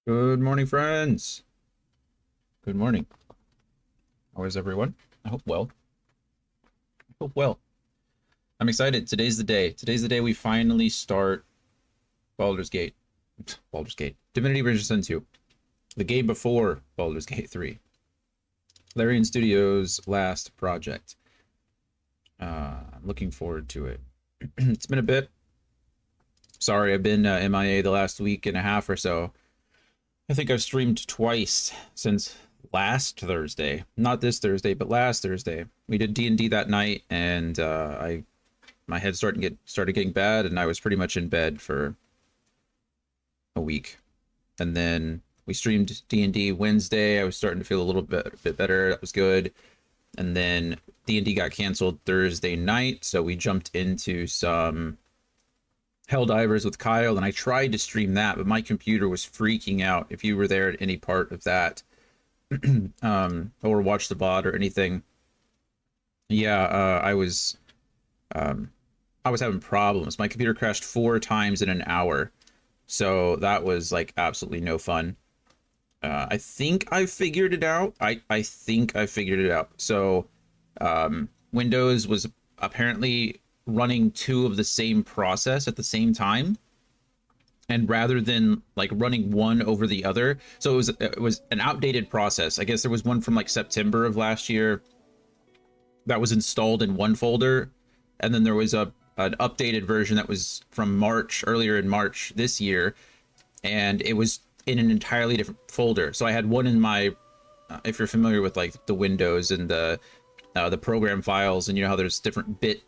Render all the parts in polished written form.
Good morning, friends. Good morning. How is everyone? I hope well. I hope well. I'm excited. Today's the day. Today's the day we finally start Baldur's Gate. Baldur's Gate. Divinity Original Sin 2. The game before Baldur's Gate 3. Larian Studios' last project. I'm looking forward to it. It's been a bit. Sorry, I've been MIA the last week and a half or so. I think I've streamed twice since last Thursday. Not this Thursday, but last Thursday. We did D&D that night, and my head started getting bad, and I was pretty much in bed for a week. And then we streamed D&D Wednesday. I was starting to feel a little bit better. That was good. And then D&D got canceled Thursday night, so we jumped into some Helldivers with Kyle, and I tried to stream that, but my computer was freaking out. If you were there at any part of that, or watched the bot or anything, yeah, I was having problems. My computer crashed 4 times in an hour, so that was like absolutely no fun. I think I figured it out. I think I figured it out. So Windows was apparently running two of the same process at the same time, and rather than like running one over the other, so it was an outdated process. I guess there was one from like September of last year that was installed in one folder, and then there was an updated version that was from March, earlier in March this year, and it was in an entirely different folder. So I had one in my if you're familiar with like the Windows and the program files, and you know how there's different bit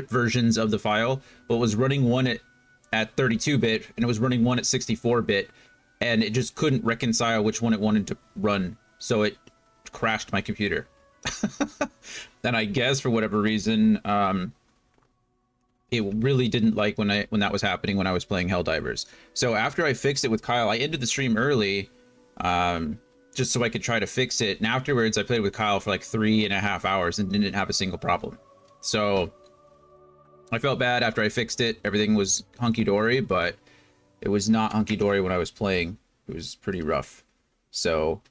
versions of the file, but was running one at 32-bit, and it was running one at 64-bit, and it just couldn't reconcile which one it wanted to run, so it crashed my computer. And I guess for whatever reason, it really didn't like when that was happening when I was playing Helldivers. So after I fixed it with Kyle, I ended the stream early, just so I could try to fix it. And afterwards, I played with Kyle for like 3.5 hours and didn't have a single problem. So I felt bad after I fixed it. Everything was hunky-dory, but it was not hunky-dory when I was playing. It was pretty rough. So,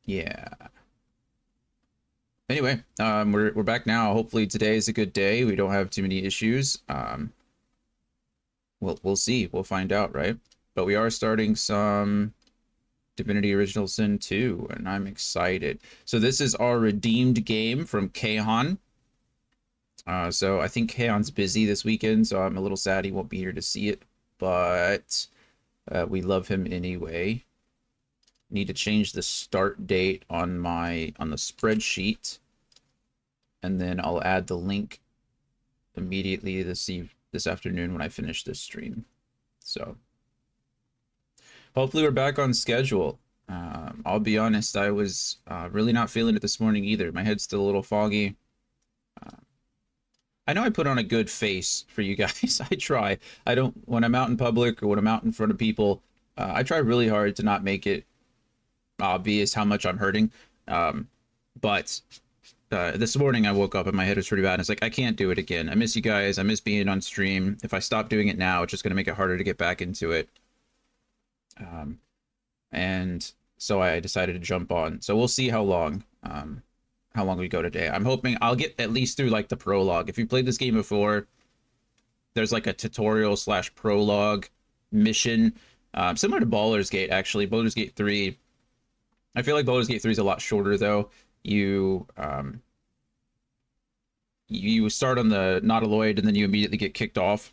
yeah. Anyway, we're back now. Hopefully today is a good day. We don't have too many issues. We'll see. We'll find out, right? But we are starting some Divinity Original Sin 2, and I'm excited. So this is our redeemed game from Kahan. So I think Kaon's busy this weekend, so I'm a little sad he won't be here to see it, but we love him anyway. Need to change the start date on the spreadsheet, and then I'll add the link immediately this afternoon when I finish this stream. So hopefully we're back on schedule. I'll be honest, I was really not feeling it this morning either. My head's still a little foggy. I know I put on a good face for you guys. I try. I don't, when I'm out in public or when I'm out in front of people, I try really hard to not make it obvious how much I'm hurting. But this morning I woke up and my head was pretty bad. And it's like, I can't do it again. I miss you guys. I miss being on stream. If I stop doing it now, it's just going to make it harder to get back into it. And so I decided to jump on. So we'll see how long we go today. I'm hoping I'll get at least through like the prologue. If you played this game before, there's like a tutorial / prologue mission, similar to Baldur's Gate, actually. Baldur's Gate 3. I feel like Baldur's Gate 3 is a lot shorter though. You start on the Nautiloid and then you immediately get kicked off.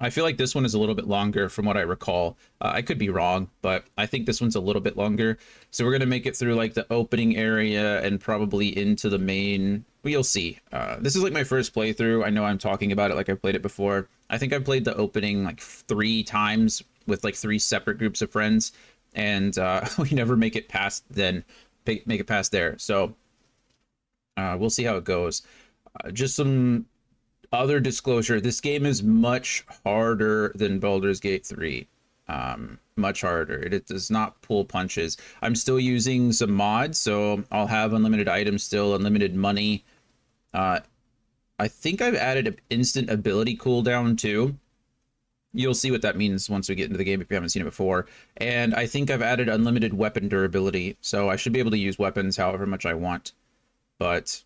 I feel like this one is a little bit longer from what I recall. I could be wrong, but I think this one's a little bit longer. So we're going to make it through like the opening area and probably into the main. We'll see. This is like my first playthrough. I know I'm talking about it like I've played it before. I think I've played the opening like 3 times with like 3 separate groups of friends. And we never make it past there. So we'll see how it goes. Just some other disclosure, this game is much harder than Baldur's Gate 3. Much harder. It does not pull punches. I'm still using some mods, so I'll have unlimited items still, unlimited money. I think I've added an instant ability cooldown too. You'll see what that means once we get into the game if you haven't seen it before. And I think I've added unlimited weapon durability, so I should be able to use weapons however much I want. But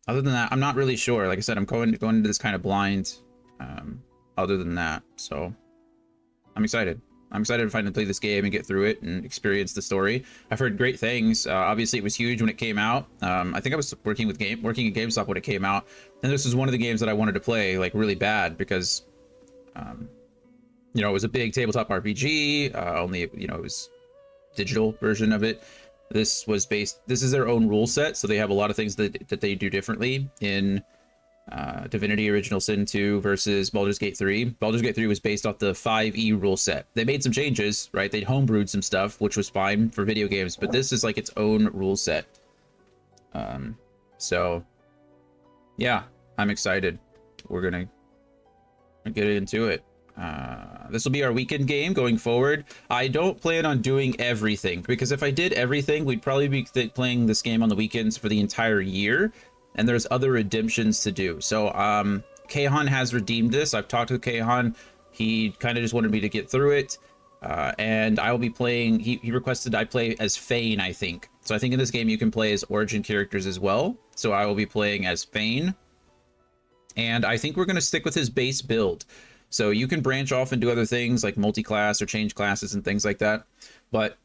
other than that, I'm not really sure. Like I said, I'm going into this kind of blind. Other than that, so I'm excited. I'm excited to finally play this game and get through it and experience the story. I've heard great things. Obviously, it was huge when it came out. I think I was working at GameStop when it came out, and this was one of the games that I wanted to play like really bad because, you know, it was a big tabletop RPG. Only, you know, it was digital version of it. This is their own rule set, so they have a lot of things that they do differently in Divinity Original Sin 2 versus Baldur's Gate 3. Baldur's Gate 3 was based off the 5e rule set. They made some changes, right? They homebrewed some stuff, which was fine for video games, but this is like its own rule set. So yeah, I'm excited. We're gonna get into it. This will be our weekend game going forward. I don't plan on doing everything, because if I did everything, we'd probably be playing this game on the weekends for the entire year, and there's other redemptions to do. So Kahan has redeemed this. I've talked to Kahan. He kind of just wanted me to get through it, and I will be playing. He requested I play as Fane, I think. So I think in this game you can play as origin characters as well. So I will be playing as Fane, and I think we're going to stick with his base build. So you can branch off and do other things like multi-class or change classes and things like that. But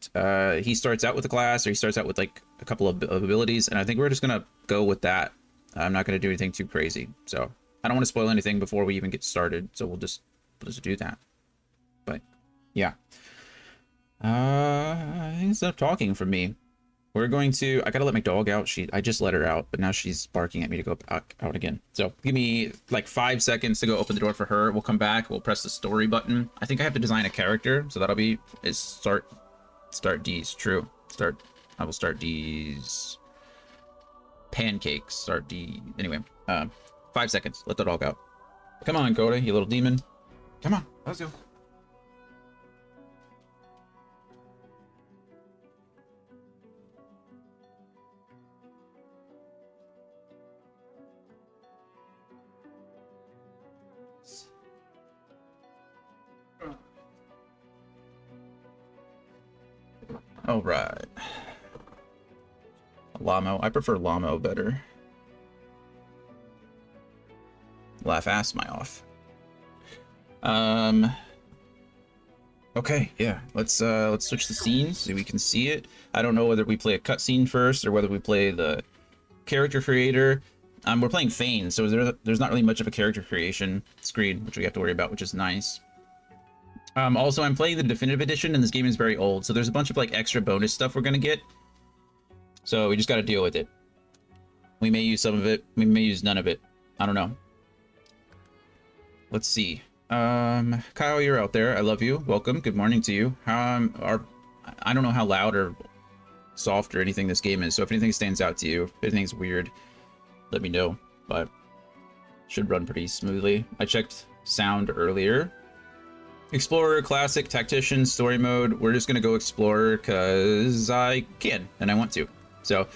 he starts out with a class, or he starts out with like a couple of abilities, and I think we're just going to go with that. I'm not going to do anything too crazy. So I don't want to spoil anything before we even get started. So we'll just do that. But yeah. I think it's enough talking from me. We're going to, I gotta let my dog out. I just let her out, but now she's barking at me to go out again. So give me like 5 seconds to go open the door for her. We'll come back, we'll press the story button. I think I have to design a character, so that'll be, start D's, true. I will start D's pancakes, start D, anyway. 5 seconds, let the dog out. Come on, Coda, you little demon. Come on, let's go. All right. Lamo. I prefer Lamo better. Laugh ass my off. Okay, yeah. Let's switch the scenes so we can see it. I don't know whether we play a cutscene first or whether we play the character creator. We're playing Fane, so there's not really much of a character creation screen, which we have to worry about, which is nice. Also, I'm playing the Definitive Edition, and this game is very old, so there's a bunch of like extra bonus stuff we're gonna get. So we just got to deal with it. We may use some of it, we may use none of it. I don't know. Let's see. Kyle, you're out there. I love you. Welcome. Good morning to you. I don't know how loud or soft or anything this game is, so if anything stands out to you, if anything's weird, let me know. But should run pretty smoothly. I checked sound earlier. Explorer, Classic, Tactician, Story Mode. We're just going to go Explorer because I can and I want to. So,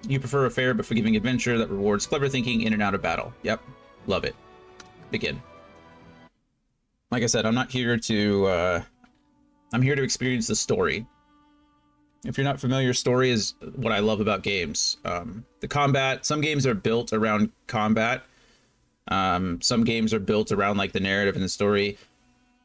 you prefer a fair but forgiving adventure that rewards clever thinking in and out of battle. Yep, love it. Begin. Like I said, I'm not here to... I'm here to experience the story. If you're not familiar, story is what I love about games. The combat, some games are built around combat. Some games are built around like the narrative and the story.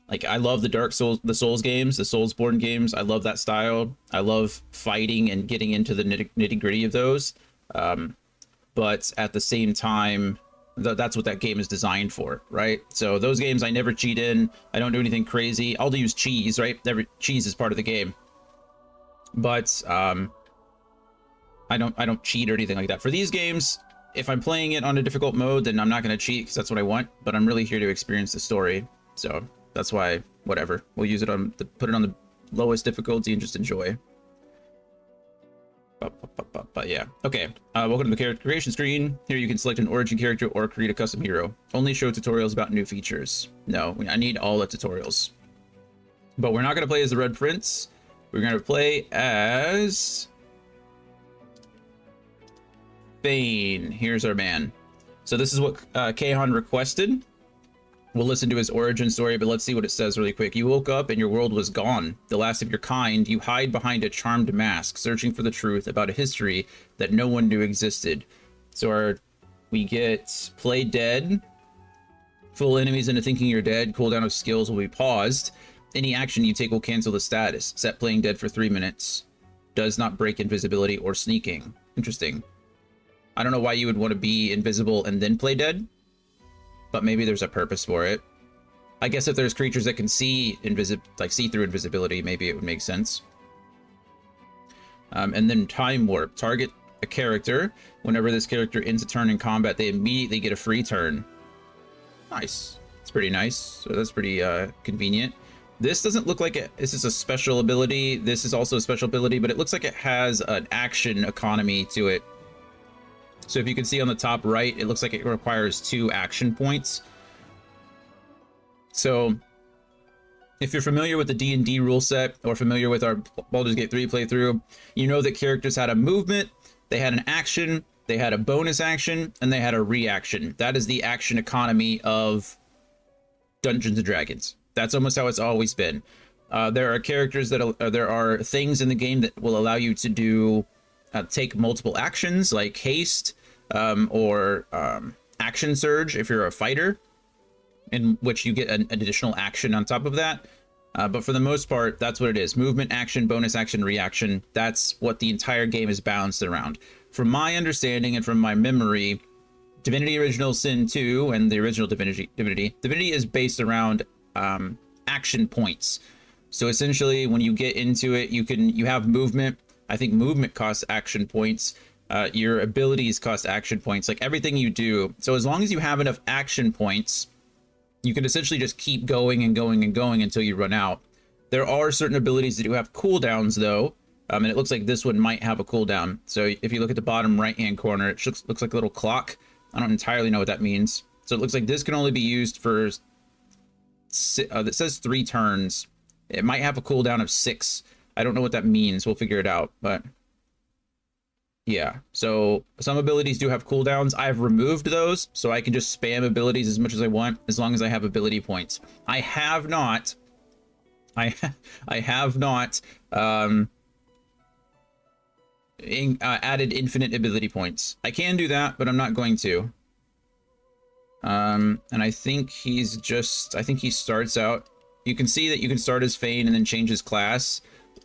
Like I love the Souls games, the Soulsborne games. I love that style. I love fighting and getting into the nitty gritty of those. But at the same time, that's what that game is designed for, right? So those games I never cheat in. I don't do anything crazy. I'll use cheese, right? Cheese is part of the game. But I don't cheat or anything like that. For these games, if I'm playing it on a difficult mode, then I'm not going to cheat because that's what I want. But I'm really here to experience the story. So that's why, whatever. We'll use it put it on the lowest difficulty and just enjoy. But yeah. Okay. Welcome to the character creation screen. Here you can select an origin character or create a custom hero. Only show tutorials about new features. No, I need all the tutorials. But we're not going to play as the Red Prince. We're going to play as... Fane. Here's our man. So this is what Kahan requested. We'll listen to his origin story, but let's see what it says really quick. You woke up and your world was gone, the last of your kind. You hide behind a charmed mask, searching for the truth about a history that no one knew existed. So we get play dead. Fool enemies into thinking you're dead. Cooldown of skills will be paused. Any action you take will cancel the status. Set playing dead for 3 minutes. Does not break invisibility or sneaking. Interesting. I don't know why you would want to be invisible and then play dead, but maybe there's a purpose for it. I guess if there's creatures that can see see through invisibility, maybe it would make sense. And then time warp. Target a character. Whenever this character ends a turn in combat, they immediately get a free turn. Nice. It's pretty nice. So that's pretty convenient. This doesn't look like this is a special ability. This is also a special ability, but it looks like it has an action economy to it. So if you can see on the top right, it looks like it requires 2 action points. So if you're familiar with the D&D rule set or familiar with our Baldur's Gate 3 playthrough, you know that characters had a movement, they had an action, they had a bonus action, and they had a reaction. That is the action economy of Dungeons & Dragons. That's almost how it's always been. There are characters there are things in the game that will allow you to do take multiple actions, like haste or action surge if you're a fighter, in which you get an additional action on top of that. But for the most part, that's what it is. Movement, action, bonus action, reaction. That's what the entire game is balanced around. From my understanding and from my memory, Divinity Original Sin 2 and the original Divinity is based around action points. So essentially, when you get into it, you have movement. I think movement costs action points. Your abilities cost action points, like everything you do. So as long as you have enough action points, you can essentially just keep going and going and going until you run out. There are certain abilities that do have cooldowns though, and it looks like this one might have a cooldown. So if you look at the bottom right-hand corner, it looks like a little clock. I don't entirely know what that means. So it looks like this can only be used for, it says 3 turns. It might have a cooldown of 6. I don't know what that means. We'll figure it out, but yeah. So some abilities do have cooldowns. I've removed those, so I can just spam abilities as much as I want, as long as I have ability points. I have not added infinite ability points. I can do that, but I'm not going to. And I think he starts out. You can see that you can start as Fane and then change his class.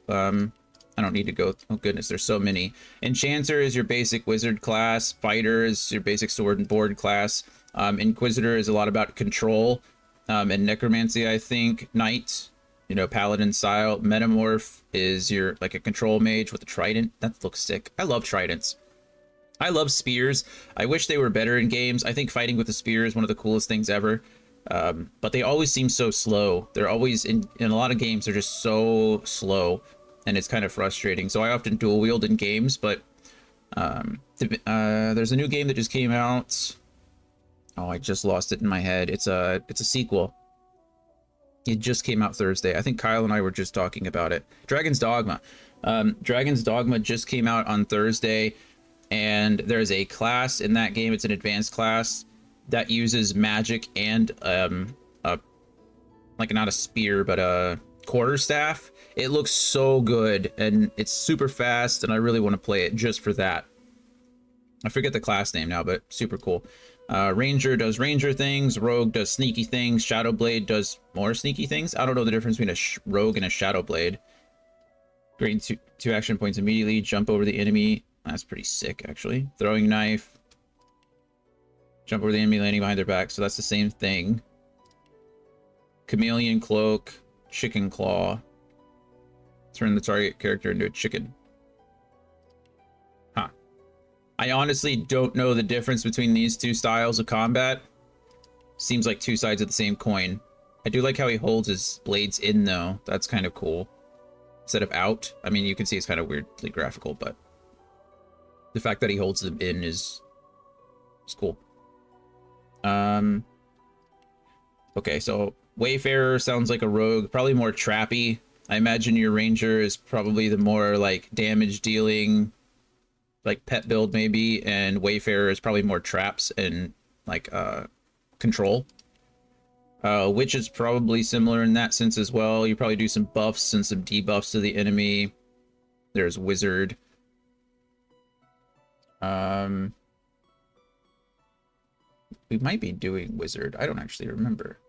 I don't need to go. Oh goodness, there's so many. Enchanter is your basic wizard class. Fighter is your basic sword and board class. Inquisitor is a lot about control, and necromancy, I think. Knight, paladin style. Metamorph is your like a control mage with a trident. That looks sick. I love tridents. I love spears. I wish they were better in games. I think fighting with a spear is one of the coolest things ever. But they always seem so slow. They're always in a lot of games. They're just so slow, and it's kind of frustrating. So I often dual wield in games, but there's a new game that just came out. Oh, I just lost it in my head. It's a sequel. It just came out Thursday. I think Kyle and I were just talking about it. Dragon's Dogma. Dragon's Dogma just came out on Thursday, and there's a class in that game. It's an advanced class that uses magic and like not a spear, but a quarterstaff. It looks so good, and it's super fast, and I really want to play it just for that. I forget the class name now, but super cool. Ranger does ranger things. Rogue does sneaky things. Shadowblade does more sneaky things. I don't know the difference between a rogue and a Shadowblade. Gain two action points immediately. Jump over the enemy. That's pretty sick, actually. Throwing knife. Jump over the enemy landing behind their back. So that's the same thing. Chameleon cloak. Chicken claw. Turn the target character into a chicken. Huh. I honestly don't know the difference between these two styles of combat. Seems like two sides of the same coin. I do like how he holds his blades in, though. That's kind of cool. Instead of out. I mean, you can see it's kind of weirdly graphical, but the fact that he holds them in is cool. Okay, so Wayfarer sounds like a rogue, probably more trappy. I imagine your ranger is probably the more like damage dealing, like pet build maybe, and Wayfarer is probably more traps and like control. Witch is probably similar in that sense as well. You probably do some buffs and some debuffs to the enemy. There's Wizard. We might be doing Wizard. I don't actually remember.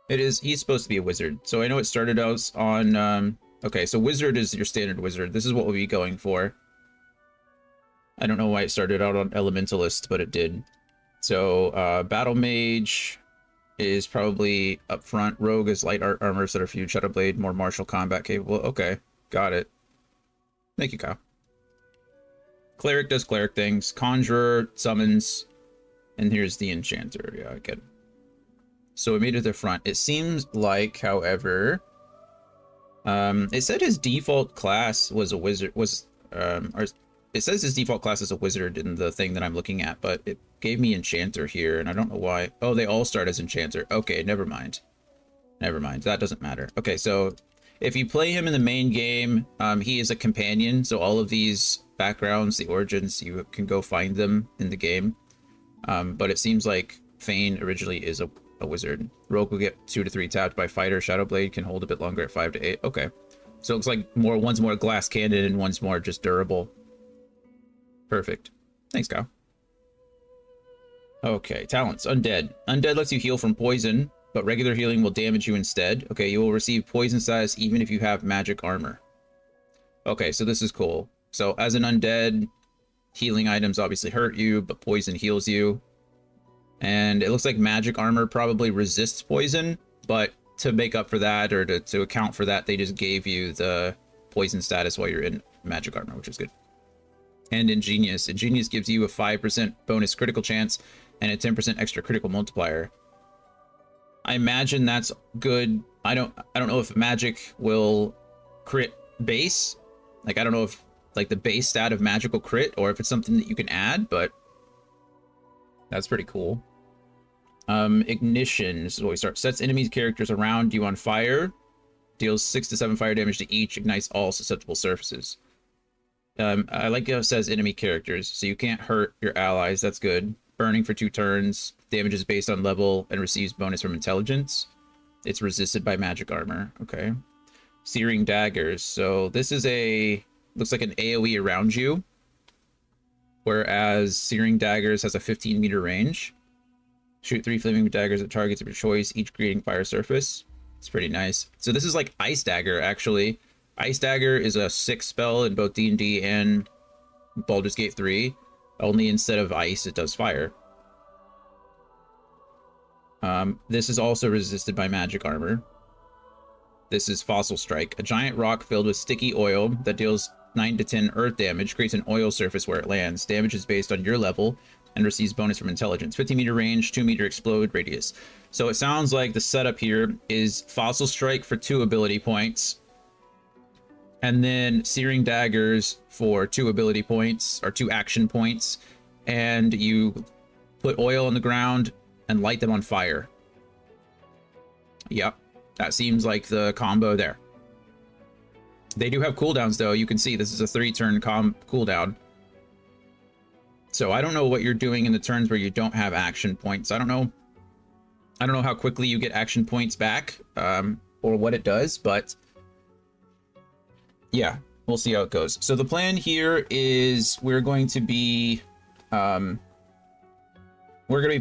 He's supposed to be a Wizard. So I know it started out on, okay, so Wizard is your standard Wizard. This is what we'll be going for. I don't know why it started out on Elementalist, but it did. So, Battle Mage is probably up front. Rogue is light armor, Setter Feud, Shadow Blade, more martial combat capable. Okay, got it. Thank you, Kyle. Cleric does cleric things. Conjurer summons. And here's the Enchanter. Yeah, I get it. So we made it to the front. It seems like, however, it said his default class was a wizard. Or it says his default class is a wizard in the thing that I'm looking at, but it gave me Enchanter here, and I don't know why. Oh, they all start as Enchanter. Okay, never mind. Never mind. That doesn't matter. Okay, so if you play him in the main game, he is a companion. So all of these backgrounds, the origins, you can go find them in the game. But it seems like Fane originally is a wizard. Rogue will get 2 to 3 tapped by fighter. Shadow Blade can hold a bit longer at 5 to 8. Okay. So it looks like one's more glass cannon and one's more just durable. Perfect. Thanks, Kyle. Okay, talents. Undead. Undead lets you heal from poison, but regular healing will damage you instead. Okay, you will receive poison status even if you have magic armor. Okay, so this is cool. So as an undead, healing items obviously hurt you, but poison heals you. And it looks like magic armor probably resists poison, but to make up for that, or to account for that, they just gave you the poison status while you're in magic armor, which is good. And Ingenious. Ingenious gives you a 5% bonus critical chance and a 10% extra critical multiplier. I imagine that's good. I don't know if magic will crit base. Like, I don't know if like the base stat of magic will crit or if it's something that you can add, but that's pretty cool. Ignition. This is what we start. Sets enemies characters around you on fire. Deals 6 to 7 fire damage to each. Ignites all susceptible surfaces. I like how it says enemy characters, so you can't hurt your allies. That's good. Burning for 2 turns. Damage is based on level and receives bonus from intelligence. It's resisted by magic armor. Okay. Searing daggers. So this is looks like an AoE around you. Whereas Searing daggers has a 15-meter range. Shoot 3 flaming daggers at targets of your choice, each creating fire surface. It's pretty nice. So this is like Ice Dagger, actually. Ice Dagger is a 6 spell in both D&D and Baldur's Gate 3. Only instead of ice, it does fire. This is also resisted by magic armor. This is Fossil Strike. A giant rock filled with sticky oil that deals 9 to 10 earth damage creates an oil surface where it lands. Damage is based on your level and receives bonus from intelligence. 15-meter range, 2-meter explode radius. So it sounds like the setup here is Fossil Strike for 2 ability points. And then Searing Daggers for 2 ability points, or 2 action points. And you put oil on the ground and light them on fire. Yep, that seems like the combo there. They do have cooldowns, though. You can see this is a 3-turn cooldown. So I don't know what you're doing in the turns where you don't have action points. I don't know how quickly you get action points back, or what it does, but yeah, we'll see how it goes. So the plan here is we're going to be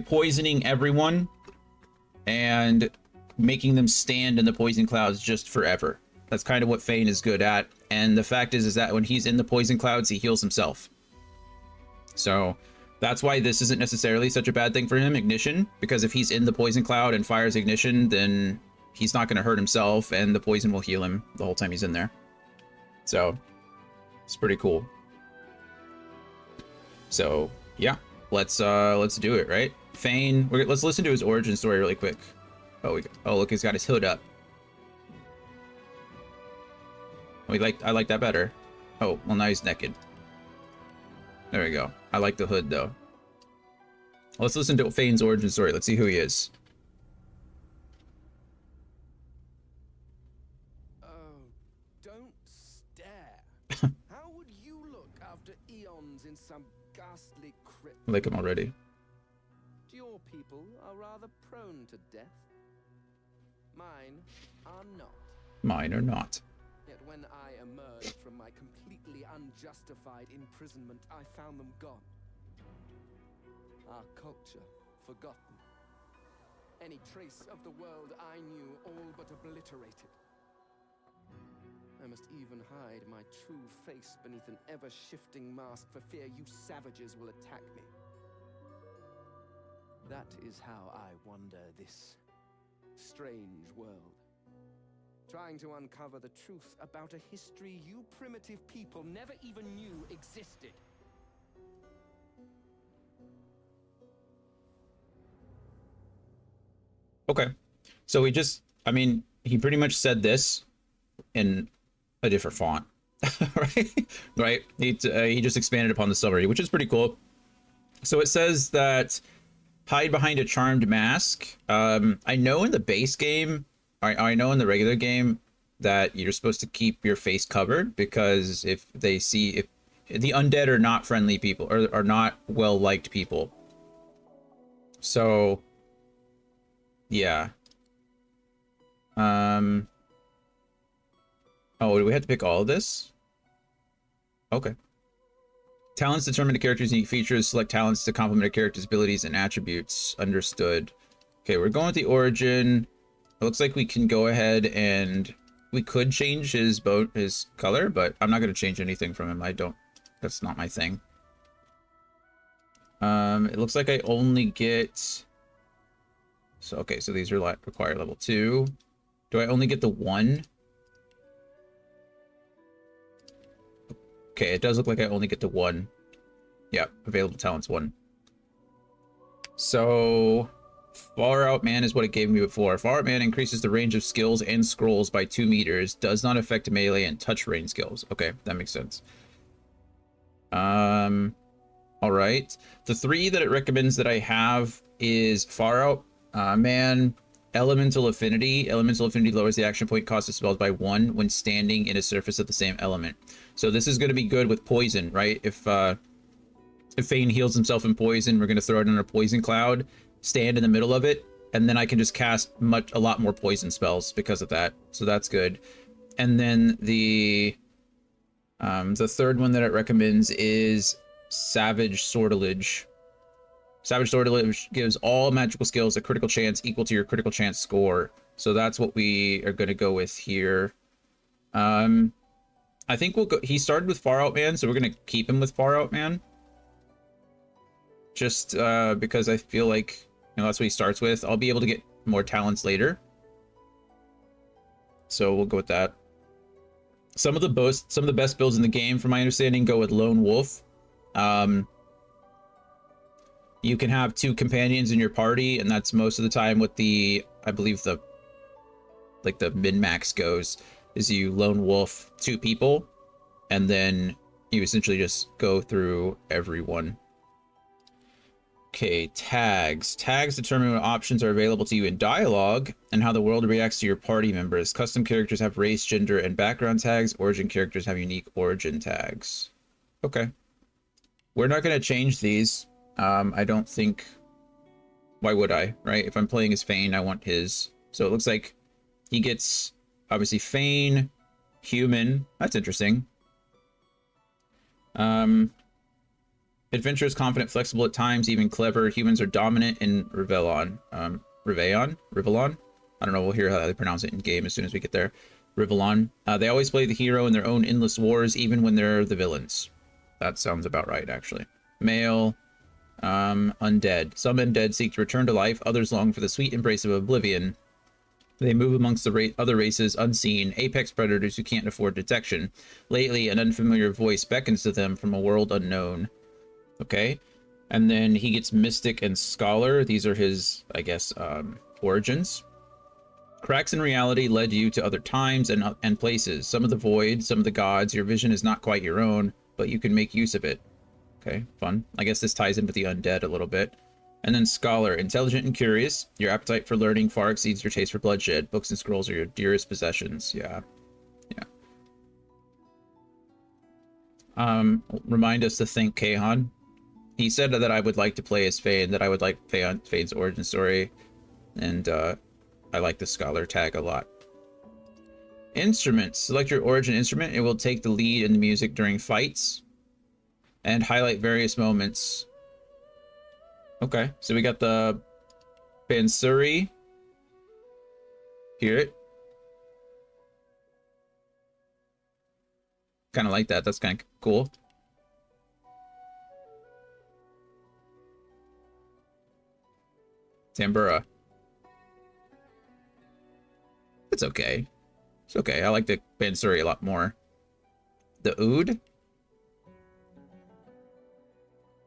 poisoning everyone and making them stand in the poison clouds just forever. That's kind of what Fane is good at. And the fact is that when he's in the poison clouds, he heals himself. So that's why this isn't necessarily such a bad thing for him, Ignition, because if he's in the poison cloud and fires Ignition, then he's not going to hurt himself and the poison will heal him the whole time he's in there. So it's pretty cool. So yeah, let's do it, right? Fane, let's listen to his origin story really quick. Oh, look, he's got his hood up. I like that better. Oh, well, now he's naked. There we go. I like the hood, though. Let's listen to Fane's origin story. Let's see who he is. Oh, don't stare. How would you look after eons in some ghastly crypt? I like him already. your people are rather prone to death. Mine are not. Mine or not. Yet when I emerged from my completely unjustified imprisonment, I found them gone. Our culture forgotten. Any trace of the world I knew all but obliterated. I must even hide my true face beneath an ever-shifting mask for fear you savages will attack me. That is how I wander this strange world. Trying to uncover the truth about a history you primitive people never even knew existed. Okay. So I mean, he pretty much said this in a different font, right? Right. He just expanded upon the summary, which is pretty cool. So it says that hide behind a charmed mask. I know in the base game, I know in the regular game that you're supposed to keep your face covered because if the undead are not friendly people or are not well-liked people. So yeah. Oh, do we have to pick all of this? Okay. Talents determine a character's unique features. Select talents to complement a character's abilities and attributes. Understood. Okay, we're going with the origin. It looks like we can go ahead and we could change his color, but I'm not going to change anything from him. That's not my thing. It looks like I only get... So, okay, so these are require level 2. Do I only get the 1? Okay, it does look like I only get the 1. Yeah, available talents 1. So, Far Out Man is what it gave me before. Far Out Man increases the range of skills and scrolls by 2 meters. Does not affect melee and touch range skills. Okay, that makes sense. All right. The 3 that it recommends that I have is Far Out Man, Elemental Affinity. Elemental Affinity lowers the action point cost of spells by 1 when standing in a surface of the same element. So this is going to be good with poison, right? If Fane heals himself in poison, we're going to throw it in a poison cloud, stand in the middle of it, and then I can just cast a lot more poison spells because of that. So that's good. And then the third one that it recommends is Savage Sortilege. Savage Sortilege gives all magical skills a critical chance equal to your critical chance score. So that's what we are going to go with here. I think we'll go... He started with Far Out Man, so we're going to keep him with Far Out Man. Just because I feel like, that's what he starts with. I'll be able to get more talents later. So we'll go with that. Some of the best builds in the game, from my understanding, go with Lone Wolf. You can have 2 companions in your party, and that's most of the time what I believe the min-max goes, is you lone wolf 2 people, and then you essentially just go through everyone. Okay, tags. Tags determine what options are available to you in dialogue and how the world reacts to your party members. Custom characters have race, gender, and background tags. Origin characters have unique origin tags. Okay. We're not going to change these. I don't think... Why would I, right? If I'm playing as Fane, I want his. So it looks like he gets, obviously, Fane, human. That's interesting. Adventurous, confident, flexible at times, even clever. Humans are dominant in Rivellon. Rivellon? I don't know. We'll hear how they pronounce it in game as soon as we get there. Rivellon. They always play the hero in their own endless wars, even when they're the villains. That sounds about right, actually. Male. Undead. Some undead seek to return to life. Others long for the sweet embrace of oblivion. They move amongst the other races unseen, apex predators who can't afford detection. Lately, an unfamiliar voice beckons to them from a world unknown. Okay. And then he gets Mystic and Scholar. These are his, I guess, origins. Cracks in reality led you to other times and places. Some of the void, some of the gods. Your vision is not quite your own, but you can make use of it. Okay, fun. I guess this ties in with the undead a little bit. And then Scholar, intelligent and curious. Your appetite for learning far exceeds your taste for bloodshed. Books and scrolls are your dearest possessions. Yeah. Remind us to thank Kahan. he said that I would like to play as Fane, that I would like Fane's origin story, and I like the Scholar tag a lot. Instruments. Select your origin instrument. It will take the lead in the music during fights and highlight various moments. Okay, so we got the Bansuri. Hear it. Kind of like that. That's kind of cool. Tambura. It's okay. It's okay. I like the Bansuri a lot more. The Oud?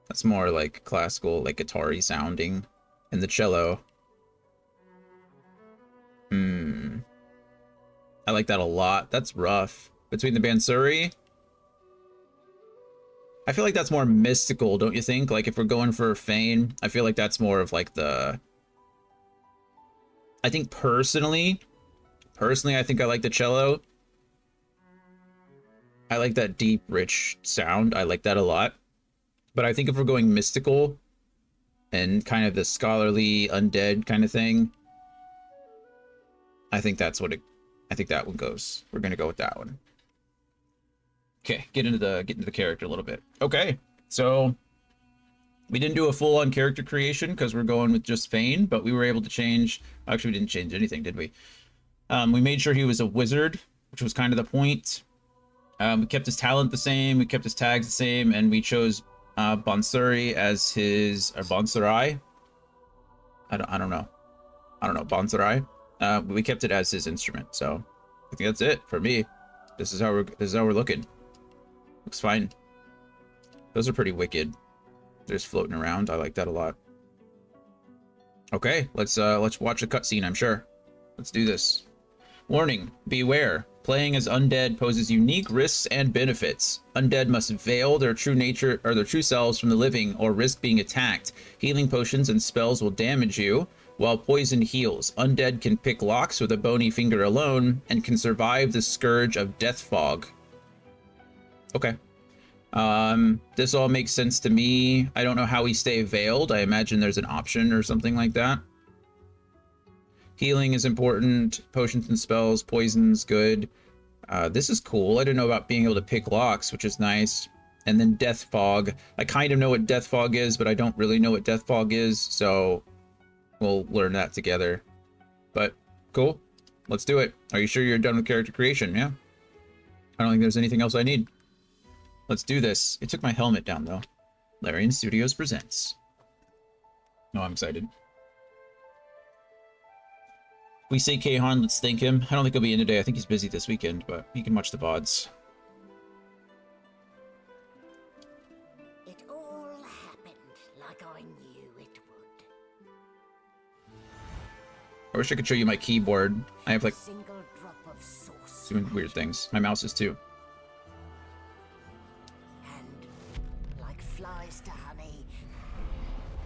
That's more like classical, like guitar-y sounding. And the cello. I like that a lot. That's rough. Between the Bansuri, I feel like that's more mystical, don't you think? Like if we're going for Fane, I feel like that's more of like the... I think personally, I think I like the cello. I like that deep, rich sound. I like that a lot. But I think if we're going mystical and kind of the scholarly undead kind of thing, I think that's what it... I think that one goes. We're gonna go with that one. Okay, get into the character a little bit. Okay, so we didn't do a full-on character creation because we're going with just Fane, but we were able to change... Actually, we didn't change anything, did we? We made sure he was a wizard, which was kind of the point. We kept his talent the same, we kept his tags the same, and we chose Bansuri as his... or Bansurai? I don't know. Bansurai. We kept it as his instrument, so I think that's it for me. This is how we're looking. Looks fine. Those are pretty wicked. They're just floating around. I like that a lot. Okay, let's watch a cutscene, I'm sure. Let's do this. Warning, beware. Playing as undead poses unique risks and benefits. Undead must veil their true nature or their true selves from the living or risk being attacked. Healing potions and spells will damage you, while poison heals. Undead can pick locks with a bony finger alone and can survive the scourge of death fog. Okay. This all makes sense to me. I don't know how we stay veiled. I imagine there's an option or something like that. Healing is important. Potions and spells. Poison's good. This is cool. I didn't know about being able to pick locks, which is nice. And then death fog. I kind of know what death fog is, but I don't really know what death fog is, so we'll learn that together. But cool. Let's do it. Are you sure you're done with character creation? Yeah. I don't think there's anything else I need. Let's do this. It took my helmet down, though. Larian Studios presents. Oh, I'm excited. We say Kahan, let's thank him. I don't think he'll be in today. I think he's busy this weekend, but he can watch the VODs. It all happened like I knew it would. I wish I could show you my keyboard. I have like Single drop of sauce. doing weird things. My mouse is too. And like flies to honey,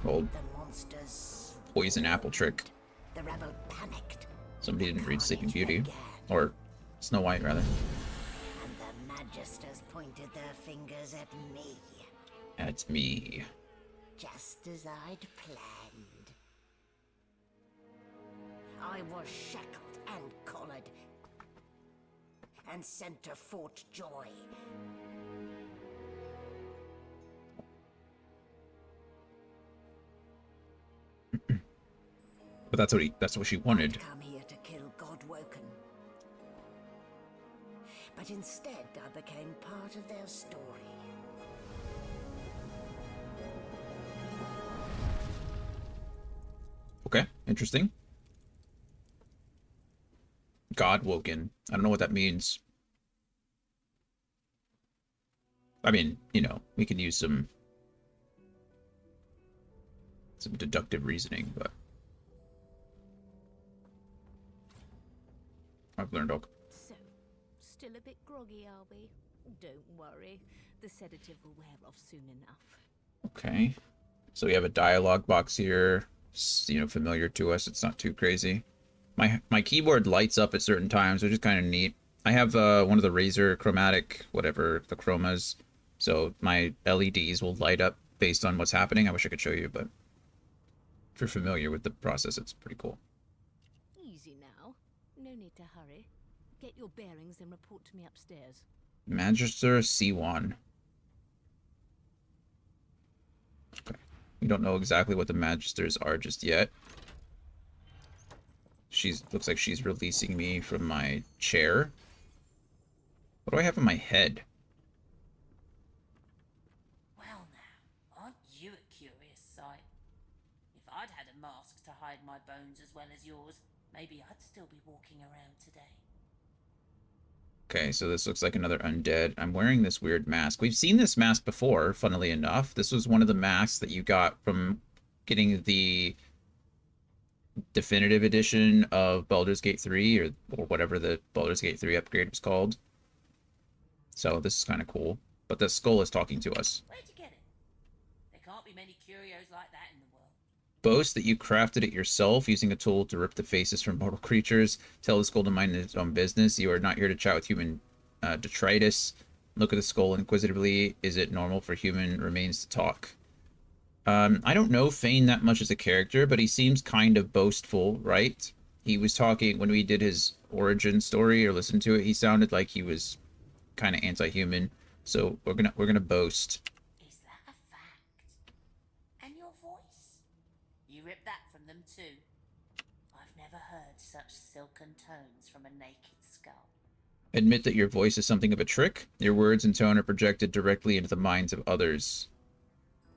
Old the monsters poison apple trick. The rebel panicked. Somebody didn't read Sleeping Carnage Beauty. began, Or Snow White, rather. and the magisters pointed their fingers at me, That's me. just as I'd planned. I was shackled and collared, and sent to Fort Joy. But that's what she wanted. I'd come here to kill Godwoken. But instead, I became part of their story. Okay, interesting. Godwoken. I don't know what that means. I mean, you know, we can use some deductive reasoning, but I've learned all. So, still a bit groggy, are we? Don't worry. The sedative will wear off soon enough. Okay. So we have a dialogue box here. You know, familiar to us. It's not too crazy. My keyboard lights up at certain times, which is kind of neat. I have one of the Razer chromatic, whatever the chromas, so my LEDs will light up based on what's happening. I wish I could show you, but if you're familiar with the process, it's pretty cool. Easy now. No need to hurry. Get your bearings and report to me upstairs. Magister Siwan. Okay. We don't know exactly what the Magisters are just yet. Looks like she's releasing me from my chair. What do I have on my head? Well now, aren't you a curious sight? If I'd had a mask to hide my bones as well as yours, maybe I'd still be walking around today. Okay, so this looks like another undead. I'm wearing this weird mask. We've seen this mask before, funnily enough. This was one of the masks that you got from getting the definitive edition of Baldur's Gate 3, or whatever the Baldur's Gate 3 upgrade was called. So this is kind of cool. But the skull is talking to us. Where'd you get it? There can't be many curios like that in the world. Boast that you crafted it yourself using a tool to rip the faces from mortal creatures. Tell the skull to mind its own business. You are not here to chat with human detritus. Look at the skull inquisitively. Is it normal for human remains to talk? I don't know Fane that much as a character, but he seems kind of boastful, right? He was talking when we did his origin story or listened to it. He sounded like he was kind of anti-human. So we're gonna boast. Is that a fact? And your voice? You ripped that from them too. I've never heard such silken tones from a naked skull. Admit that your voice is something of a trick. Your words and tone are projected directly into the minds of others.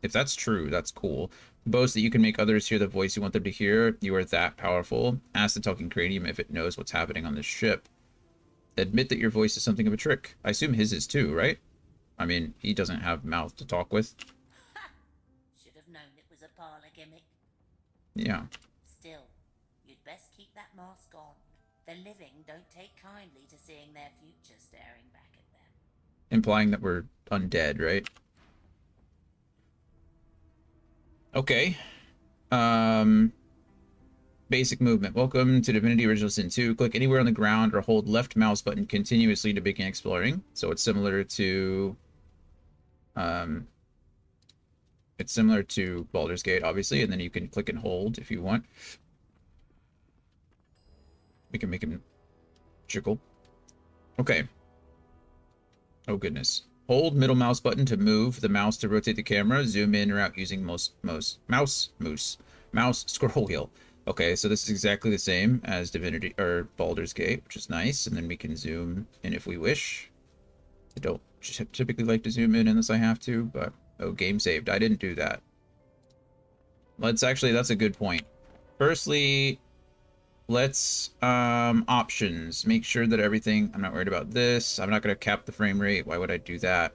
If that's true, that's cool. Boast that you can make others hear the voice you want them to hear. You are that powerful. Ask the talking cranium if it knows what's happening on this ship. Admit that your voice is something of a trick. I assume his is too, right? I mean, he doesn't have mouth to talk with. Should have known it was a parlor gimmick. Yeah. Still, you'd best keep that mask on. The living don't take kindly to seeing their future staring back at them. Implying that we're undead, right? Okay. Basic movement. Welcome to Divinity Original Sin 2. Click anywhere on the ground or hold left mouse button continuously to begin exploring. So it's similar to Baldur's Gate, obviously, and then you can click and hold if you want. We can make him jiggle. Okay. Oh goodness. Hold middle mouse button to move the mouse to rotate the camera. Zoom in or out using mouse scroll wheel. Okay, so this is exactly the same as Divinity or Baldur's Gate, which is nice. And then we can zoom in if we wish. I don't typically like to zoom in unless I have to, but oh, game saved. I didn't do that. That's a good point. Firstly, let's options. Make sure that everything, I'm not worried about this. I'm not going to cap the frame rate. Why would I do that?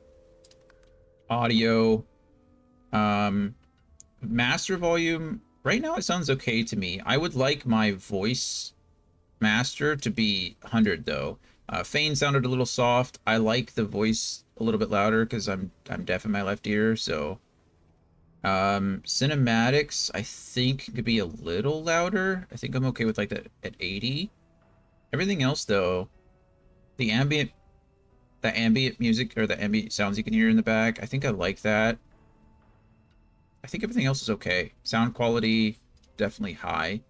Audio, master volume. Right now it sounds okay to me. I would like my voice master to be 100 though. Fane sounded a little soft. I like the voice a little bit louder because I'm deaf in my left ear. So cinematics I think could be a little louder. I think I'm okay with like that at 80. Everything else though, the ambient music or the ambient sounds you can hear in the back, I think I like that. I think everything else is okay. Sound quality, definitely high.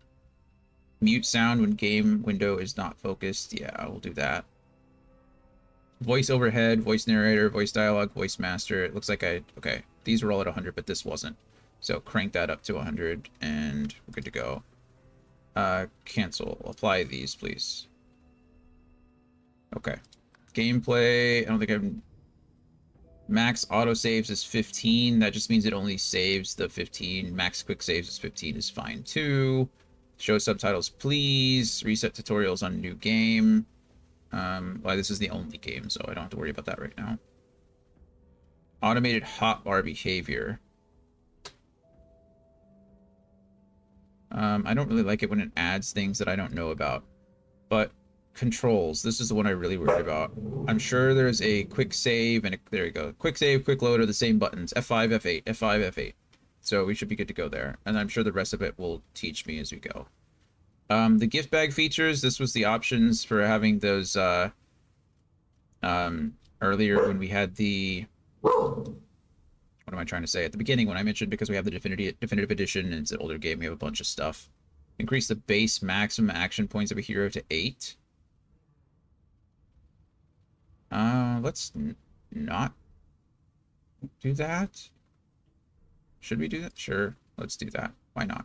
Mute sound when game window is not focused. Yeah, I will do that. Voice overhead, voice narrator, voice dialogue, voice master. It looks like okay, these were all at 100, but this wasn't. So crank that up to 100 and we're good to go. Cancel. Apply these, please. Okay. Gameplay, I don't think I'm... Max autosaves is 15. That just means it only saves the 15. Max quick saves is 15 is fine too. Show subtitles, please. Reset tutorials on new game. Well, this is the only game, so I don't have to worry about that right now. Automated hotbar behavior. I don't really like it when it adds things that I don't know about. But controls, this is the one I really worried about. I'm sure there's a quick save and there you go. Quick save, quick load are the same buttons. F5, F8, F5, F8. So we should be good to go there. And I'm sure the rest of it will teach me as we go. The gift bag features, this was the options for having those earlier when we had the... Oh what am I trying to say? At the beginning, when I mentioned because we have the definitive edition and it's an older game, we have a bunch of stuff. Increase the base maximum action points of a hero to 8. Let's not do that. Should we do that? Sure, let's do that. Why not?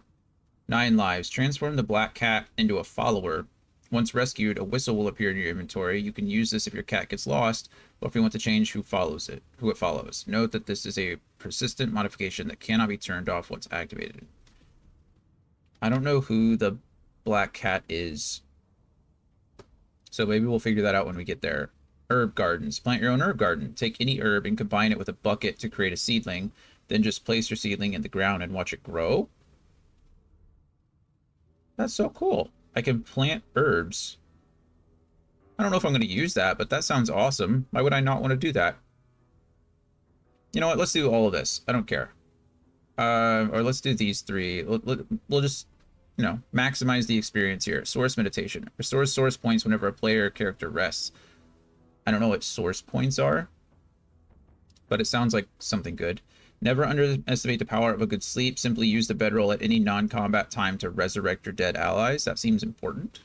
9 lives. Transform the black cat into a follower. Once rescued, a whistle will appear in your inventory. You can use this if your cat gets lost, or if you want to change who it follows. Note that this is a persistent modification that cannot be turned off once activated. I don't know who the black cat is, so maybe we'll figure that out when we get there. Herb gardens. Plant your own herb garden. Take any herb and combine it with a bucket to create a seedling. Then just place your seedling in the ground and watch it grow. That's so cool. I can plant herbs. I don't know if I'm going to use that, but that sounds awesome. Why would I not want to do that? You know what? Let's do all of this. I don't care. Or let's do these 3. We'll just, you know, maximize the experience here. Source meditation. Restores source points whenever a player or character rests. I don't know what source points are, but it sounds like something good. Never underestimate the power of a good sleep. Simply use the bedroll at any non-combat time to resurrect your dead allies. That seems important.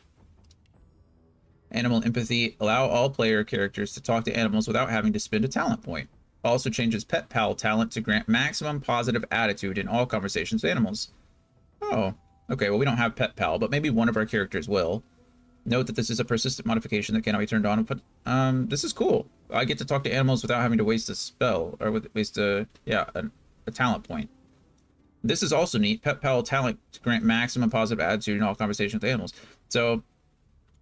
Animal empathy. Allow all player characters to talk to animals without having to spend a talent point. Also changes Pet Pal talent to grant maximum positive attitude in all conversations with animals. Oh, okay. Well, we don't have Pet Pal, but maybe one of our characters will. Note that this is a persistent modification that cannot be turned on. But this is cool. I get to talk to animals without having to waste a spell or waste a talent point. This is also neat. Pet Pal talent to grant maximum positive attitude in all conversations with animals. So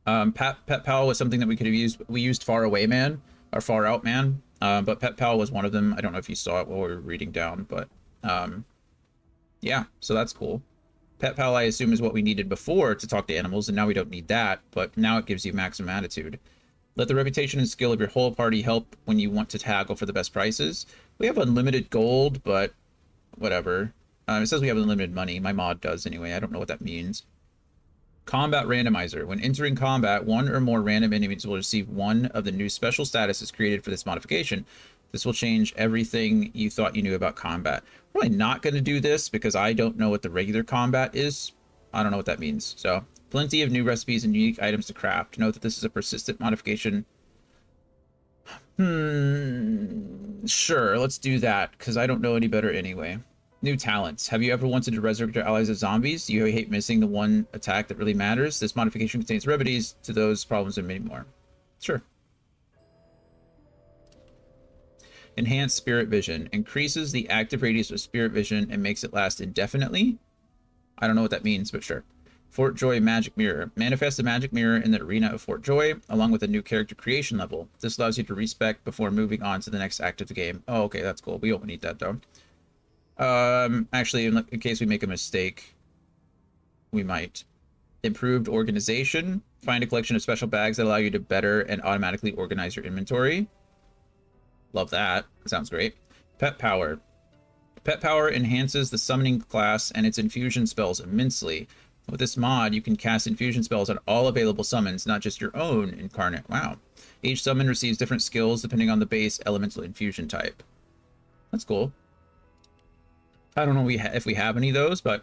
Pet Pal was something that we could have used. We used Far Away Man or Far Out Man, but Pet Pal was one of them. I don't know if you saw it while we were reading down, but yeah, so that's cool. Pet Pal, I assume, is what we needed before to talk to animals, and now we don't need that, but now it gives you maximum attitude. Let the reputation and skill of your whole party help when you want to haggle for the best prices. We have unlimited gold, but whatever. It says we have unlimited money. My mod does anyway. I don't know what that means. Combat randomizer. When entering combat, 1 or more random enemies will receive one of the new special statuses created for this modification. This will change everything you thought you knew about combat. Probably not going to do this because I don't know what the regular combat is. I don't know what that means. So, plenty of new recipes and unique items to craft. Note that this is a persistent modification. Sure, let's do that because I don't know any better anyway. New talents. Have you ever wanted to resurrect your allies as zombies? Do you hate missing the one attack that really matters? This modification contains remedies to those problems and many more. Sure. Enhanced Spirit Vision. Increases the active radius of Spirit Vision and makes it last indefinitely. I don't know what that means, but sure. Fort Joy Magic Mirror. Manifest a magic mirror in the arena of Fort Joy, along with a new character creation level. This allows you to respec before moving on to the next act of the game. Oh, okay, that's cool. We don't need that, though. Actually, in case we make a mistake, we might. Improved Organization. Find a collection of special bags that allow you to better and automatically organize your inventory. Love that. Sounds great. Pet Power. Pet Power enhances the summoning class and its infusion spells immensely. With this mod, you can cast infusion spells on all available summons, not just your own incarnate. Wow. Each summon receives different skills depending on the base elemental infusion type. That's cool. I don't know if we have any of those, but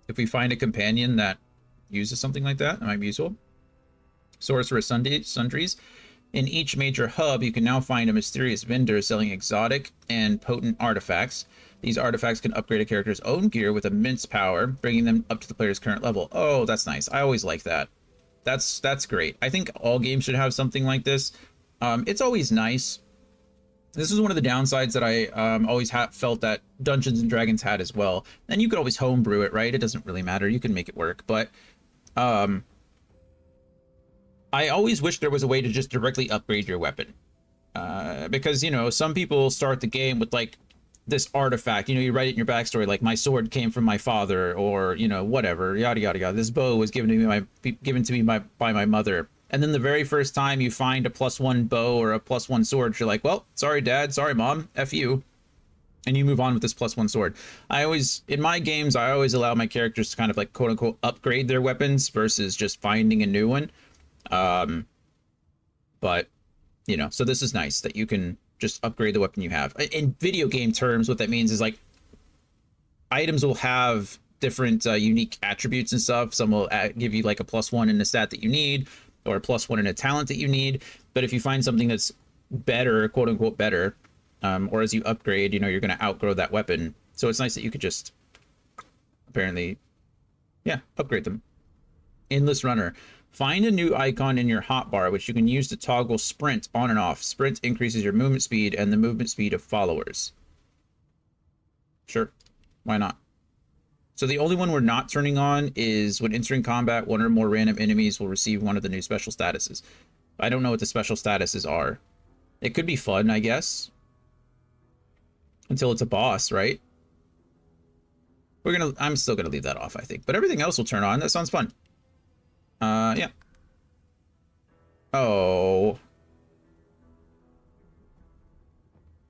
if we find a companion that uses something like that, it might be useful. Sorceress Sundries. In each major hub, you can now find a mysterious vendor selling exotic and potent artifacts. These artifacts can upgrade a character's own gear with immense power, bringing them up to the player's current level. Oh, that's nice. I always like that. That's great. I think all games should have something like this. It's always nice. This is one of the downsides that I always felt that Dungeons and Dragons had as well. And you could always homebrew it, right? It doesn't really matter. You can make it work. But I always wish there was a way to just directly upgrade your weapon. Because, you know, some people start the game with, like, this artifact. You know, you write it in your backstory, like, my sword came from my father, or, you know, whatever, yada, yada, yada. This bow was given to me by my mother. And then the very first time you find a +1 bow or a +1 sword, you're like, well, sorry, Dad, sorry, Mom, F you. And you move on with this +1 sword. In my games, I always allow my characters to kind of, like, quote unquote, upgrade their weapons versus just finding a new one. But, you know, so this is nice that you can just upgrade the weapon you have. In video game terms, what that means is like items will have different unique attributes and stuff. Some will give you like a +1 in a stat that you need, or a +1 in a talent that you need. But if you find something that's better, quote unquote better, or as you upgrade, you know, you're going to outgrow that weapon. So it's nice that you could just apparently, yeah, upgrade them. Endless Runner. Find a new icon in your hotbar, which you can use to toggle sprint on and off. Sprint increases your movement speed and the movement speed of followers. Sure, why not? So the only one we're not turning on is when entering combat, one or more random enemies will receive one of the new special statuses. I don't know what the special statuses are. It could be fun, I guess. Until it's a boss, right? I'm still gonna leave that off, I think. But everything else will turn on. That sounds fun. Yeah. Oh.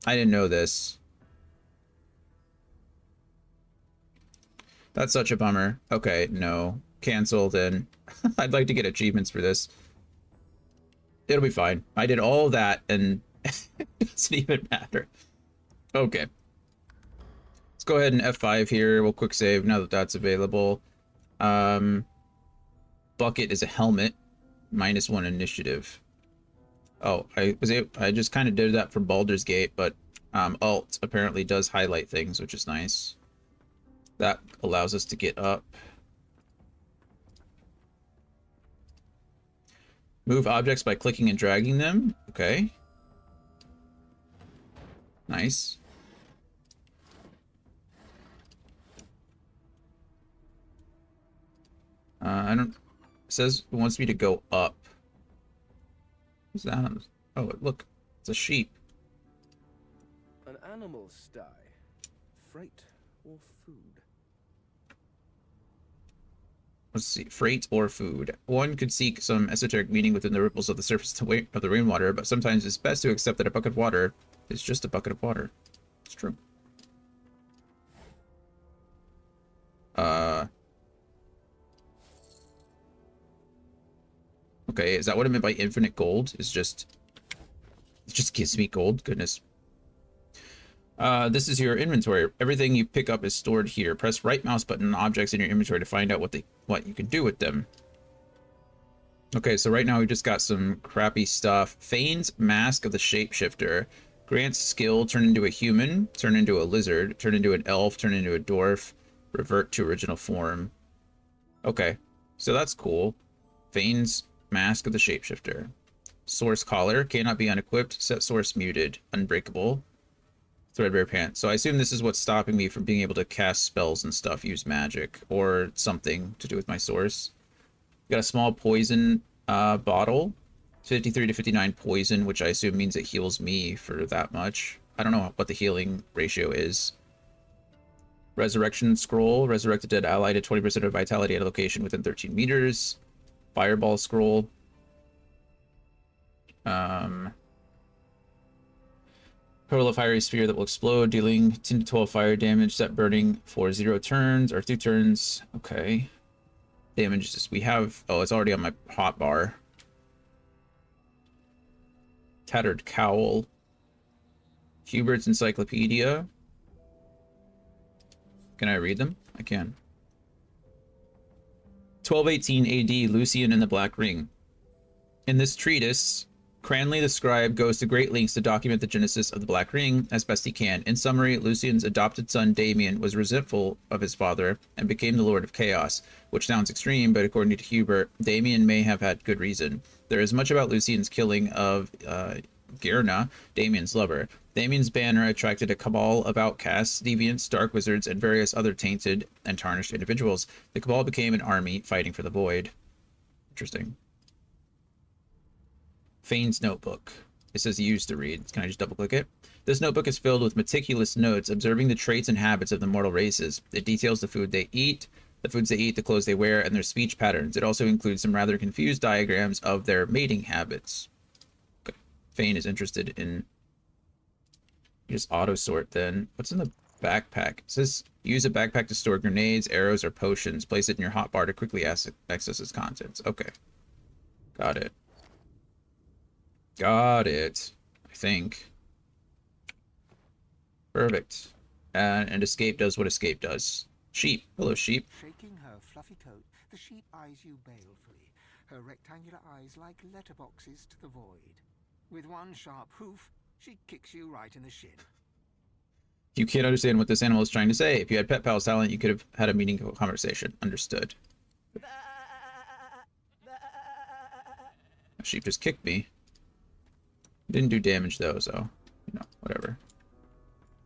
I didn't know this. That's such a bummer. Okay, no. Cancel then. I'd like to get achievements for this. It'll be fine. I did all of that and it doesn't even matter. Okay. Let's go ahead and F5 here. We'll quick save now that that's available. Bucket is a helmet. -1 initiative. Oh, I just kind of did that for Baldur's Gate, but Alt apparently does highlight things, which is nice. That allows us to get up. Move objects by clicking and dragging them. Okay. Nice. I don't... It says it wants me to go up. What's that on? Oh, look. It's a sheep. An animal sty. Freight or food? Let's see. Freight or food. One could seek some esoteric meaning within the ripples of the surface of the rainwater, but sometimes it's best to accept that a bucket of water is just a bucket of water. It's true. Okay, is that what I meant by infinite gold? It just gives me gold. Goodness. This is your inventory. Everything you pick up is stored here. Press right mouse button on objects in your inventory to find out what you can do with them. Okay, so right now we just got some crappy stuff. Fane's Mask of the Shapeshifter. Grants skill, turn into a human, turn into a lizard, turn into an elf, turn into a dwarf, revert to original form. Okay, so that's cool. Fane's Mask of the Shapeshifter. Source Collar, cannot be unequipped, set source muted, unbreakable. Threadbare Pants. So I assume this is what's stopping me from being able to cast spells and stuff, use magic, or something to do with my source. Got a small poison bottle. 53 to 59 poison, which I assume means it heals me for that much. I don't know what the healing ratio is. Resurrection Scroll. Resurrect a dead ally to 20% of vitality at a location within 13 meters. Fireball Scroll. Hurl a fiery sphere that will explode, dealing 10 to 12 fire damage, set burning for 0 turns or 2 turns. Okay. Damages we have. Oh, it's already on my hotbar. Tattered Cowl. Hubert's Encyclopedia. Can I read them? I can. 1218 AD, Lucian and the Black Ring. In this treatise, Cranley the scribe goes to great lengths to document the genesis of the Black Ring as best he can. In summary, Lucian's adopted son Damien was resentful of his father and became the Lord of Chaos, which sounds extreme, but according to Hubert, Damien may have had good reason. There is much about Lucian's killing of Gerna, Damien's lover. Damien's banner attracted a cabal of outcasts, deviants, dark wizards, and various other tainted and tarnished individuals. The cabal became an army fighting for the void. Interesting. Fane's notebook. It says use to read. Can I just double click it? This notebook is filled with meticulous notes observing the traits and habits of the mortal races. It details the food they eat, the clothes they wear, and their speech patterns. It also includes some rather confused diagrams of their mating habits. Okay. Fane is interested in just auto sort then. What's in the backpack? It says use a backpack to store grenades, arrows, or potions. Place it in your hotbar to quickly access its contents. Okay. Got it. Got it. I think. Perfect. And escape does what escape does. Sheep. Hello, sheep. Shaking her fluffy coat, the sheep eyes you balefully, her rectangular eyes like letterboxes to the void. With one sharp hoof, she kicks you right in the shin. You can't understand what this animal is trying to say. If you had Pet Pals talent, you could have had a meaningful conversation. Understood. Sheep just kicked me. Didn't do damage though, so whatever.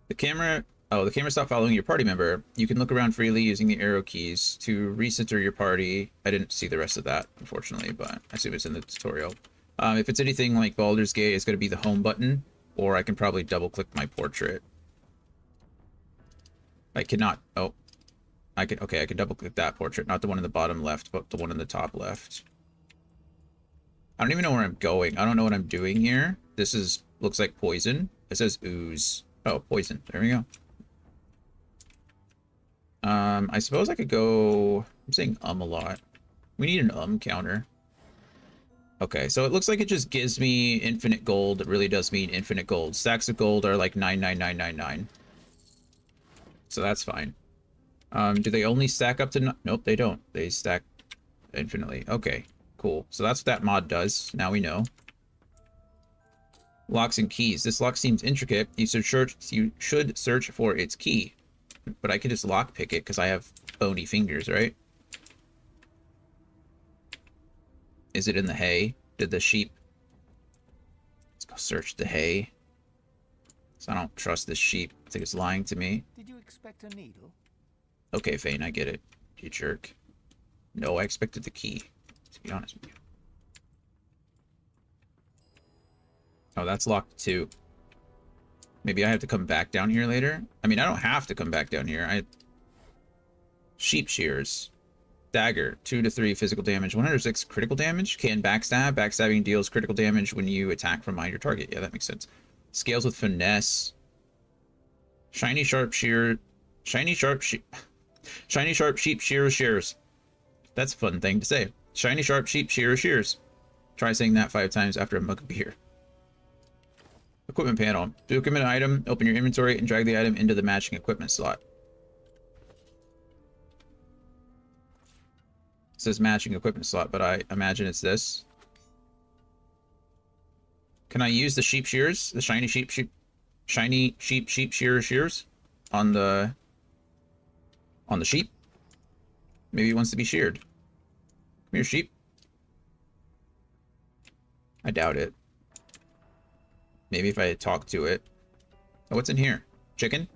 The camera. Oh, the camera stopped following your party member. You can look around freely using the arrow keys to recenter your party. I didn't see the rest of that, unfortunately, but I assume it's in the tutorial. If it's anything like Baldur's Gate, it's going to be the home button, or I can probably double-click my portrait. I cannot. Oh, I can. Okay, I can double-click that portrait, not the one in the bottom left, but the one in the top left. I don't even know where I'm going. I don't know what I'm doing here. This looks like poison. It says ooze. Oh, poison. There we go. I suppose I could go... I'm saying a lot. We need an counter. Okay, so it looks like it just gives me infinite gold. It really does mean infinite gold. Stacks of gold are like 99999. So that's fine. Do they only stack up to... Nope, they don't. They stack infinitely. Okay, cool. So that's what that mod does. Now we know. Locks and keys. This lock seems intricate. You should search for its key. But I can just lockpick it because I have bony fingers, right? Is it in the hay? Did the sheep... Let's go search the hay. So I don't trust this sheep. I think it's lying to me. Did you expect a needle? Okay, Fane, I get it. You jerk. No, I expected the key, to be honest with you. Oh, that's locked too. Maybe I have to come back down here later? I mean, I don't have to come back down here. Sheep shears. Dagger. 2 to 3 physical damage. 106 critical damage. Can backstab. Backstabbing deals critical damage when you attack from behind your target. Yeah, that makes sense. Scales with finesse. Shiny sharp shear. Shiny sharp sheep shearer shears. That's a fun thing to say. Shiny sharp sheep shearer shears. Try saying that 5 times after a mug of beer. Equipment panel. Do equipment item, open your inventory, and drag the item into the matching equipment slot. It says matching equipment slot, but I imagine it's this. Can I use the sheep shears? The shiny sheep shearer shears on the sheep? Maybe it wants to be sheared. Come here, sheep. I doubt it. Maybe if I talk to it. Oh, what's in here? Chicken?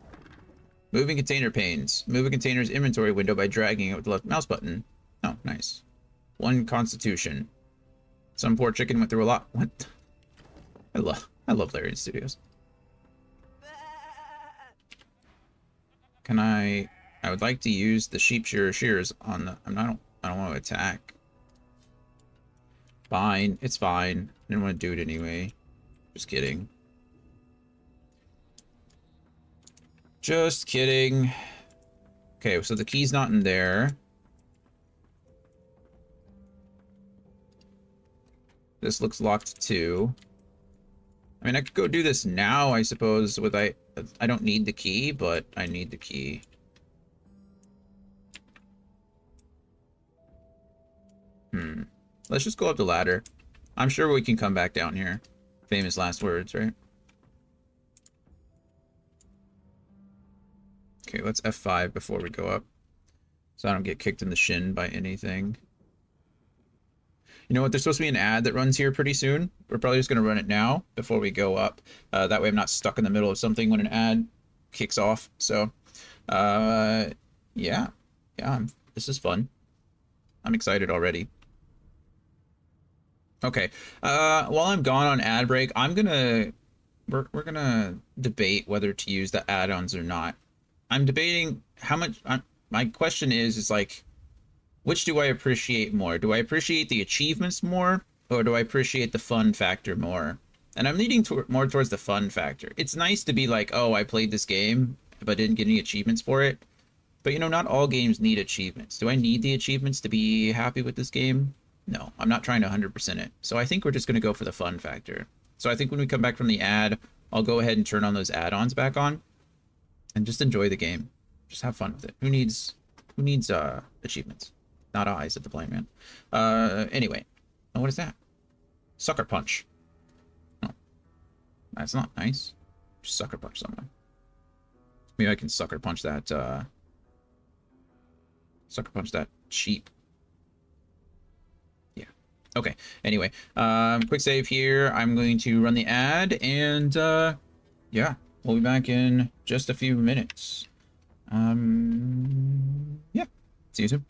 Moving container panes. Move a container's inventory window by dragging it with the left mouse button. Oh, nice. 1 constitution. Some poor chicken went through a lot. What? I love Larian Studios. Can I would like to use the sheep shearer shears on the... I don't want to attack. Fine. It's fine. I didn't want to do it anyway. Just kidding. Just kidding. Okay, so the key's not in there. This looks locked too. I mean, I could go do this now, I suppose, with I don't need the key, but I need the key. Let's just go up the ladder. I'm sure we can come back down here. Famous last words, right? Okay, let's F5 before we go up. So I don't get kicked in the shin by anything. You know what? There's supposed to be an ad that runs here pretty soon. We're probably just going to run it now before we go up. That way I'm not stuck in the middle of something when an ad kicks off. So, yeah. This is fun. I'm excited already. Okay, while I'm gone on ad break, we're gonna debate whether to use the add-ons or not. I'm debating how much. My question is like, which do I appreciate more? Do I appreciate the achievements more, or do I appreciate the fun factor more? And I'm leaning more towards the fun factor. It's nice to be like, oh, I played this game, but didn't get any achievements for it. But you know, not all games need achievements. Do I need the achievements to be happy with this game? No, I'm not trying to 100% it. So I think we're just going to go for the fun factor. So I think when we come back from the ad, I'll go ahead and turn on those add-ons back on. and just enjoy the game. Just have fun with it. Who needs achievements? Not eyes at the Blind Man. Anyway. Oh, what is that? Sucker punch. Oh, that's not nice. Sucker punch someone. Maybe I can sucker punch that sheep. Yeah. Okay. Anyway, quick save here. I'm going to run the ad, and yeah, we'll be back in just a few minutes. Yeah. See you soon.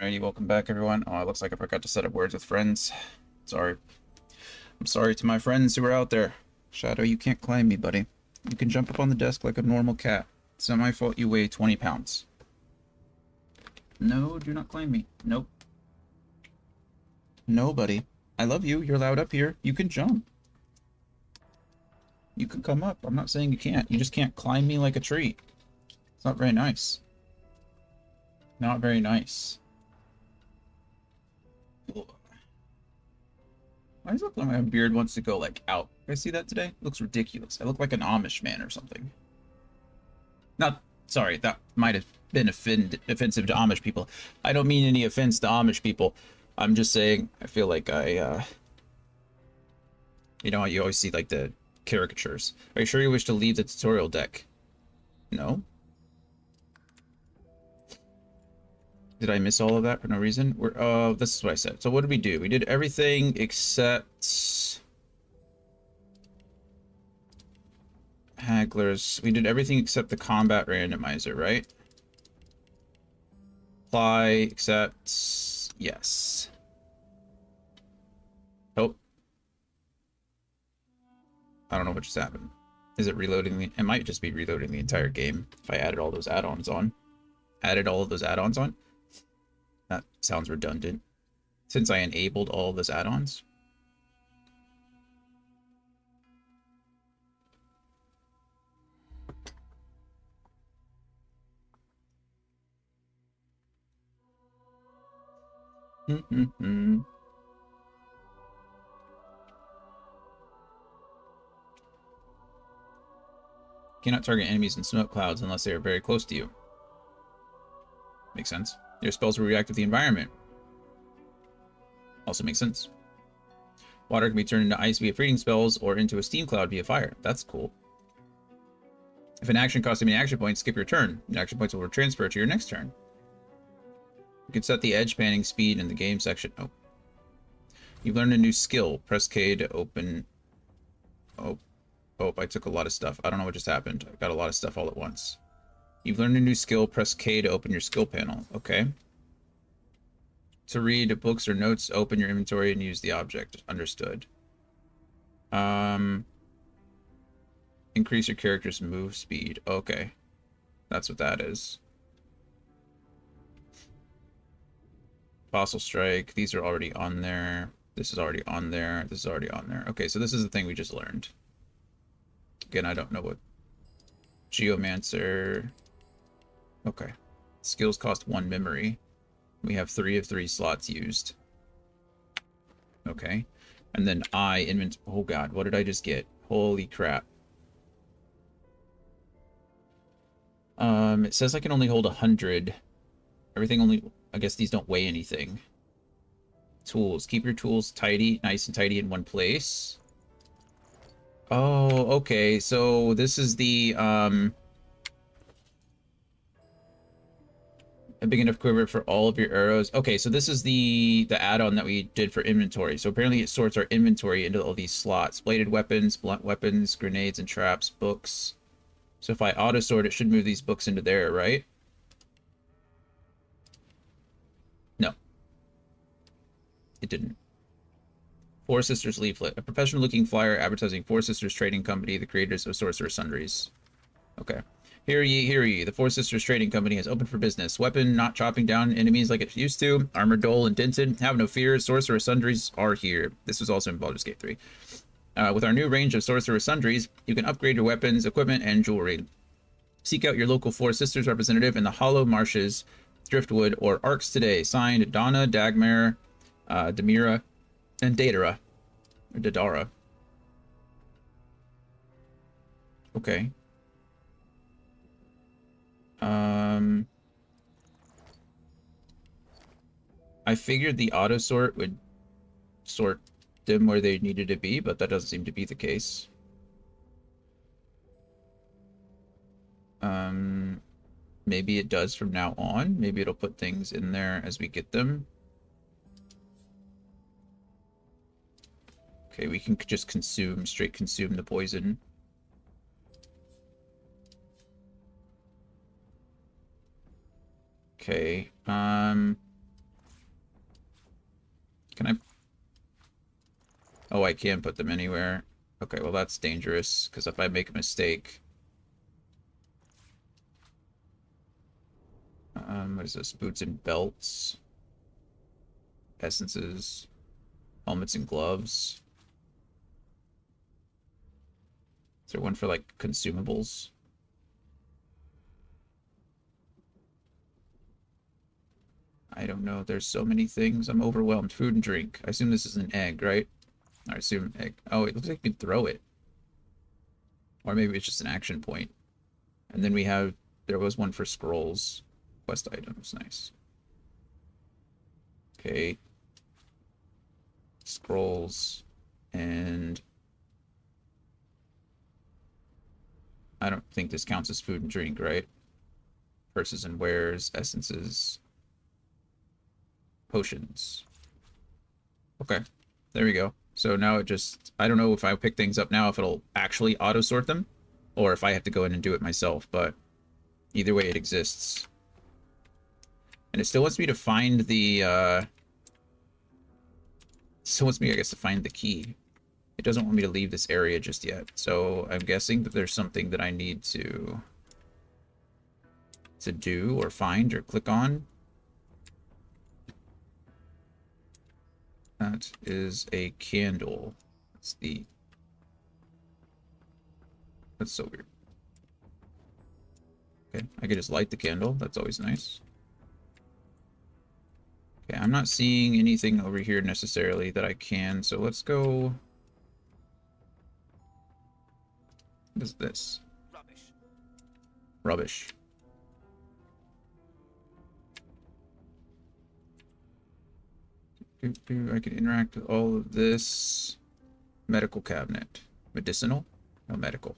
Alrighty, welcome back everyone. Oh, it looks like I forgot to set up words with friends. Sorry. I'm sorry to my friends who are out there. Shadow, you can't climb me, buddy. You can jump up on the desk like a normal cat. It's not my fault you weigh 20 pounds. No, do not climb me. Nope. No, buddy. I love you. You're allowed up here. You can jump. You can come up. I'm not saying you can't. You just can't climb me like a tree. It's not very nice. Not very nice. Why does it look like my beard wants to go, like, out? You guys see that today? It looks ridiculous. I look like an Amish man or something. Not, sorry, that might have been offensive to Amish people. I don't mean any offense to Amish people. I'm just saying, I feel like you know, you always see, like, the caricatures. Are you sure you wish to leave the tutorial deck? No? Did I miss all of that for no reason? This is what I said. So what did we do? We did everything except Hagglers. We did everything except the combat randomizer, right? Apply, accept, yes. Oh. I don't know what just happened. Is it reloading the... It might just be reloading the entire game if I added all those add-ons on. Added all of those add-ons on? That sounds redundant. Since I enabled all of those add-ons. Cannot target enemies in smoke clouds unless they are very close to you. Makes sense. Your spells will react to the environment. Also makes sense. Water can be turned into ice via freezing spells or into a steam cloud via fire. That's cool. If an action costs you many action points, skip your turn. The action points will transfer to your next turn. You can set the edge panning speed in the game section. Oh. You've learned a new skill. Press K to open... Oh, I took a lot of stuff. I don't know what just happened. I got a lot of stuff all at once. You've learned a new skill. Press K to open your skill panel. Okay. To read books or notes, open your inventory and use the object. Understood. Increase your character's move speed. Okay. That's what that is. Fossil Strike. These are already on there. This is already on there. This is already on there. Okay, so this is the thing we just learned. Again, I don't know what... Geomancer... Okay. Skills cost 1 memory. We have 3 of 3 slots used. Okay. And then oh god, what did I just get? Holy crap. It says I can only hold 100. Everything only... I guess these don't weigh anything. Tools. Keep your tools tidy, nice and tidy in one place. Oh, okay. So this is the, a big enough quiver for all of your arrows. Okay, so this is the add-on that we did for inventory. So apparently it sorts our inventory into all these slots. Bladed weapons, blunt weapons, grenades and traps, books. So if I auto-sort, it should move these books into there, right? No. It didn't. Four Sisters leaflet. A professional-looking flyer advertising Four Sisters Trading Company, the creators of Sorcerer Sundries. Okay. Hear ye, hear ye. The Four Sisters Trading Company has opened for business. Weapon not chopping down enemies like it used to. Armor dull and dented. Have no fear. Sorcerer Sundries are here. This was also in Baldur's Gate 3. With our new range of Sorcerer Sundries, you can upgrade your weapons, equipment, and jewelry. Seek out your local Four Sisters representative in the Hollow Marshes, Driftwood, or Arcs today. Signed, Donna, Dagmar, Demira, and Dadara. Or Dadara. Okay. I figured the auto sort would sort them where they needed to be, but that doesn't seem to be the case. Maybe it does from now on. Maybe it'll put things in there as we get them. Okay, we can just straight consume the poison. Okay, Can I? Oh, I can put them anywhere. Okay, well that's dangerous, because if I make a mistake... what is this? Boots and belts. Essences. Helmets and gloves. Is there one for, like, consumables? I don't know. There's so many things. I'm overwhelmed. Food and drink. I assume this is an egg, right? I assume egg. Oh, it looks like you can throw it. Or maybe it's just an action point. And then we have... There was one for scrolls. Quest items. Nice. Okay. Scrolls. And... I don't think this counts as food and drink, right? Purses and wares. Essences. Potions. Okay. There we go. So now it just... I don't know if I pick things up now, if it'll actually auto-sort them. Or if I have to go in and do it myself, but... Either way, it exists. And it still wants me to find the, still wants me, I guess, to find the key. It doesn't want me to leave this area just yet. So I'm guessing that there's something that I need to do or find or click on. That is a candle. That's the... That's so weird. Okay, I could just light the candle. That's always nice. Okay, I'm not seeing anything over here necessarily that I can, so let's go... What is this? Rubbish. Rubbish. I can interact with all of this. Medical cabinet. Medicinal? No, medical.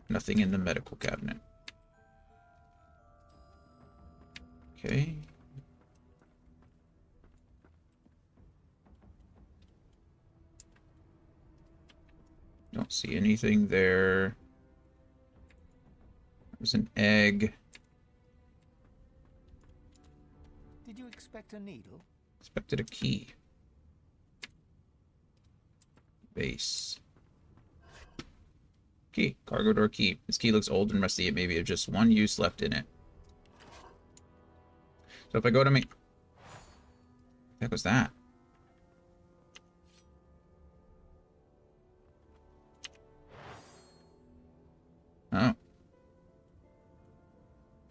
Nothing in the medical cabinet. Okay. Don't see anything there. There's an egg. Did you expect a needle? Expected a key. Base. Key. Cargo door key. This key looks old and rusty. It may be of just one use left in it. So if I go to me... What the heck was that? Oh.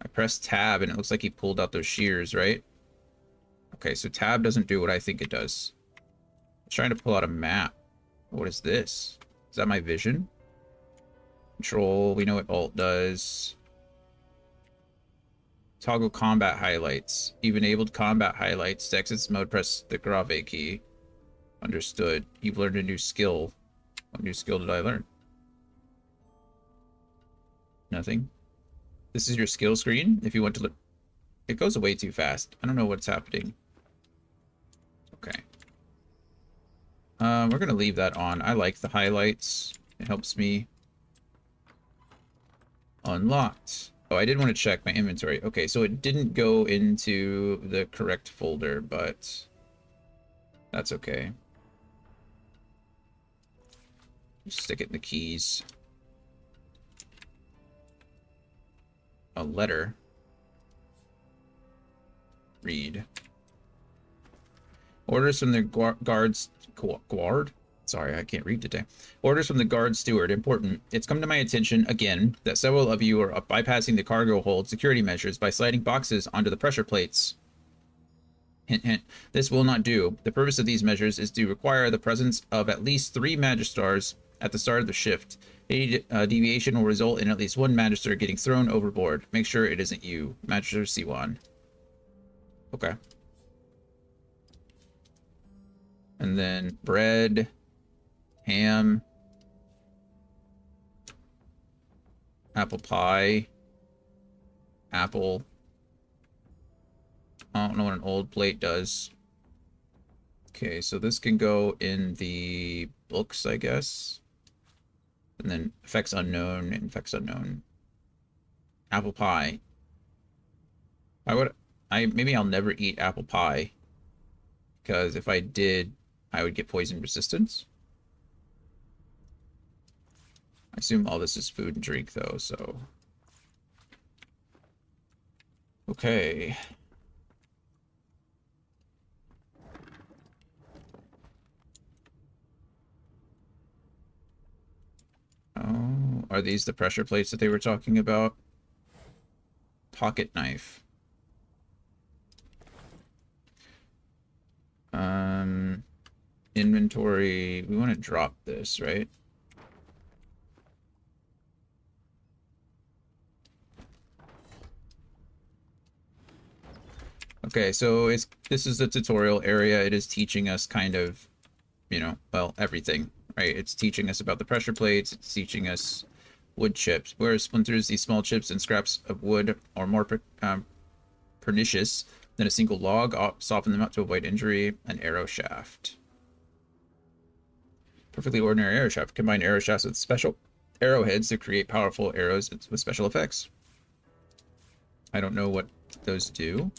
I pressed tab and it looks like he pulled out those shears, right? Okay, so tab doesn't do what I think it does. I'm trying to pull out a map. What is this? Is that my vision? Control, we know what alt does. Toggle combat highlights. You've enabled combat highlights. To exit mode, press the Grave key. Understood. You've learned a new skill. What new skill did I learn? Nothing. This is your skill screen. If you want to look... It goes away too fast. I don't know what's happening. Okay. We're going to leave that on. I like the highlights. It helps me. Unlocked. Oh, I did want to check my inventory. Okay, so it didn't go into the correct folder, but that's okay. Just stick it in the keys. A letter. Read. Orders from the guards... Guard? Sorry, I can't read today. Orders from the guard steward. Important. It's come to my attention again that several of you are bypassing the cargo hold security measures by sliding boxes onto the pressure plates. Hint, hint. This will not do. The purpose of these measures is to require the presence of at least 3 Magistars at the start of the shift. Any deviation will result in at least 1 Magister getting thrown overboard. Make sure it isn't you. Magister Siwan. Okay. And then bread, ham, apple pie, apple. I don't know what an old plate does. Okay, so this can go in the books, I guess. And then effects unknown and effects unknown. Apple pie. Maybe I'll never eat apple pie. because if I did, I would get poison resistance. I assume all this is food and drink, though, so... Okay. Oh, are these the pressure plates that they were talking about? Pocket knife. Inventory. We want to drop this, right? Okay, so this is the tutorial area. It is teaching us kind of, you know, well, everything, right? It's teaching us about the pressure plates. It's teaching us wood chips. Where splinters, these small chips and scraps of wood are more pernicious than a single log. Soften them up to avoid injury. An arrow shaft. Perfectly ordinary arrow shaft. Combine arrow shafts with special arrowheads to create powerful arrows with special effects. I don't know what those do,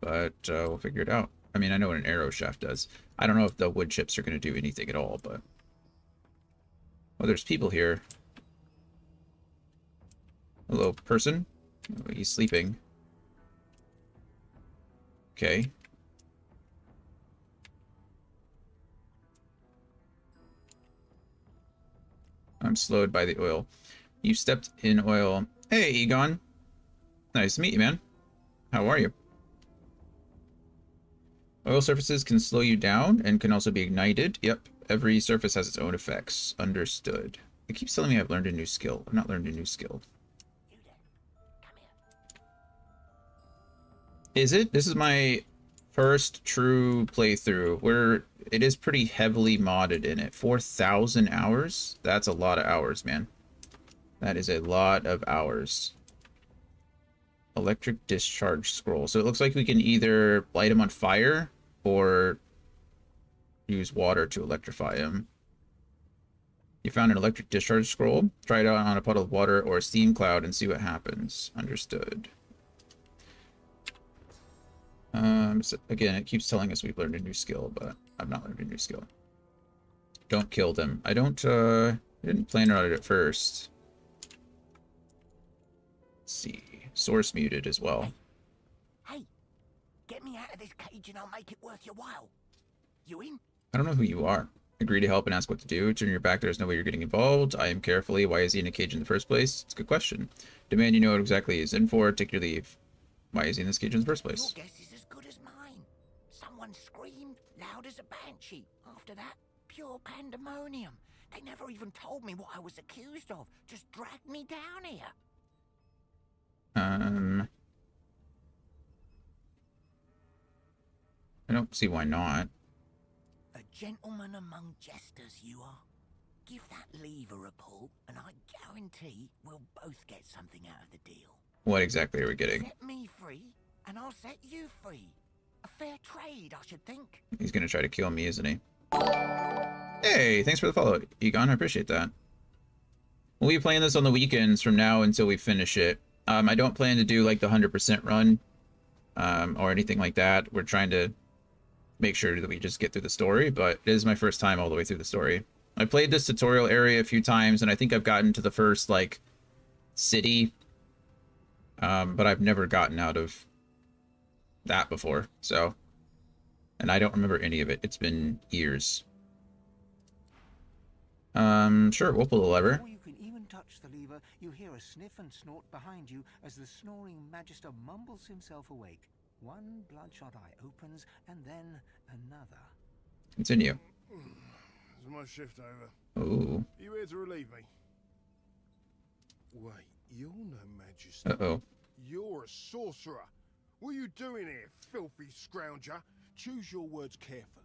but we'll figure it out. I mean, I know what an arrow shaft does. I don't know if the wood chips are going to do anything at all, but... Oh, there's people here. Hello, person. Oh, he's sleeping. Okay. I'm slowed by the oil. You stepped in oil. Hey, Egon. Nice to meet you, man. How are you? Oil surfaces can slow you down and can also be ignited. Yep, every surface has its own effects. Understood. It keeps telling me I've learned a new skill. I've not learned a new skill. Is it? This is my first true playthrough where it is pretty heavily modded in it. 4,000 hours? That's a lot of hours, man. That is a lot of hours. Electric discharge scroll. So it looks like we can either light him on fire or use water to electrify him. You found an electric discharge scroll. Try it out on a puddle of water or a steam cloud and see what happens. Understood. So again, it keeps telling us we've learned a new skill, but I've not learned a new skill. Don't kill them. I didn't plan on it at first. Let's see. Source muted as well. Hey, get me out of this cage and I'll make it worth your while. You in? I don't know who you are. Agree to help and ask what to do. Turn your back, there's no way you're getting involved. I am carefully. Why is he in a cage in the first place? It's a good question. Demand you know what exactly he's in for. Take your leave. Why is he in this cage in the first place? Your guess is as good as mine. Someone screamed loud as a banshee. After that, pure pandemonium. They never even told me what I was accused of. Just dragged me down here. I don't see why not. A gentleman among jesters, you are. Give that lever a pull, and I guarantee we'll both get something out of the deal. What exactly are we getting? Set me free, and I'll set you free. A fair trade, I should think. He's gonna try to kill me, isn't he? Hey, thanks for the follow, Egon. I appreciate that. We'll be playing this on the weekends from now until we finish it. I don't plan to do like the 100% run or anything like that. We're trying to make sure that we just get through the story, but it is my first time all the way through the story. I played this tutorial area a few times, and I think I've gotten to the first, like, city, but I've never gotten out of that before, so... And I don't remember any of it. It's been years. Sure, we'll pull the lever. Before you can even touch the lever, you hear a sniff and snort behind you as the snoring Magister mumbles himself awake. One bloodshot eye opens, and then another. Continue. Is my shift over? Ooh. Are you here to relieve me? Wait, you're no Magister. Uh-oh. You're a sorcerer. What are you doing here, filthy scrounger? Choose your words carefully.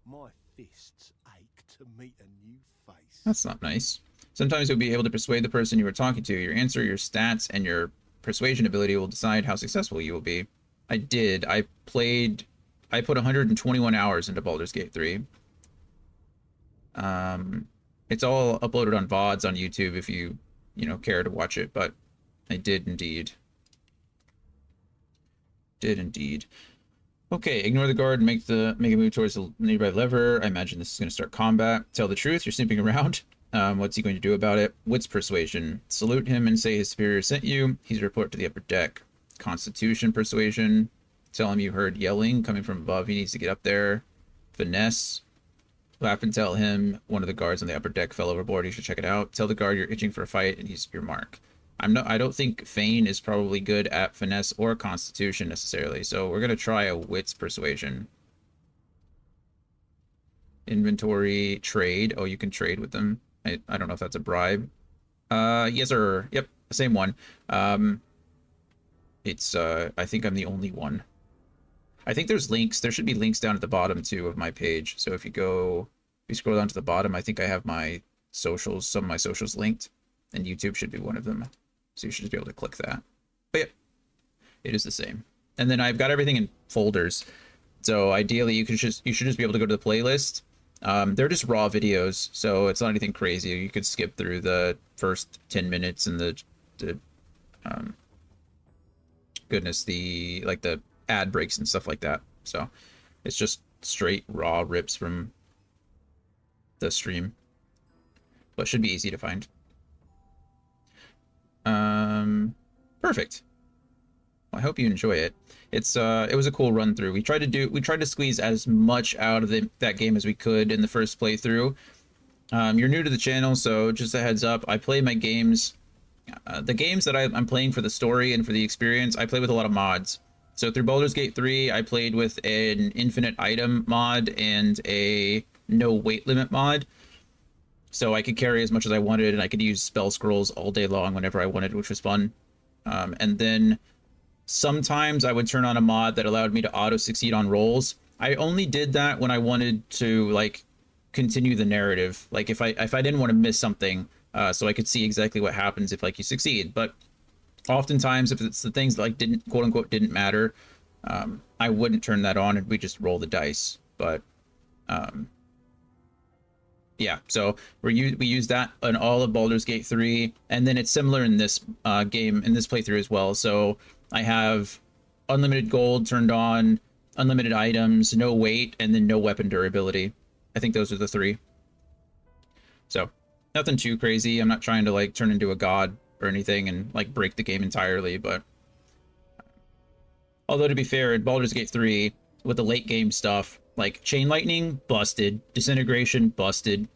My fists ache to meet a new face. That's not nice. Sometimes you'll be able to persuade the person you were talking to. Your answer, your stats, and your persuasion ability will decide how successful you will be. I did. I put 121 hours into Baldur's Gate 3. It's all uploaded on VODs on YouTube if you care to watch it, but I did indeed. Okay, ignore the guard, make a move towards the nearby lever. I imagine this is going to start combat. Tell the truth, you're snooping around. What's he going to do about it? Wits persuasion. Salute him and say his superior sent you. He's a report to the upper deck. Constitution persuasion. Tell him you heard yelling coming from above. He needs to get up there. Finesse. Laugh and tell him one of the guards on the upper deck fell overboard. You should check it out. Tell the guard you're itching for a fight and he's your mark. I don't think Feign is probably good at finesse or constitution necessarily, so we're gonna try a wits persuasion. Inventory trade. Oh, you can trade with them. I don't know if that's a bribe. Yes sir. Yep, same one. It's I think I'm the only one. I think there's links. There should be links down at the bottom too of my page. So if you scroll down to the bottom, I think I have my socials, some of my socials linked, and YouTube should be one of them. So you should just be able to click that. But yeah, it is the same. And then I've got everything in folders. So ideally you should just be able to go to the playlist. They're just raw videos, so it's not anything crazy. You could skip through the first 10 minutes and the ad breaks and stuff like that. So it's just straight raw rips from the stream, but should be easy to find. Perfect. Well, I hope you enjoy it. It was a cool run through. We tried to squeeze as much out of that game as we could in the first playthrough. You're new to the channel, so just a heads up, I play my games, the games that I'm playing for the story and for the experience, I play with a lot of mods. So through Baldur's Gate 3, I played with an infinite item mod and a no weight limit mod. So I could carry as much as I wanted, and I could use spell scrolls all day long whenever I wanted, which was fun. And then sometimes I would turn on a mod that allowed me to auto succeed on rolls. I only did that when I wanted to like continue the narrative, like if I didn't want to miss something, so I could see exactly what happens if like you succeed. But oftentimes, if it's the things that like didn't quote unquote didn't matter, I wouldn't turn that on and we just roll the dice. But yeah, so we use that in all of Baldur's Gate 3, and then it's similar in this game, in this playthrough as well. So I have unlimited gold turned on, unlimited items, no weight, and then no weapon durability. I think those are the three. So nothing too crazy. I'm not trying to like turn into a god or anything and like break the game entirely, but although to be fair, in Baldur's Gate 3 with the late game stuff, like chain lightning busted, disintegration busted.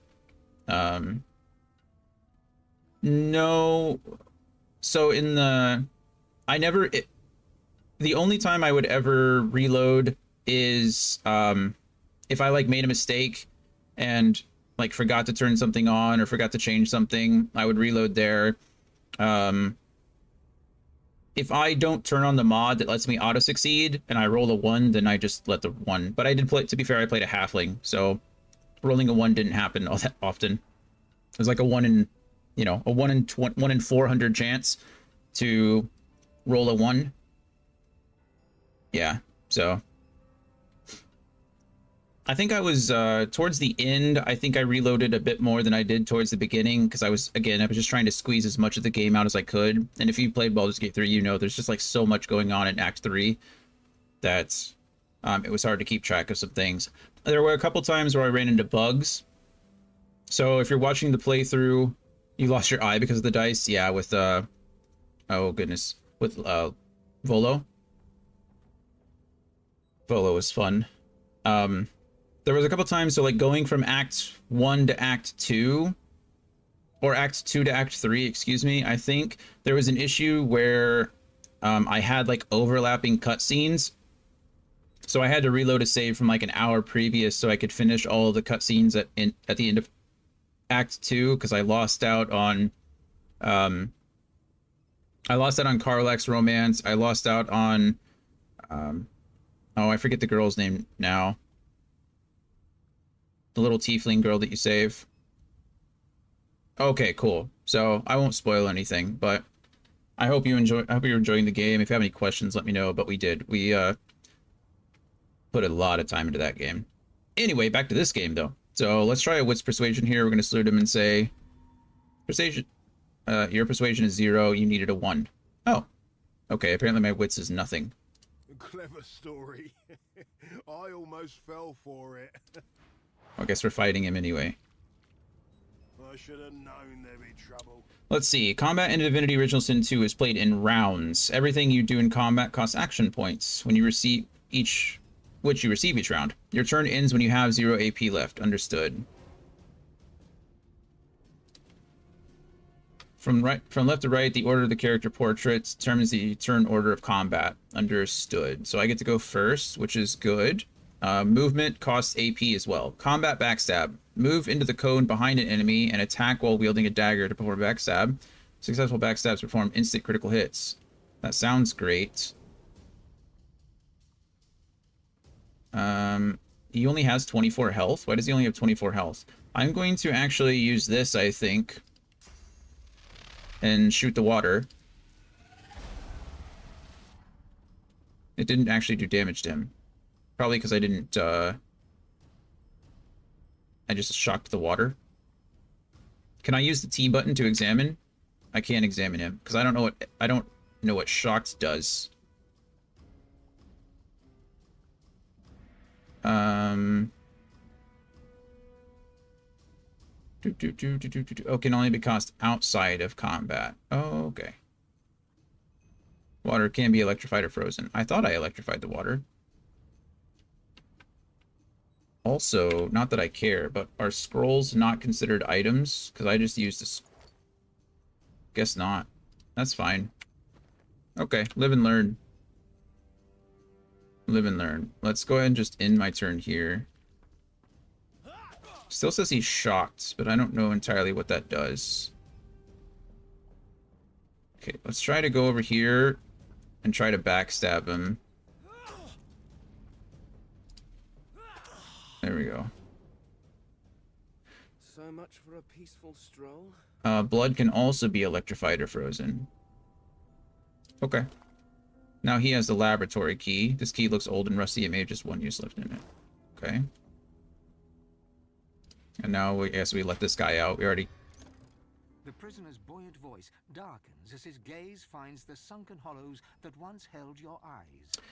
No, so in the the only time I would ever reload is if I like made a mistake and like forgot to turn something on or forgot to change something, I would reload there. If I don't turn on the mod that lets me auto succeed and I roll a 1, then I just let the 1. But I did play, to be fair, I played a halfling, so rolling a 1 didn't happen all that often. It was like a 1 in, you know, a 1 in 400 chance to roll a 1. Yeah, so I think I was towards the end, I think I reloaded a bit more than I did towards the beginning, because I was just trying to squeeze as much of the game out as I could. And if you played Baldur's Gate 3, you know there's just like so much going on in Act 3 that it was hard to keep track of some things. There were a couple times where I ran into bugs. So if you're watching the playthrough, you lost your eye because of the dice. Yeah, with oh goodness, with Volo. Volo was fun. There was a couple times, so like going from Act 1 to Act 2, or Act 2 to Act 3, excuse me, I think there was an issue where I had like overlapping cutscenes. So I had to reload a save from like an hour previous so I could finish all of the cutscenes at the end of Act 2, because I lost out on Karlach's romance. I lost out on oh, I forget the girl's name now. The little tiefling girl that you save. Okay, cool. So I won't spoil anything, but I hope you enjoy. I hope you're enjoying the game. If you have any questions, let me know. But we did. We put a lot of time into that game. Anyway, back to this game though. So let's try a wits persuasion here. We're gonna salute him and say, persuasion. Your persuasion is 0. You needed a 1. Oh, okay. Apparently my wits is nothing. Clever story. I almost fell for it. I guess we're fighting him anyway. I should have known there'd be trouble. Let's see. Combat in Divinity Original Sin 2 is played in rounds. Everything you do in combat costs action points when you receive each round. Your turn ends when you have 0 AP left. Understood. From left to right, the order of the character portraits determines the turn order of combat. Understood. So I get to go first, which is good. Movement costs AP as well. Combat backstab. Move into the cone behind an enemy and attack while wielding a dagger to perform backstab. Successful backstabs perform instant critical hits. That sounds great. He only has 24 health. Why does he only have 24 health? I'm going to actually use this, I think, and shoot the water. It didn't actually do damage to him. Probably because I didn't, I just shocked the water. Can I use the T button to examine? I can't examine him because I don't know what shocked does. Oh, can only be cast outside of combat. Oh, okay. Water can be electrified or frozen. I thought I electrified the water. Also, not that I care, but are scrolls not considered items? Because I just used this. Guess not. That's fine. Okay, live and learn. Live and learn. Let's go ahead and just end my turn here. Still says he's shocked, but I don't know entirely what that does. Okay, let's try to go over here and try to backstab him. There we go. So much for a peaceful stroll. Blood can also be electrified or frozen. Okay. Now he has the laboratory key. This key looks old and rusty. It may have just one use left in it. Okay. And now I guess we let this guy out. We already... The prisoner's buoyant voice darkens as his gaze finds the sunken hollows that once held your eyes.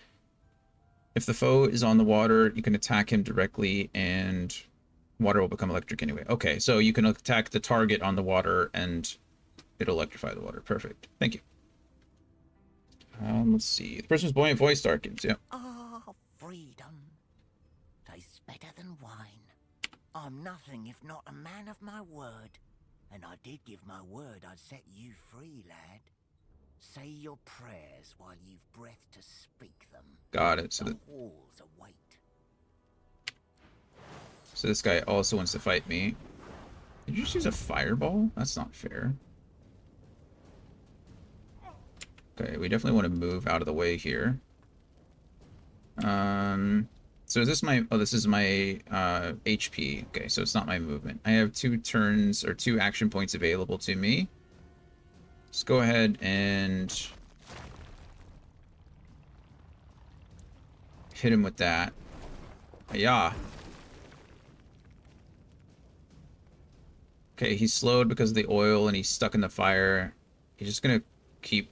If the foe is on the water, you can attack him directly and water will become electric anyway. Okay, so you can attack the target on the water and it'll electrify the water. Perfect. Thank you. Let's see. The person's buoyant voice darkens. Yeah. Ah, freedom. Tastes better than wine. I'm nothing if not a man of my word. And I did give my word I'd set you free, lad. Say your prayers while you've breath to speak them. Got it. So the halls await. So this guy also wants to fight me. Did you just use a fireball? That's not fair. Okay, we definitely want to move out of the way here. So is this my... Oh, this is my HP. Okay, so it's not my movement. I have 2 turns or 2 action points available to me. Let's go ahead and hit him with that. Yeah. Okay, he's slowed because of the oil and he's stuck in the fire. He's just gonna keep...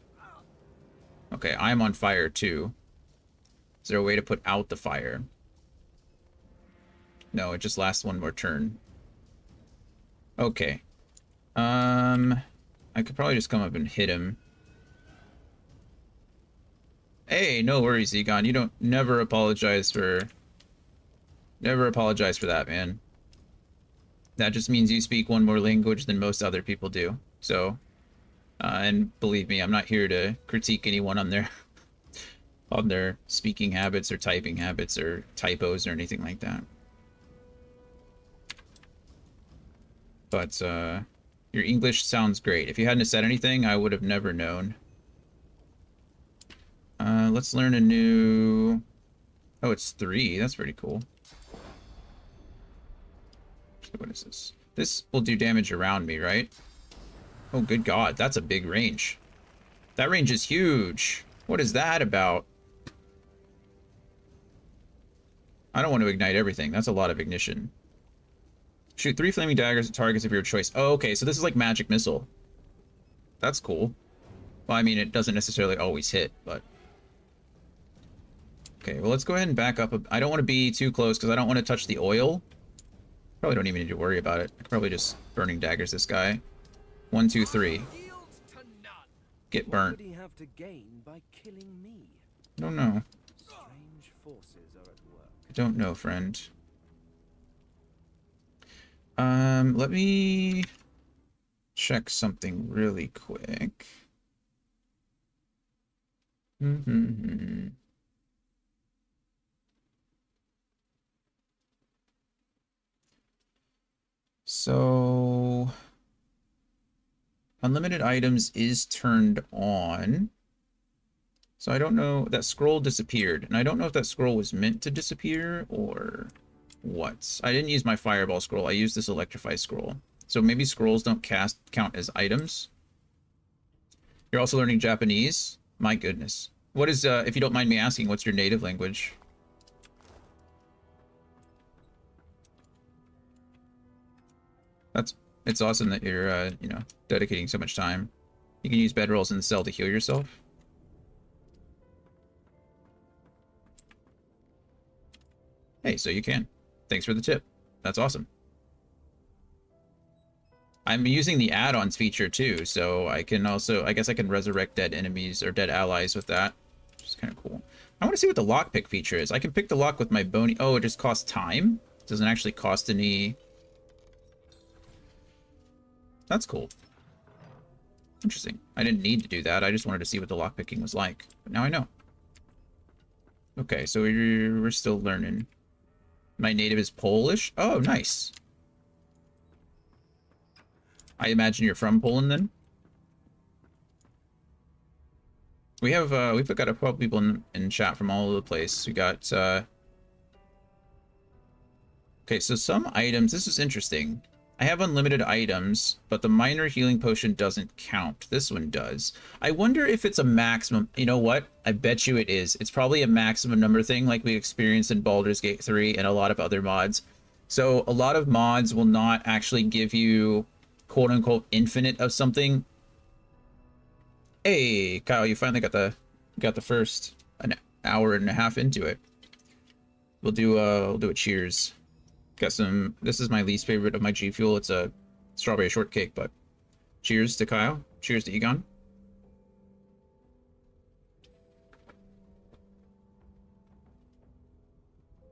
Okay, I'm on fire too. Is there a way to put out the fire? No, it just lasts 1 more turn. Okay. I could probably just come up and hit him. Hey, no worries, Egon. You don't never apologize for that, man. That just means you speak 1 more language than most other people do. So, and believe me, I'm not here to critique anyone on their on their speaking habits or typing habits or typos or anything like that. But your English sounds great. If you hadn't said anything, I would have never known. Let's learn a new... Oh, it's 3. That's pretty cool. What is this? This will do damage around me, right? Oh, good God. That's a big range. That range is huge. What is that about? I don't want to ignite everything. That's a lot of ignition. Shoot 3 flaming daggers at targets of your choice. Oh, okay. So this is like magic missile. That's cool. Well, I mean, it doesn't necessarily always hit, but... Okay, well, let's go ahead and back up. I don't want to be too close because I don't want to touch the oil. Probably don't even need to worry about it. I could probably just burning daggers this guy. 1, 2, 3. Yields to none. Get What burnt. would he have to gain by killing me? I don't know. Strange forces are at work. I don't know, friend. Let me check something really quick. So, unlimited items is turned on. So I don't know, that scroll disappeared, and I don't know if that scroll was meant to disappear or what. I didn't use my fireball scroll, I used this electrify scroll. So maybe scrolls don't count as items. You're also learning Japanese? My goodness. What is, if you don't mind me asking, what's your native language? It's awesome that you're, you know, dedicating so much time. You can use bedrolls in the cell to heal yourself. Hey, so you can. Thanks for the tip. That's awesome. I'm using the add-ons feature too, so I can also, I guess I can resurrect dead enemies or dead allies with that, which is kind of cool. I want to see what the lockpick feature is. I can pick the lock with my bony... Oh, it just costs time? It doesn't actually cost any... That's cool. Interesting. I didn't need to do that. I just wanted to see what the lockpicking was like. But now I know. Okay, so we're still learning. My native is Polish? Oh, nice. I imagine you're from Poland then? We have, we've got a couple people in chat from all over the place. We got, okay, so some items, this is interesting. I have unlimited items, but the minor healing potion doesn't count. This one does. I wonder if it's a maximum. You know what? I bet you it is. It's probably a maximum number thing like we experienced in Baldur's Gate 3 and a lot of other mods. So a lot of mods will not actually give you quote-unquote infinite of something. Hey, Kyle, you finally got the first an hour and a half into it. We'll do a cheers. Got some, this is my least favorite of my G Fuel. It's a strawberry shortcake, but cheers to Kyle. Cheers to Egon.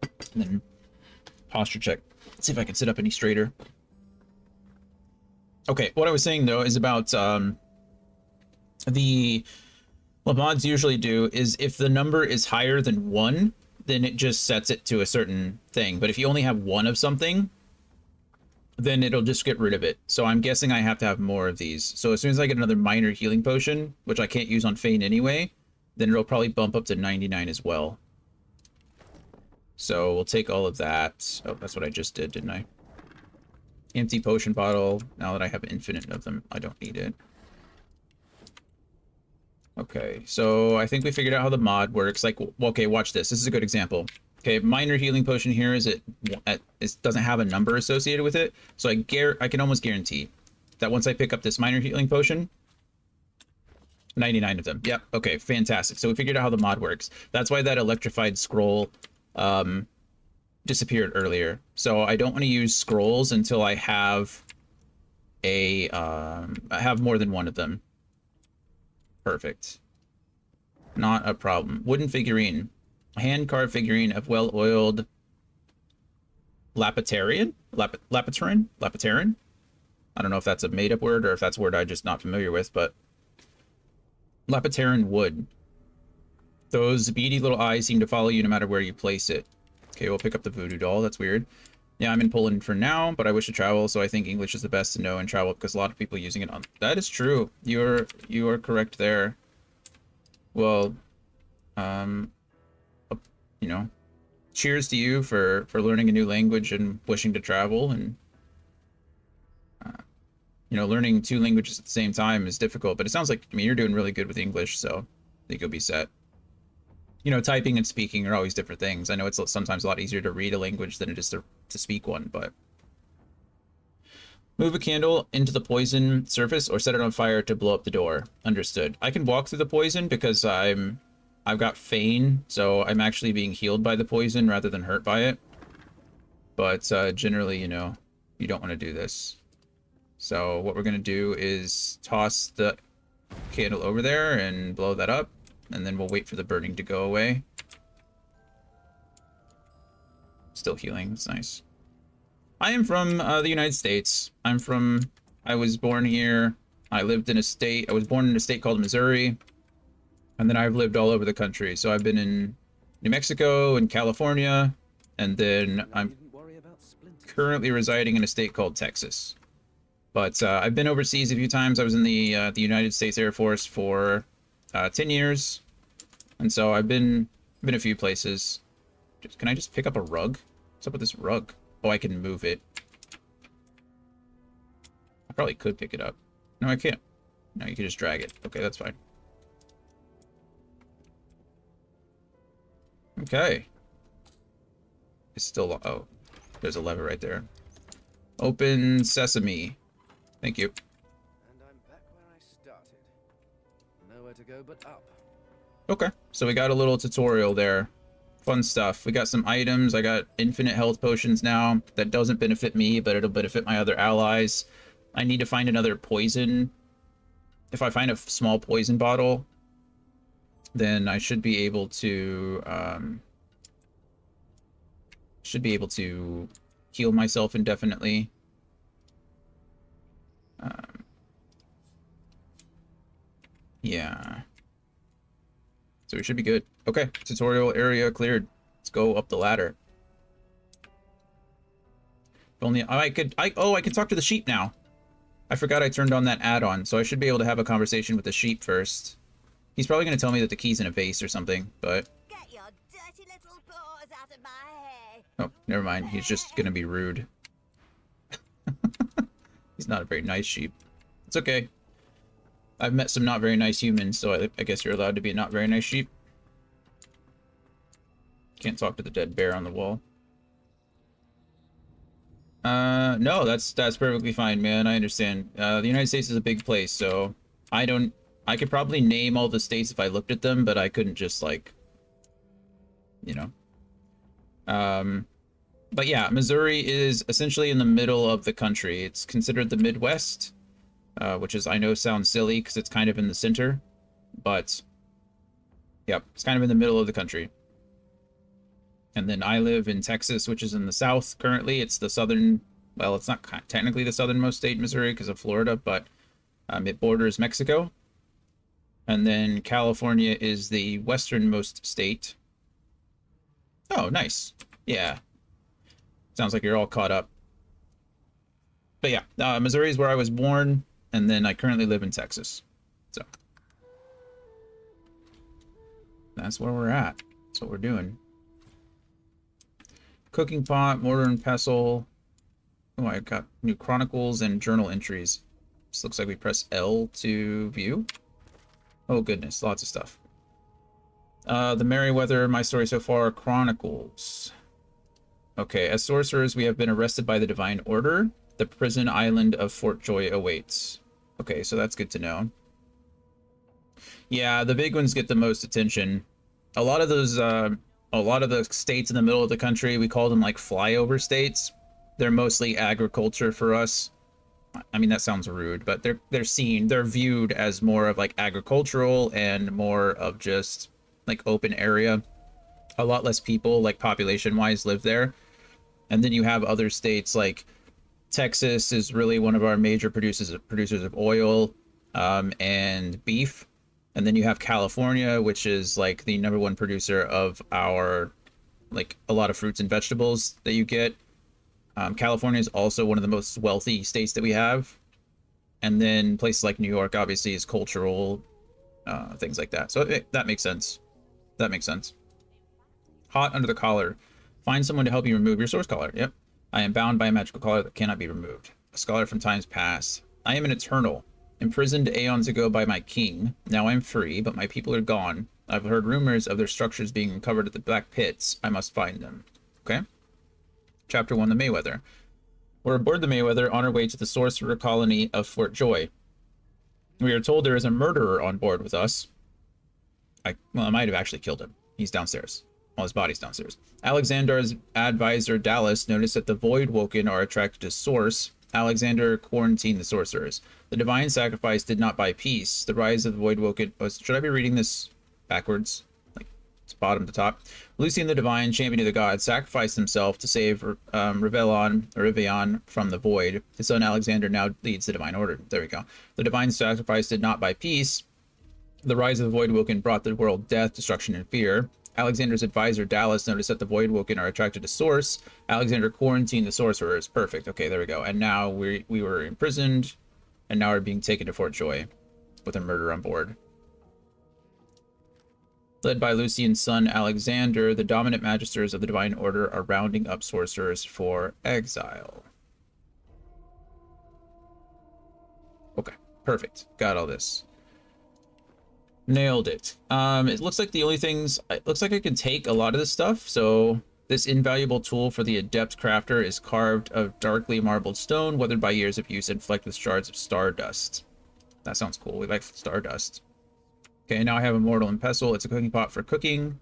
And then posture check. Let's see if I can sit up any straighter. Okay, what I was saying though is about what mods usually do is if the number is higher than 1, then it just sets it to a certain thing. But if you only have 1 of something, then it'll just get rid of it. So I'm guessing I have to have more of these. So as soon as I get another minor healing potion, which I can't use on Fane anyway, then it'll probably bump up to 99 as well. So we'll take all of that. Oh, that's what I just did, didn't I? Empty potion bottle. Now that I have infinite of them, I don't need it. Okay, so I think we figured out how the mod works. Like, okay, watch this. This is a good example. Okay, minor healing potion here is it doesn't have a number associated with it. So I can almost guarantee that once I pick up this minor healing potion, 99 of them. Yep. Okay, fantastic. So we figured out how the mod works. That's why that electrified scroll disappeared earlier. So I don't want to use scrolls until I have I have more than one of them. Perfect. Not a problem. Wooden figurine. Hand-carved figurine of well-oiled Lapitarian? Lapitarin? I don't know if that's a made-up word or if that's a word I'm just not familiar with, but Lapitarin wood. Those beady little eyes seem to follow you no matter where you place it. Okay, we'll pick up the voodoo doll. That's weird. Yeah, I'm in Poland for now, but I wish to travel, so I think English is the best to know and travel because a lot of people are using it on... That is true. You are correct there. Well, you know, cheers to you for learning a new language and wishing to travel. And, you know, learning 2 languages at the same time is difficult, but it sounds like, I mean, you're doing really good with English, so I think you'll be set. You know, typing and speaking are always different things. I know it's sometimes a lot easier to read a language than it is to speak one, but... Move a candle into the poison surface or set it on fire to blow up the door. Understood. I can walk through the poison because I I've got Feign, so I'm actually being healed by the poison rather than hurt by it. But generally, you know, you don't want to do this. So what we're going to do is toss the candle over there and blow that up, and then we'll wait for the burning to go away. Still healing, that's nice. I am from the United States. I was born here. I lived in a state, I was born in a state called Missouri. And then I've lived all over the country. So I've been in New Mexico and California. And then I'm currently residing in a state called Texas. But I've been overseas a few times. I was in the United States Air Force for 10 years. And so I've been a few places. Can I just pick up a rug? What's up with this rug? Oh, I can move it. I probably could pick it up. No, I can't. No, you can just drag it. Okay, that's fine. Okay. It's still... Oh, there's a lever right there. Open sesame. Thank you. And I'm back where I started. Nowhere to go but up. Okay, so we got a little tutorial there. Fun stuff. We got some items. I got infinite health potions now. That doesn't benefit me, but it'll benefit my other allies. I need to find another poison. If I find a small poison bottle, then I should be able to heal myself indefinitely. Yeah. So we should be good. Okay, tutorial area cleared. Let's go up the ladder. If only I can talk to the sheep now. I forgot I turned on that add-on, so I should be able to have a conversation with the sheep first. He's probably going to tell me that the key's in a vase or something, but... Get your dirty little paws out of my hair. Oh, never mind. He's just going to be rude. He's not a very nice sheep. It's okay. I've met some not very nice humans, so I guess you're allowed to be a not very nice sheep. Can't talk to the dead bear on the wall. No, that's perfectly fine, man. I understand. The United States is a big place, so I could probably name all the states if I looked at them, but I couldn't just, like, you know. But yeah, Missouri is essentially in the middle of the country. It's considered the Midwest, which is, I know, sounds silly because it's kind of in the center, but yep, it's kind of in the middle of the country. And then I live in Texas, which is in the south currently. It's the southern, well, it's not technically the southernmost state, Missouri, because of Florida, but it borders Mexico. And then California is the westernmost state. Oh, nice. Yeah. Sounds like you're all caught up. But yeah, Missouri is where I was born, and then I currently live in Texas. So that's where we're at. That's what we're doing. Cooking pot, mortar and pestle. Oh, I got new chronicles and journal entries. This looks like we press L to view. Oh goodness, lots of stuff. The Merryweather, my story so far, chronicles. Okay, as sorcerers, we have been arrested by the Divine Order. The prison island of Fort Joy awaits. Okay, so that's good to know. Yeah, the big ones get the most attention. A lot of those, a lot of the states in the middle of the country, we call them like flyover states. They're mostly agriculture for us. I mean, that sounds rude, but they're viewed as more of like agricultural and more of just like open area. A lot less people, like population-wise, live there. And then you have other states like Texas is really one of our major producers of oil and beef. And then you have California, which is like the #1 producer of our, like, a lot of fruits and vegetables that you get. California is also one of the most wealthy states that we have. And then places like New York, obviously, is cultural, things like that. So that makes sense. That makes sense. Hot under the collar. Find someone to help you remove your source collar. Yep. I am bound by a magical collar that cannot be removed. A scholar from times past. I am an eternal. Imprisoned aeons ago by my king. Now I am free, but my people are gone. I've heard rumors of their structures being uncovered at the Black Pits. I must find them. Okay. Chapter 1, the Mayweather. We're aboard the Mayweather on our way to the sorcerer colony of Fort Joy. We are told there is a murderer on board with us. Well, I might have actually killed him. He's downstairs. Well, his body's downstairs. Alexander's advisor Dallas noticed that the Void Woken are attracted to Source. Alexander quarantined the sorcerers. The divine sacrifice did not buy peace. The rise of the Void Woken was... Should I be reading this backwards? Like, it's bottom to top. Lucian the Divine, champion of the gods, sacrificed himself to save Rivian from the Void. His son Alexander now leads the Divine Order. There we go. The divine sacrifice did not buy peace. The rise of the Void Woken brought the world death, destruction, and fear. Alexander's advisor Dallas noticed that the Void Woken are attracted to Source. Alexander quarantined the sorcerers. Perfect. Okay, there we go. And now we were imprisoned, and now we're being taken to Fort Joy with a murder on board. Led by Lucian's son Alexander, the dominant magisters of the Divine Order are rounding up sorcerers for exile. Okay, perfect. Got all this. Nailed it. It looks like the only things... It looks like I can take a lot of this stuff. So this invaluable tool for the adept crafter is carved of darkly marbled stone, weathered by years of use and flecked with shards of stardust. That sounds cool. We like stardust. Okay, now I have a mortal and pestle. It's a cooking pot for cooking.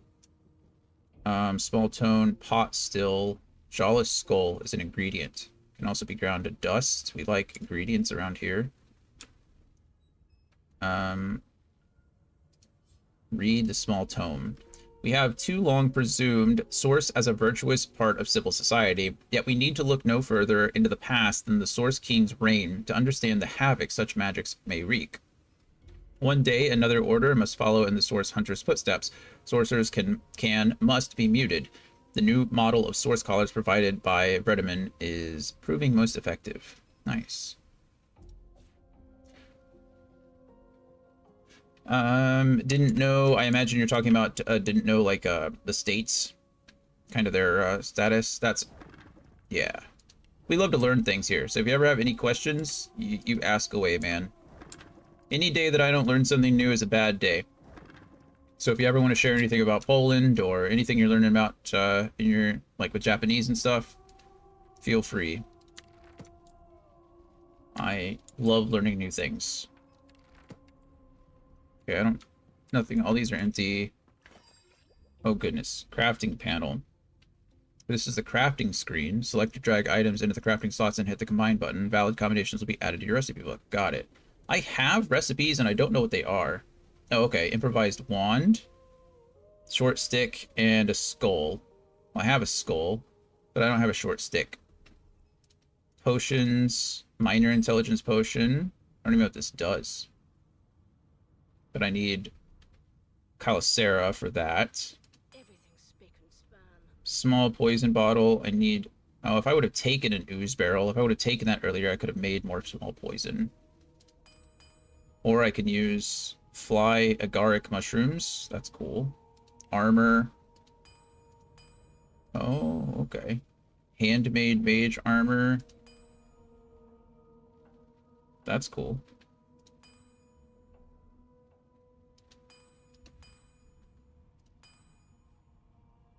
Small tone, pot still. Jawless skull is an ingredient. Can also be ground to dust. We like ingredients around here. Read the small tome. We have too long presumed Source as a virtuous part of civil society, yet we need to look no further into the past than the Source King's reign to understand the havoc such magics may wreak. One day, another order must follow in the Source Hunter's footsteps. Sorcerers must be muted. The new model of Source Collars provided by Bredeman is proving most effective. Nice. Didn't know, I imagine you're talking about, didn't know, like, the states, kind of their, status. That's, yeah. We love to learn things here, so if you ever have any questions, you ask away, man. Any day that I don't learn something new is a bad day. So if you ever want to share anything about Poland, or anything you're learning about, in your, like, with Japanese and stuff, feel free. I love learning new things. Okay, nothing, all these are empty. Oh goodness, crafting panel. This is the crafting screen. Select or drag items into the crafting slots and hit the combine button. Valid combinations will be added to your recipe book. Got it. I have recipes and I don't know what they are. Oh, okay, improvised wand, short stick, and a skull. Well, I have a skull, but I don't have a short stick. Potions, minor intelligence potion. I don't even know what this does. But I need Calicera for that. Small poison bottle. I need... Oh, if I would have taken an ooze barrel, if I would have taken that earlier, I could have made more small poison. Or I can use fly agaric mushrooms. That's cool. Armor. Oh, okay. Handmade mage armor. That's cool.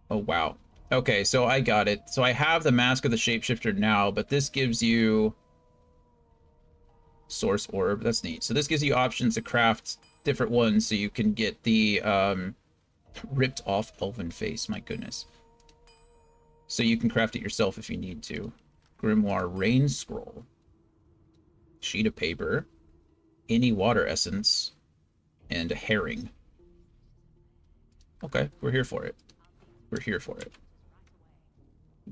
Oh, wow. Okay, so I got it. So I have the Mask of the Shapeshifter now, but this gives you... Source Orb. That's neat. So this gives you options to craft different ones so you can get the ripped off elven face. My goodness. So you can craft it yourself if you need to. Grimoire Rain Scroll. Sheet of paper. Any water essence. And a herring. Okay, we're here for it. We're here for it.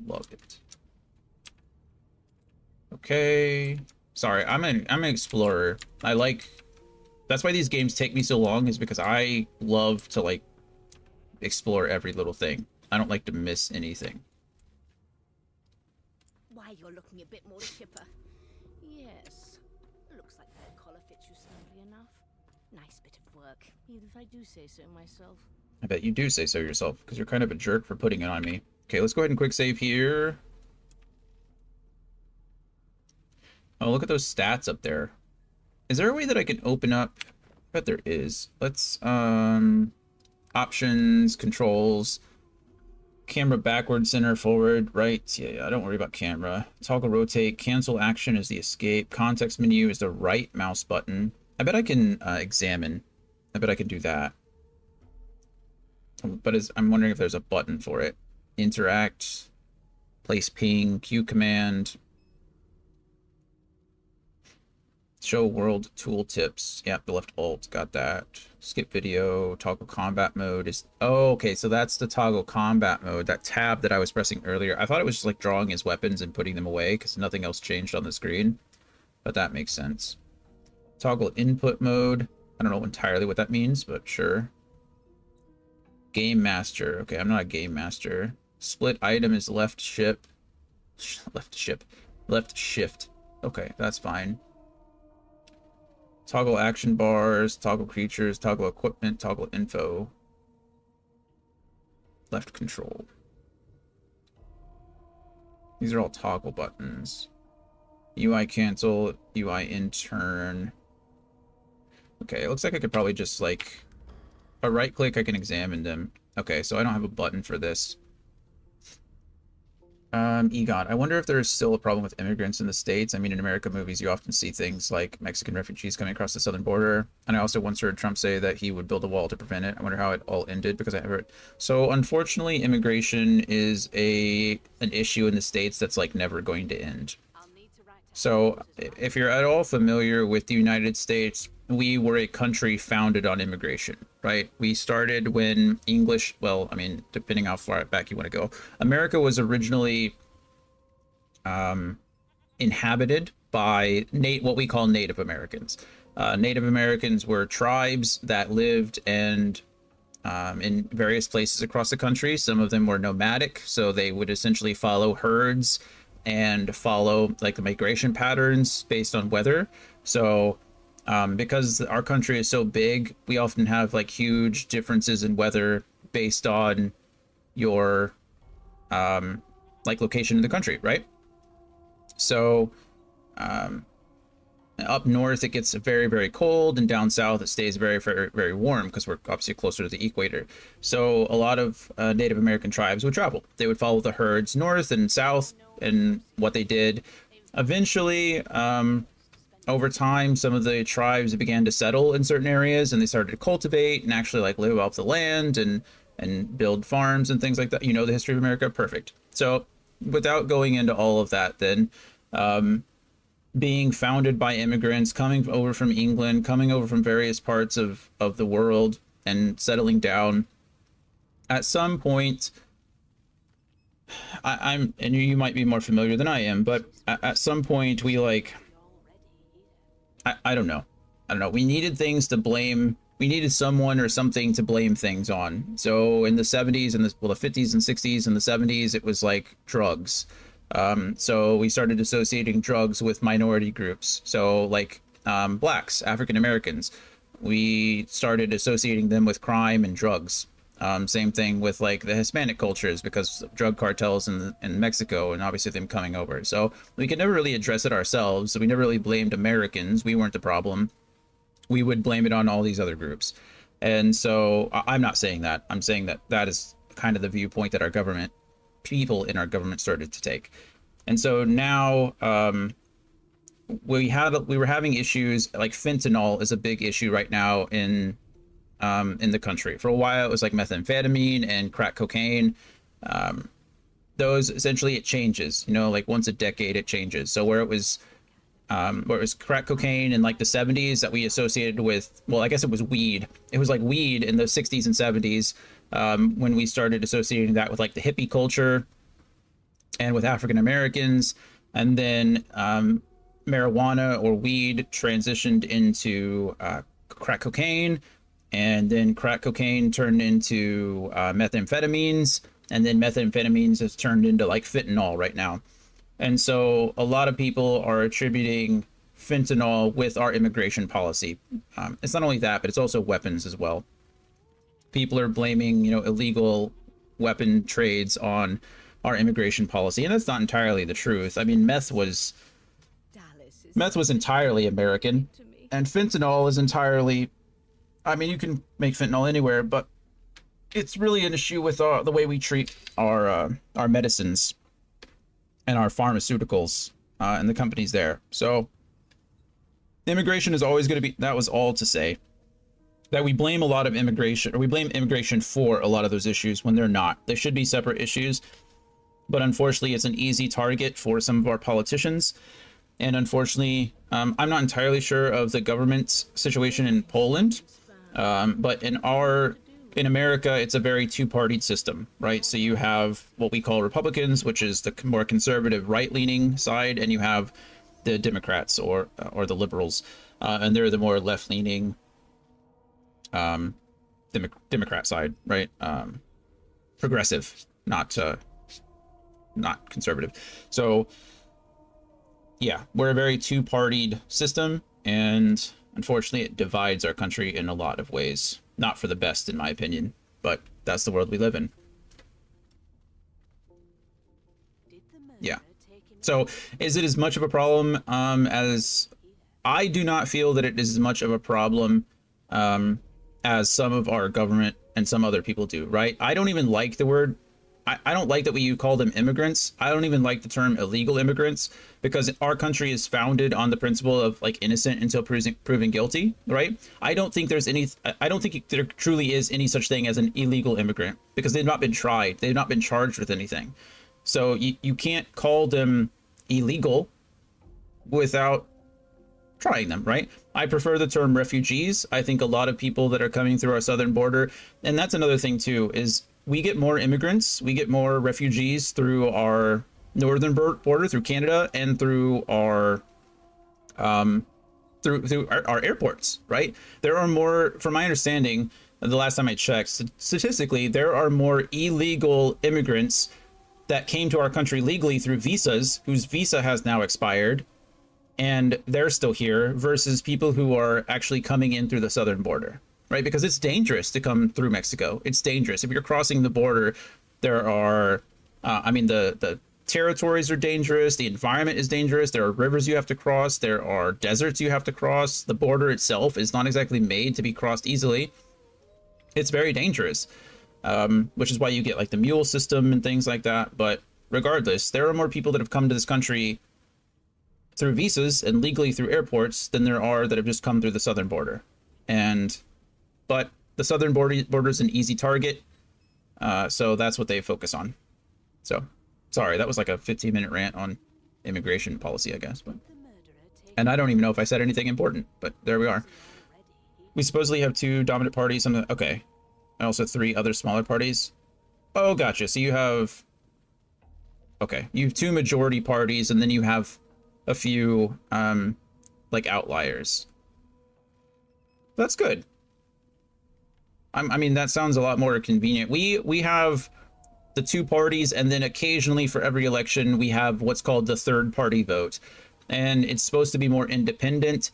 Love it. Okay. Sorry, I'm an explorer. I like... That's why these games take me so long, is because I love to, like, explore every little thing. I don't like to miss anything. Why, you're looking a bit more chipper. Yes. Looks like that collar fits you snugly enough. Nice bit of work, even if I do say so myself. I bet you do say so yourself, because you're kind of a jerk for putting it on me. Okay, let's go ahead and quick save here. Oh, look at those stats up there. Is there a way that I can open up? I bet there is. Let's, options, controls, camera backward, center, forward, right. Yeah, I don't worry about camera. Toggle rotate, cancel action is the escape. Context menu is the right mouse button. I bet I can examine. I bet I can do that. but I'm wondering if there's a button for it. Interact, place ping, Q command, show world tooltips. Yep, the left alt, got that. Skip video, toggle combat mode is, oh, okay, so that's the toggle combat mode, that tab that I was pressing earlier. I thought it was just like drawing his weapons and putting them away because nothing else changed on the screen, but that makes sense. Toggle input mode, I don't know entirely what that means, but sure. Game master, okay, I'm not a game master. Split item is left shift. Okay, that's fine. Toggle action bars, toggle creatures, toggle equipment, toggle info. Left control. These are all toggle buttons. UI cancel, UI intern. Okay, it looks like I could probably just like a right click, I can examine them. Okay, so I don't have a button for this. Egon, I wonder if there is still a problem with immigrants in the States. I mean, in American movies, you often see things like Mexican refugees coming across the southern border. And I also once heard Trump say that he would build a wall to prevent it. I wonder how it all ended because I heard. So unfortunately, immigration is an issue in the States that's like never going to end. So if you're at all familiar with the United States, we were a country founded on immigration, right? We started when English, well, I mean, depending how far back you want to go, America was originally inhabited by what we call Native Americans. Native Americans were tribes that lived and in various places across the country. Some of them were nomadic, so they would essentially follow herds and follow like the migration patterns based on weather. So because our country is so big, we often have like huge differences in weather based on your like location in the country, right? So up north it gets very, very cold, and down south it stays very, very, very warm because we're obviously closer to the equator. So a lot of Native American tribes would travel. They would follow the herds north and south, and what they did eventually, over time, some of the tribes began to settle in certain areas, and they started to cultivate and actually like live off the land and build farms and things like that. You know the history of America, perfect. So without going into all of that, then being founded by immigrants coming over from England, coming over from various parts of the world and settling down, at some point, and you might be more familiar than I am, but at some point we like, I don't know. We needed things to blame. We needed someone or something to blame things on. So in the 70s and the 50s and 60s and the 70s, it was like drugs. So we started associating drugs with minority groups. So like blacks, African Americans, we started associating them with crime and drugs. Same thing with like the Hispanic cultures because of drug cartels in Mexico and obviously them coming over. So we could never really address it ourselves. So we never really blamed Americans. We weren't the problem. We would blame it on all these other groups. And so I'm not saying that. I'm saying that that is kind of the viewpoint that our government, people in our government started to take. And so now we were having issues like fentanyl is a big issue right now in the country. For a while, it was like methamphetamine and crack cocaine. Those essentially it changes, like once a decade it changes. So where it was crack cocaine in like the 70s that we associated with, well, I guess it was weed. It was like weed in the 60s and 70s when we started associating that with like the hippie culture and with African Americans. And then marijuana or weed transitioned into crack cocaine. And then crack cocaine turned into methamphetamines, and then methamphetamines has turned into like fentanyl right now. And so a lot of people are attributing fentanyl with our immigration policy. It's not only that, but it's also weapons as well. People are blaming, illegal weapon trades on our immigration policy, and that's not entirely the truth. I mean, meth was entirely American, and fentanyl is entirely. I mean, you can make fentanyl anywhere, but it's really an issue with the way we treat our medicines and our pharmaceuticals and the companies there. So immigration is always going to be, that was all to say. that we blame a lot of immigration, or we blame immigration for a lot of those issues when they're not. They should be separate issues, but unfortunately it's an easy target for some of our politicians. And unfortunately, I'm not entirely sure of the government situation in Poland, but in America, it's a very two-partied system, right? So you have what we call Republicans, which is the more conservative right-leaning side, and you have the Democrats or the liberals, and they're the more left-leaning Democrat side, right? Progressive, not conservative. So yeah, we're a very two-partied system, and unfortunately it divides our country in a lot of ways. Not for the best, in my opinion, but that's the world we live in. Yeah. So is it as much of a problem as... I do not feel that it is as much of a problem as some of our government and some other people do, right? I don't even like the word... I don't like that you call them immigrants. I don't even like the term illegal immigrants, because our country is founded on the principle of like innocent until proven guilty, right? I don't think there truly is any such thing as an illegal immigrant, because they've not been tried. They've not been charged with anything. So you can't call them illegal without trying them, right? I prefer the term refugees. I think a lot of people that are coming through our southern border, and that's another thing too, is we get more immigrants, we get more refugees through our northern border, through Canada, and through our through our airports, right? There are more, from my understanding, the last time I checked, statistically, there are more illegal immigrants that came to our country legally through visas, whose visa has now expired, and they're still here, versus people who are actually coming in through the southern border. Right, because it's dangerous to come through Mexico. It's dangerous. If you're crossing the border, there are, the territories are dangerous. The environment is dangerous. There are rivers you have to cross. There are deserts you have to cross. The border itself is not exactly made to be crossed easily. It's very dangerous, which is why you get like the mule system and things like that. But regardless, there are more people that have come to this country through visas and legally through airports than there are that have just come through the southern border. But the southern border is an easy target, so that's what they focus on. So, sorry, that was like a 15-minute rant on immigration policy, I guess. And I don't even know if I said anything important, but there we are. We supposedly have 2 dominant parties. Okay. And also 3 other smaller parties. Oh, gotcha. So you have... Okay. You have 2 majority parties, and then you have a few, like, outliers. That's good. I mean, that sounds a lot more convenient. We have the 2 parties, and then occasionally for every election, we have what's called the third party vote. And it's supposed to be more independent.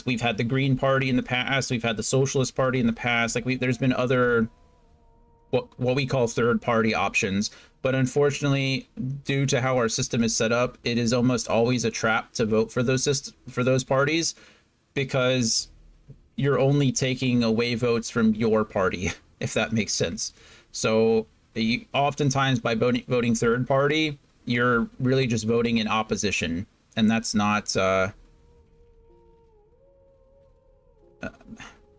We've had the Green Party in the past. We've had the Socialist Party in the past. Like, there's been other, what we call third party options. But unfortunately, due to how our system is set up, it is almost always a trap to vote for those parties, because you're only taking away votes from your party, if that makes sense. So oftentimes by voting third party, you're really just voting in opposition. And that's not...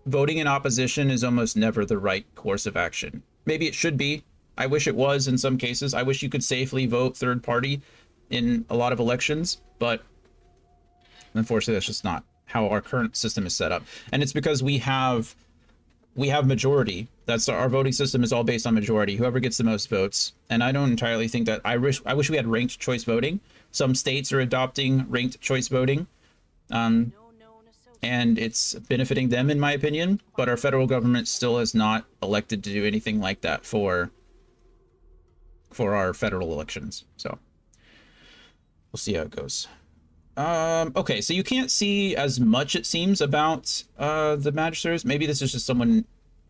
voting in opposition is almost never the right course of action. Maybe it should be. I wish it was in some cases. I wish you could safely vote third party in a lot of elections, but unfortunately that's just not how our current system is set up. And it's because we have majority. That's our voting system is all based on majority, whoever gets the most votes. And I don't entirely think that... I wish we had ranked choice voting. Some states are adopting ranked choice voting, and it's benefiting them, in my opinion, but our federal government still has not elected to do anything like that for our federal elections. So we'll see how it goes. Okay, so you can't see as much, it seems, about the Magisters. Maybe this is just someone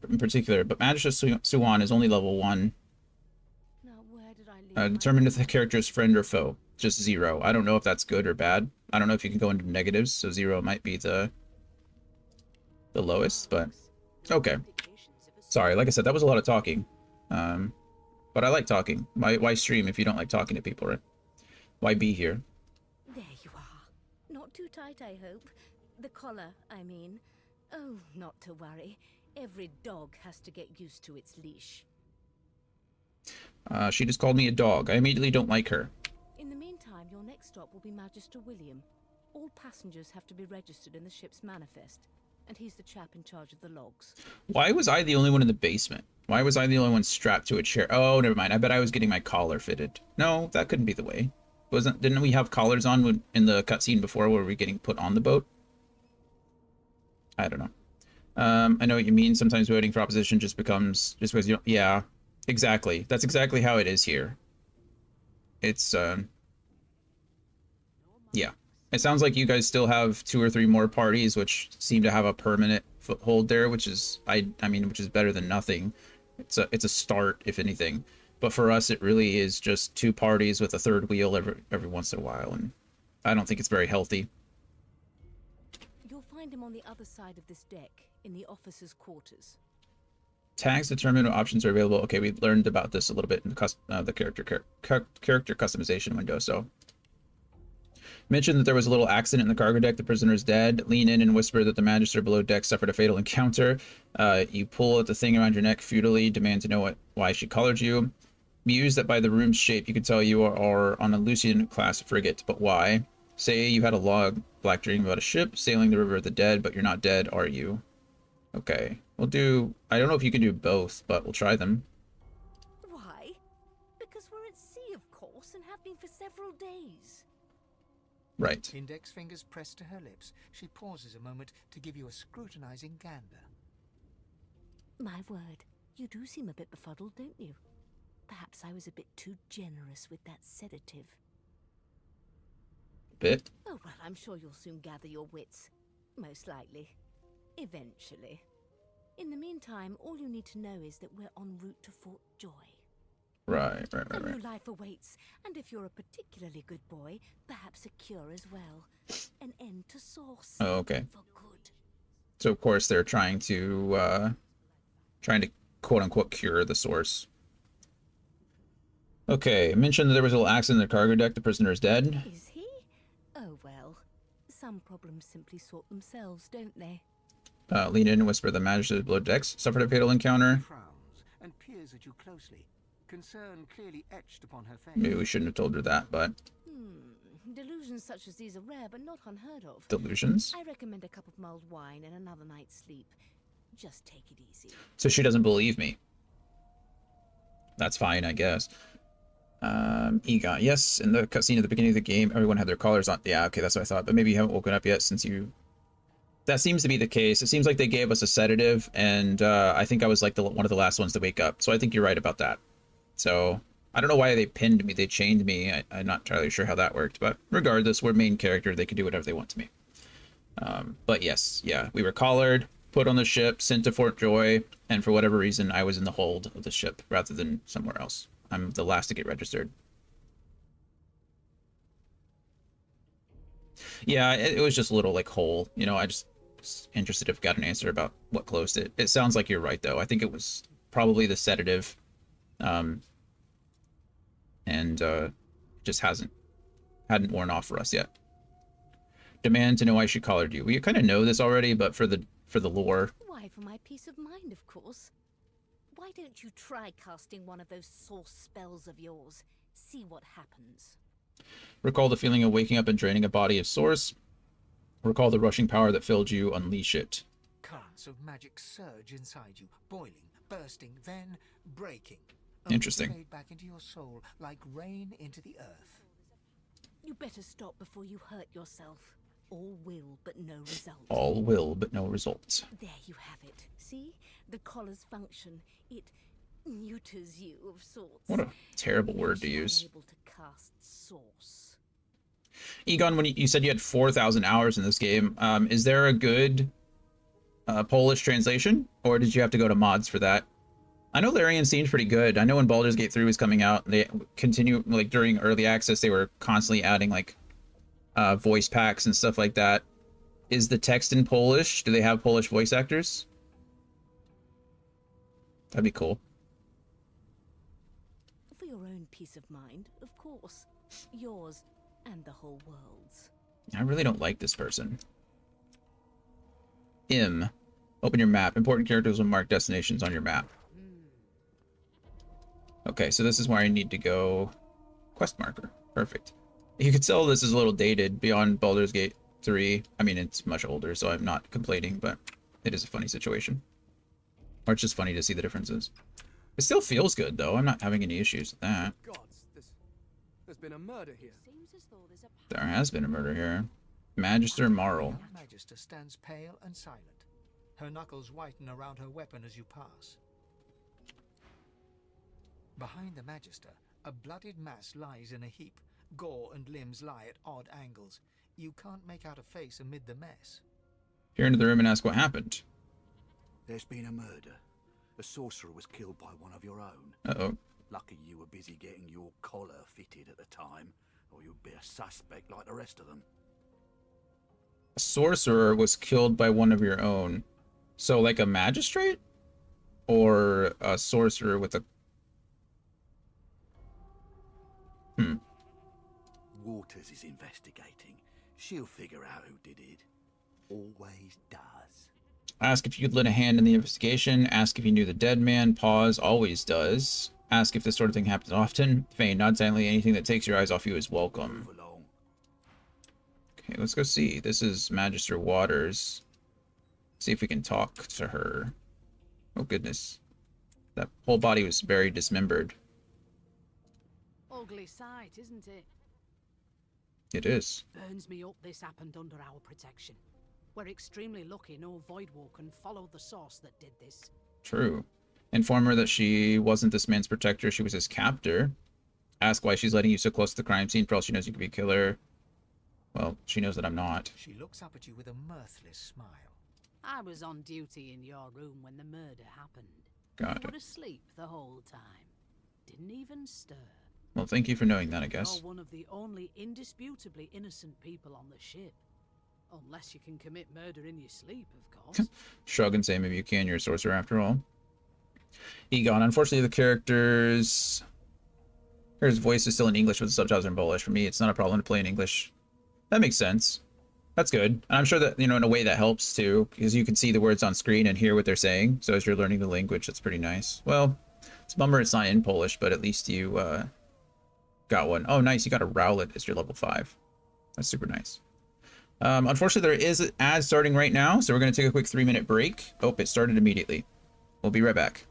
in particular, but Magister Suwan is only level 1. Now, where did I leave Determine if the character is friend or foe. Just 0. I don't know if that's good or bad. I don't know if you can go into negatives, so 0 might be the lowest, but okay. Sorry, like I said, that was a lot of talking. But I like talking. Why stream if you don't like talking to people, right? Why be here? There you are. Not too tight, I hope. The collar, I mean. Oh, not to worry. Every dog has to get used to its leash. She just called me a dog. I immediately don't like her. In the meantime, your next stop will be Magister William. All passengers have to be registered in the ship's manifest, and he's the chap in charge of the logs. Why was I the only one in the basement? Why was I the only one strapped to a chair? Oh, never mind. I bet I was getting my collar fitted. No, that couldn't be the way. Didn't we have collars on in the cutscene before where we were getting put on the boat? I don't know. I know what you mean. Sometimes voting for opposition just becomes just because you don't. Yeah, exactly. That's exactly how it is here. It's yeah. It sounds like you guys still have 2 or 3 more parties, which seem to have a permanent foothold there, which is I mean, which is better than nothing. It's a start, if anything. But for us, it really is just 2 parties with a 3rd wheel every once in a while, and I don't think it's very healthy. You'll find him on the other side of this deck, in the officers' quarters. Tags determine what options are available. Okay, we learned about this a little bit in the character customization window. So, mentioned that there was a little accident in the cargo deck. The prisoner is dead. Lean in and whisper that the Magister below deck suffered a fatal encounter. You pull at the thing around your neck futilely, demand to know why she collared you. Muse that by the room's shape you can tell you are on a Lucian class frigate, but why? Say you had a log, black dream about a ship sailing the river of the dead, but you're not dead, are you? Okay, we'll do. I don't know if you can do both, but we'll try them. Why? Because we're at sea, of course, and have been for several days. Right. Index fingers pressed to her lips, she pauses a moment to give you a scrutinizing gander. My word, you do seem a bit befuddled, don't you? Perhaps I was a bit too generous with that sedative. Bit. Oh, well, I'm sure you'll soon gather your wits. Most likely. Eventually. In the meantime, all you need to know is that we're en route to Fort Joy. Right. A new life awaits, and if you're a particularly good boy, perhaps a cure as well. An end to Source. Oh, okay. For good. So of course they're trying to quote unquote cure the Source. Okay, mentioned that there was a little accident in the cargo deck. The prisoner is dead. Is he? Oh well. Some problems simply sort themselves, don't they? Lean in and whisper the Magister below decks suffered a fatal encounter. Frowns and peers at you closely. Concern clearly etched upon her face. Maybe we shouldn't have told her that, but Delusions such as these are rare, but not unheard of. delusions. I recommend a cup of mulled wine and another night's sleep. Just take it easy. So she doesn't believe me. That's fine, I guess. Egon, yes, in the cutscene at the beginning of the game, everyone had their collars on. Yeah, okay, that's what I thought. But maybe you haven't woken up yet since you... That seems to be the case. It seems like they gave us a sedative, and I think I was like one of the last ones to wake up. So I think you're right about that. So I don't know why they pinned me. They chained me. I'm not entirely sure how that worked. But regardless, we're main character. They can do whatever they want to me. But yes, yeah, we were collared, put on the ship, sent to Fort Joy, and for whatever reason, I was in the hold of the ship rather than somewhere else. I'm the last to get registered. Yeah, it was just a little like hole. You know, I just was interested if I got an answer about what closed it. It sounds like you're right though. I think it was probably the sedative. Just hadn't worn off for us yet. Demand to know why she collared you. We kind of know this already, but for the lore. Why, for my peace of mind, of course. Why don't you try casting one of those source spells of yours? See what happens. Recall the feeling of waking up and draining a body of source. Recall the rushing power that filled you. Unleash it. Currents of magic surge inside you, boiling, bursting, then breaking. Interesting. Fade back into your soul like rain into the earth. You better stop before you hurt yourself. All will, but no result. All will, but no results. There you have it. See? The collar's function. It neuters you of sorts. What a terrible word to use. Unable to cast source. Egon, when you said you had 4,000 hours in this game, is there a good Polish translation? Or did you have to go to mods for that? I know Larian seems pretty good. I know when Baldur's Gate 3 was coming out, they continue, like during early access, they were constantly adding like voice packs and stuff like that. Is the text in Polish? Do they have Polish voice actors? That'd be cool. For your own peace of mind, of course. Yours and the whole world's. I really don't like this person. Im. Open your map. Important characters will mark destinations on your map. Okay, so this is where I need to go. Quest marker. Perfect. You could tell this is a little dated beyond Baldur's Gate 3. I mean, it's much older, so I'm not complaining, but it is a funny situation. Or it's just funny to see the differences. It still feels good, though. I'm not having any issues with that. Gods, there's been a murder here. Seems as though there's a There has been a murder here. Magister Marl. The Magister stands pale and silent. Her knuckles whiten around her weapon as you pass. Behind the Magister, a bloodied mass lies in a heap. Gore and limbs lie at odd angles. You can't make out a face amid the mess. Peer into the room and ask what happened. There's been a murder. A sorcerer was killed by one of your own. Uh-oh. Lucky you were busy getting your collar fitted at the time, or you'd be a suspect like the rest of them. A sorcerer was killed by one of your own. So, like a magistrate? Or a sorcerer with a... Waters is investigating. She'll figure out who did it. Always does. Ask if you could lend a hand in the investigation. Ask if you knew the dead man. Pause. Always does. Ask if this sort of thing happens often. Feign nod silently. Anything that takes your eyes off you is welcome. Move along. Okay, let's go see. This is Magister Waters. See if we can talk to her. Oh, goodness. That whole body was very dismembered. Ugly sight, isn't it? It is. Burns me up this happened under our protection. We're extremely lucky no Voidwalker followed the source that did this. True. Inform her that she wasn't this man's protector, she was his captor. Ask why she's letting you so close to the crime scene, for all she knows you could be a killer. Well, she knows that I'm not. She looks up at you with a mirthless smile. I was on duty in your room when the murder happened. Got You it. were asleep the whole time. Didn't even stir. Well, thank you for knowing that, I guess. You're one of the only indisputably innocent people on the ship. Unless you can commit murder in your sleep, of course. Shrug and say maybe you can, you're a sorcerer after all. Egon, unfortunately the characters... His voice is still in English, but the subtitles are in Polish. For me, it's not a problem to play in English. That makes sense. That's good. And I'm sure that, you know, in a way that helps too, because you can see the words on screen and hear what they're saying. So as you're learning the language, that's pretty nice. Well, it's a bummer it's not in Polish, but at least you got one. Oh, nice. You got a Rowlet as your level 5. That's super nice. Unfortunately, there is an ad starting right now, so we're going to take a quick 3-minute break. Oh, it started immediately. We'll be right back.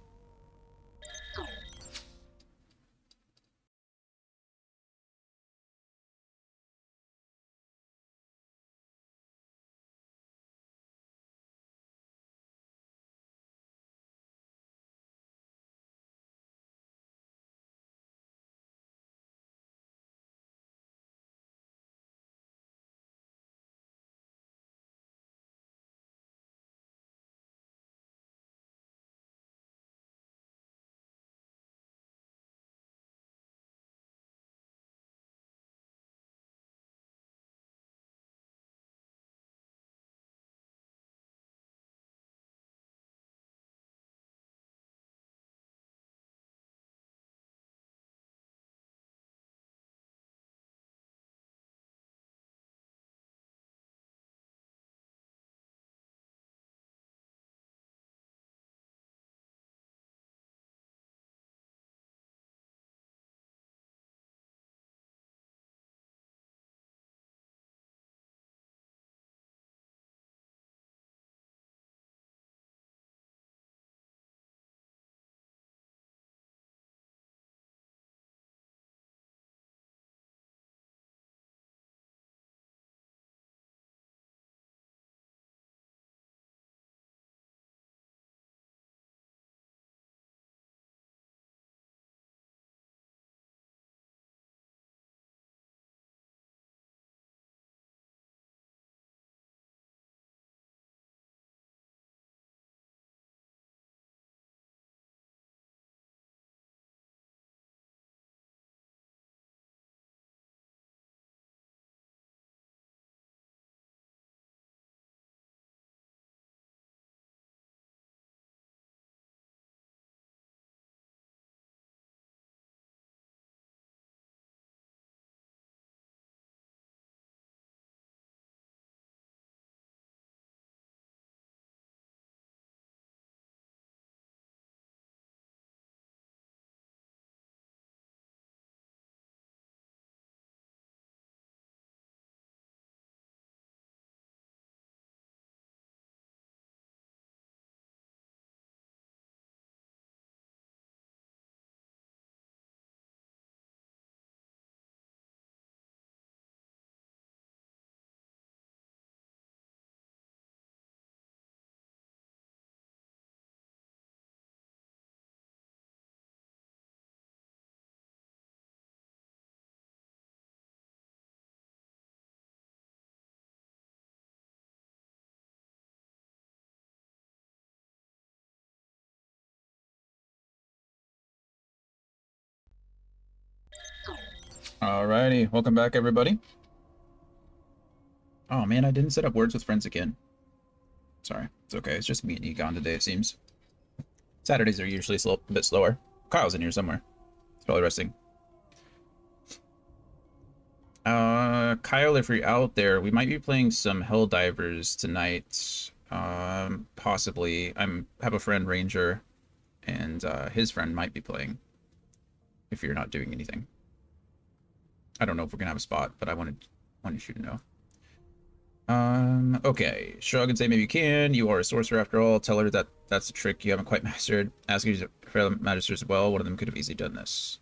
Alrighty, welcome back, everybody. Oh man, I didn't set up words with friends again. Sorry, it's okay. It's just me and Egon today, it seems. Saturdays are usually a bit slower. Kyle's in here somewhere. He's probably resting. Kyle, if you're out there, we might be playing some Helldivers tonight. Possibly. Have a friend, Ranger, and his friend might be playing. If you're not doing anything. I don't know if we're gonna have a spot, but I wanted you to know. Okay. Shrug and say maybe you can. You are a sorcerer after all. Tell her that that's a trick you haven't quite mastered. Ask her to fair magisters as well. One of them could have easily done this.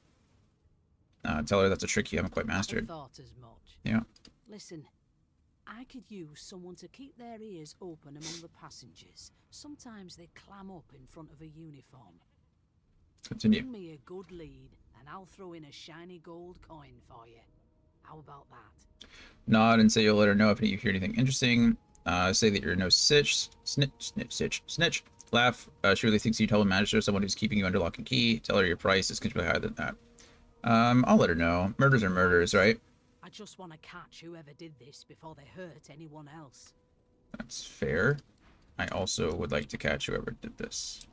Tell her that's a trick you haven't quite mastered. I thought as much. Yeah. Listen, I could use someone to keep their ears open among the passengers. Sometimes they clam up in front of a uniform. Continue. Bring me a good lead, and I'll throw in a shiny gold coin for you. How about that? Nod and say you'll let her know if you hear anything interesting. Say that you're no snitch. Laugh. She really thinks you tell a magister, someone who's keeping you under lock and key. Tell her your price is considerably higher than that. I'll let her know. Murders are murders, right? I just want to catch whoever did this before they hurt anyone else. That's fair. I also would like to catch whoever did this.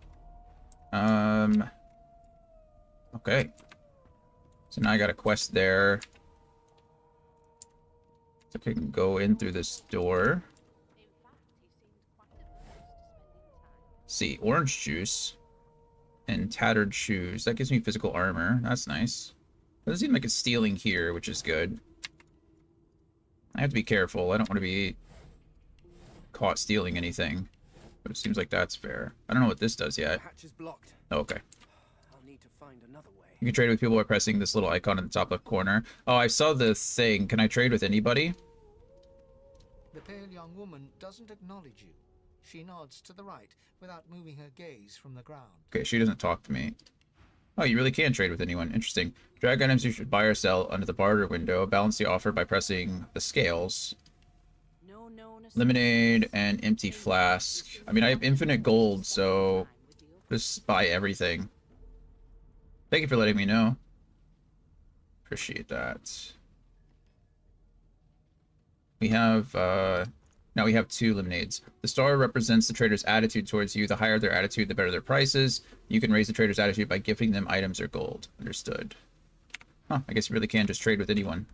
Okay. So now I got a quest there. So I can go in through this door. See, orange juice and tattered shoes. That gives me physical armor. That's nice. Doesn't seem like it's stealing here, which is good. I have to be careful. I don't want to be caught stealing anything. But it seems like that's fair. I don't know what this does yet. Hatch is blocked. Oh, okay. I'll need to find another way. You can trade with people by pressing this little icon in the top left corner. Oh, I saw the thing. Can I trade with anybody? The pale young woman doesn't acknowledge you. She nods to the right without moving her gaze from the ground. Okay, she doesn't talk to me. Oh, you really can trade with anyone. Interesting. Drag items you should buy or sell under the barter window. Balance the offer by pressing the scales. Lemonade and empty flask. I mean, I have infinite gold, so just buy everything. Thank you for letting me know. Appreciate that. We have, now we have 2 lemonades. The star represents the trader's attitude towards you. The higher their attitude, the better their prices. You can raise the trader's attitude by gifting them items or gold. Understood. Huh, I guess you really can just trade with anyone.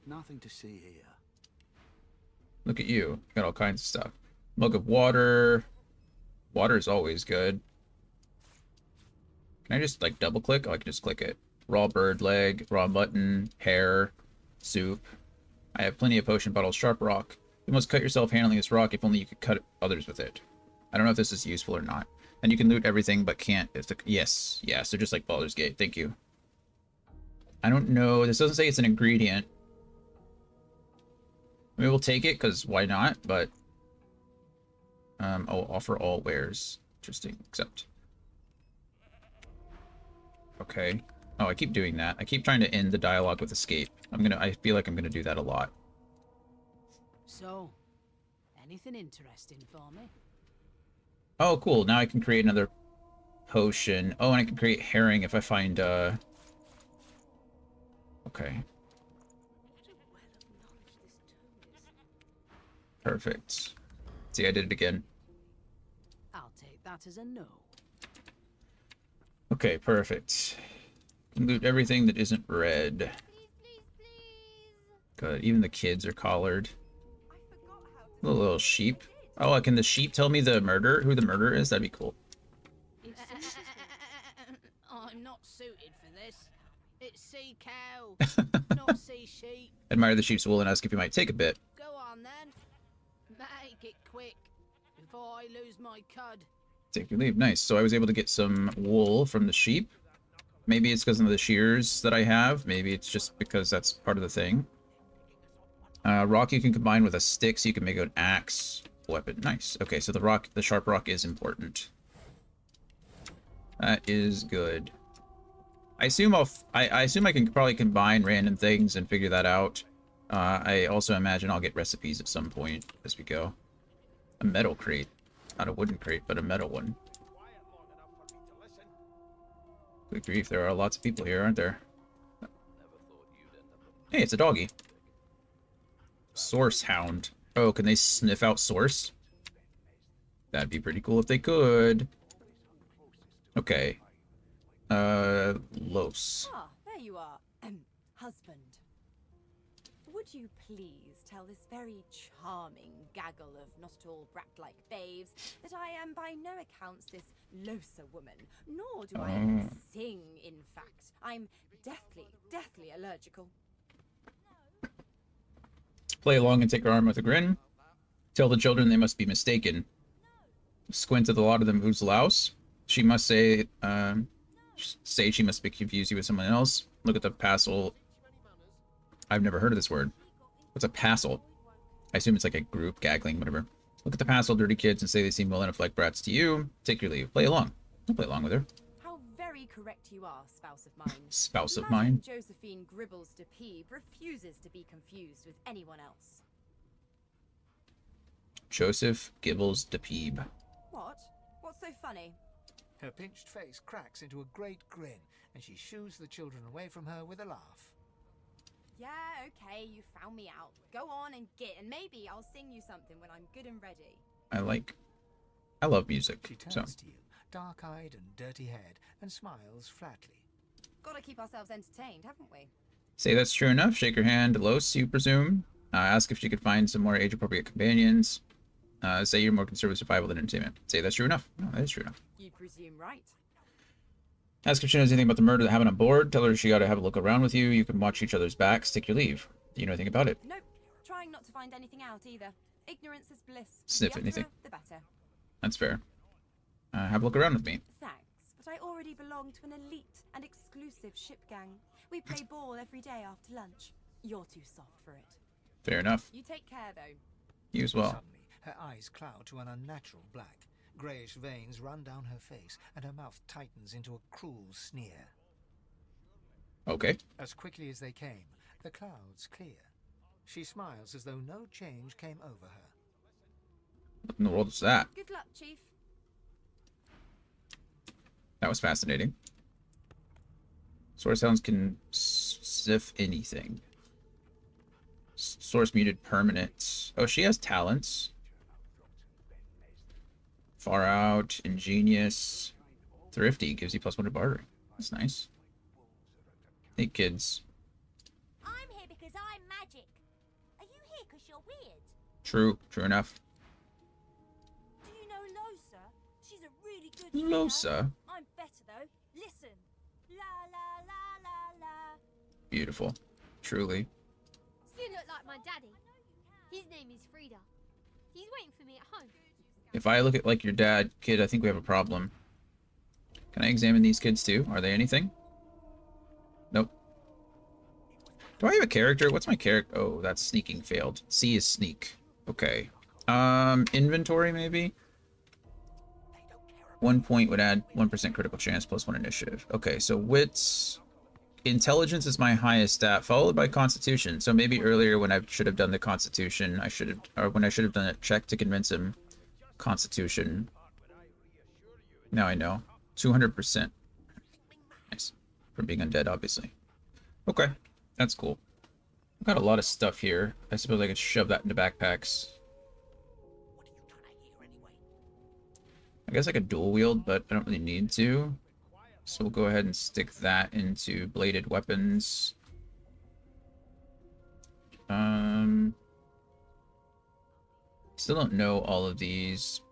Nothing to see here. Look at you. Got all kinds of stuff. Mug of water. Water is always good. Can I just, like, double-click? Oh, I can just click it. Raw bird leg, raw mutton, hair, soup. I have plenty of potion bottles, sharp rock. You must cut yourself handling this rock if only you could cut others with it. I don't know if this is useful or not. And you can loot everything but can't if the... Yes. Yeah, so just like Baldur's Gate. Thank you. I don't know. This doesn't say it's an ingredient. I mean, we'll take it, because why not? But... oh, offer all wares. Interesting. Accept. Okay. Oh, I keep doing that. I keep trying to end the dialogue with escape. I feel like I'm gonna do that a lot. So, anything interesting for me? Oh, cool. Now I can create another potion. Oh, and I can create herring if I find, Okay. Perfect. See, I did it again. I'll take that as a no. Okay, perfect. Can loot everything that isn't red. Good. Even the kids are collared. Little sheep. Oh, can the sheep tell me who the murderer is? That'd be cool. I'm not suited for this. It's sea cow, not sea sheep. Admire the sheep's wool and ask if you might take a bit. Go on then. Make it quick before I lose my cud. Take your leave. Nice. So I was able to get some wool from the sheep. Maybe it's because of the shears that I have. Maybe it's just because that's part of the thing. Rock you can combine with a stick so you can make an axe weapon. Nice. Okay, so the sharp rock is important. That is good. I assume I assume I can probably combine random things and figure that out. I also imagine I'll get recipes at some point as we go. A metal crate. Not a wooden crate, but a metal one. Good grief, there are lots of people here, aren't there? Hey, it's a doggy. Source hound. Oh, can they sniff out source? That'd be pretty cool if they could. Okay. Los. Ah, there you are. Husband. Would you please tell this very charming gaggle of not-at-all brat-like babes that I am by no accounts this Losa woman, nor do I sing, in fact. I'm deathly allergical. Play along and take her arm with a grin. Tell the children they must be mistaken. Squint at the lot of them who's louse. She must say she must be confused you with someone else. Look at the passel. I've never heard of this word. What's a passel? I assume it's like a group, gaggling, whatever. Look at the passel, dirty kids, and say they seem well enough like brats to you. Take your leave. Play along. I'll play along with her. How very correct you are, spouse of mine. Spouse of Madame mine? Josephine Gribbles de Peeb refuses to be confused with anyone else. Joseph Gibbles de Peeb. What? What's so funny? Her pinched face cracks into a great grin, and she shoos the children away from her with a laugh. Yeah, okay, you found me out. Go on and git, and maybe I'll sing you something when I'm good and ready. I love music. She So turns to you, dark-eyed and dirty-haired, and smiles flatly. Gotta keep ourselves entertained, haven't we? say that's true enough. Shake her hand. Los, you presume. Ask if she could find some more age-appropriate companions. Say you're more concerned with survival than entertainment. Say that's true enough. No, that is true enough. You presume right. Ask if she knows anything about the murder that happened on board. Tell her she ought to have a look around with you. You can watch each other's backs. Take your leave. Do you know anything about it? Nope. Trying not to find anything out either. Ignorance is bliss. Sniff the anything. The better. That's fair. Have a look around with me. Thanks, but I already belong to an elite and exclusive ship gang. We play ball every day after lunch. You're too soft for it. Fair enough. You take care, though. You as well. Suddenly, her eyes cloud to an unnatural black. Greyish veins run down her face, and her mouth tightens into a cruel sneer. Okay. As quickly as they came, the clouds clear. She smiles as though no change came over her. What in the world is that? Good luck, Chief. That was fascinating. Source sounds can sniff anything. Source muted permanent. Oh, she has talents. Far out, ingenious, thrifty. Gives you +1 to bartering. That's nice. Hey, kids. I'm here because I'm magic. Are you here because you're weird? True. True enough. Do you know Losa? She's a really good singer. Losa. I'm better though. Listen. La la la la la. Beautiful. Truly. You look like my daddy. His name is Frida. He's waiting for me at home. If I look at like your dad, kid, I think we have a problem. Can I examine these kids too? Are they anything? Nope. Do I have a character? What's my character? Oh, that's sneaking failed. C is sneak. Okay. Inventory maybe? 1 point would add 1% critical chance +1 initiative. Okay, so wits. Intelligence is my highest stat, followed by Constitution. So maybe earlier when I should have done the Constitution, when I should have done a check to convince him. Constitution. Now I know. 200%. Nice. From being undead, obviously. Okay. That's cool. I've got a lot of stuff here. I suppose I could shove that into backpacks. I guess I could dual wield, but I don't really need to. So we'll go ahead and stick that into bladed weapons. Still don't know all of these.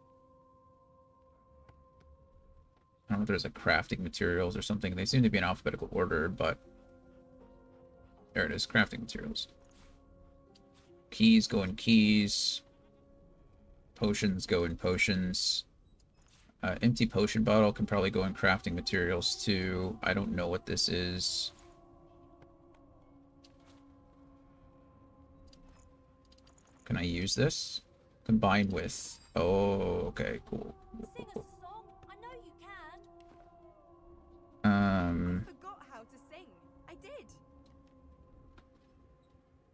I don't know if there's a crafting materials or something. They seem to be in alphabetical order, but there it is, crafting materials. Keys go in keys. Potions go in potions. Empty potion bottle can probably go in crafting materials too. I don't know what this is. Can I use this? Combine with. Oh, okay, cool. Sing us a song. I know you can. I forgot how to sing. I did.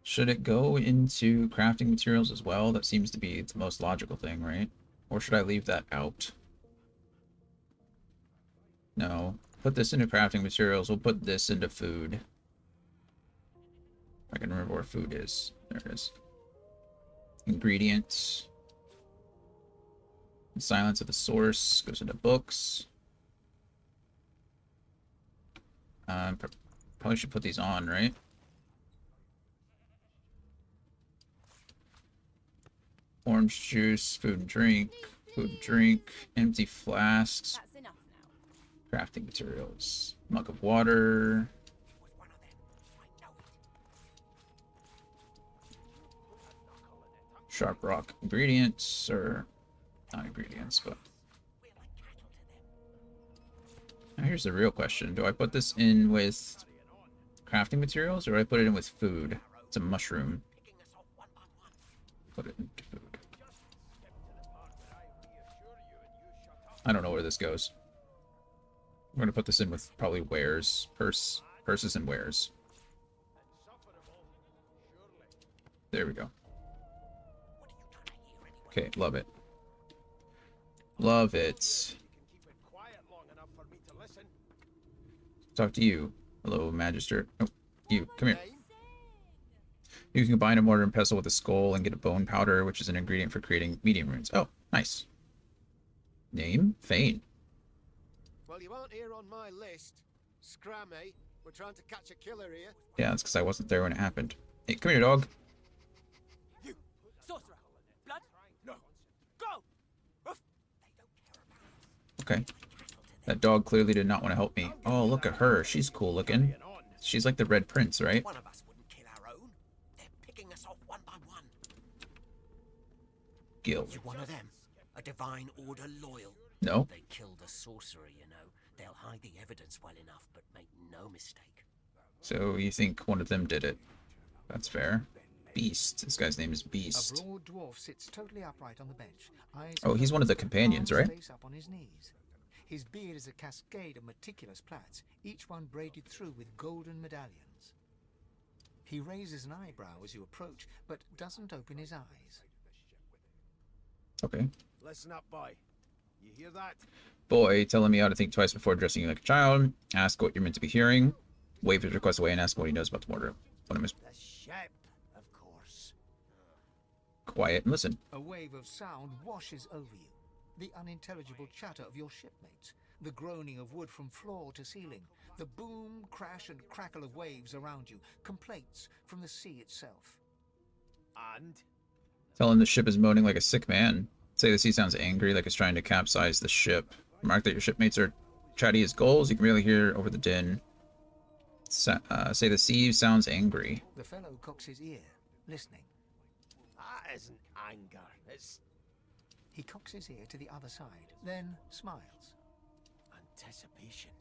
Should it go into crafting materials as well? That seems to be the most logical thing, right? Or should I leave that out? No. Put this into crafting materials. We'll put this into food. I can remember where food is. There it is. Ingredients. Silence of the source goes into books. Probably should put these on, right? Orange juice, food and drink, empty flasks, That's enough now. crafting materials, mug of water. Sharp rock ingredients, or not ingredients, but now here's the real question. Do I put this in with crafting materials, or do I put it in with food? It's a mushroom. Put it into food. I don't know where this goes. I'm gonna put this in with probably wares, purses and wares. There we go. Okay, love it. Love it. Talk to you. Hello, Magister. Oh, you. Come here. You can combine a mortar and pestle with a skull and get a bone powder, which is an ingredient for creating medium runes. Oh, nice. Name? Fane. Well, you aren't here on my list. Scram, eh? We're trying to catch a killer here. Yeah, that's because I wasn't there when it happened. Hey, come here, dog. You! Sorcerer! Blood? No! Go! Okay. That dog clearly did not want to help me. Oh, look at her. She's cool looking. She's like the Red Prince, right? One of us wouldn't kill our own. They're picking us off one by one. Guild. You one of them? A divine order loyal? No. They killed a sorcerer, you know. They'll hide the evidence well enough, but make no mistake. So you think one of them did it? That's fair. Beast. This guy's name is A Beast. broad dwarf sits totally upright on the bench. Eyes Oh, he's one of the closed, companions, arms right? face up on his knees. His beard is a cascade of meticulous plaits, each one braided through with golden medallions. He raises an eyebrow as you approach, but doesn't open his eyes. Okay. Listen up, boy. You hear that? Boy, telling me how to think twice before addressing you like a child. Ask what you're meant to be hearing. Wave his request away and ask what he knows about the mortar. One of his The ship, of course. quiet and listen. A wave of sound washes over you. The unintelligible chatter of your shipmates, the groaning of wood from floor to ceiling, the boom, crash, and crackle of waves around you, complaints from the sea itself. And? Tell him the ship is moaning like a sick man. Say the sea sounds angry, like it's trying to capsize the ship. Remark that your shipmates are chatty as gulls. You can barely hear over the din. Say the sea sounds angry. The fellow cocks his ear, listening. That isn't anger. It's He cocks his ear to the other side, then smiles. anticipation.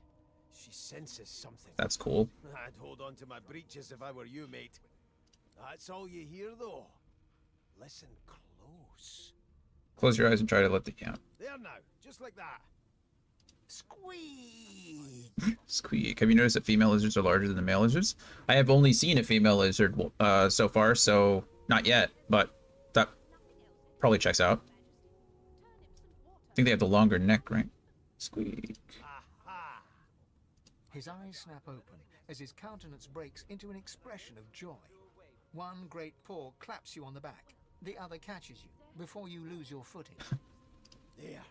She senses something. That's cool. I'd hold on to my breeches if I were you, mate. That's all you hear, though. Listen close. Close your eyes and try to let the There now, just like that. Squeak! Squeak. Have you noticed that female lizards are larger than the male lizards? I have only seen a female lizard so far, so not yet, but that probably checks out. I think they have the longer neck, right? Squeak. Aha! His eyes snap open as his countenance breaks into an expression of joy. One great paw claps you on the back. The other catches you before you lose your footing. There.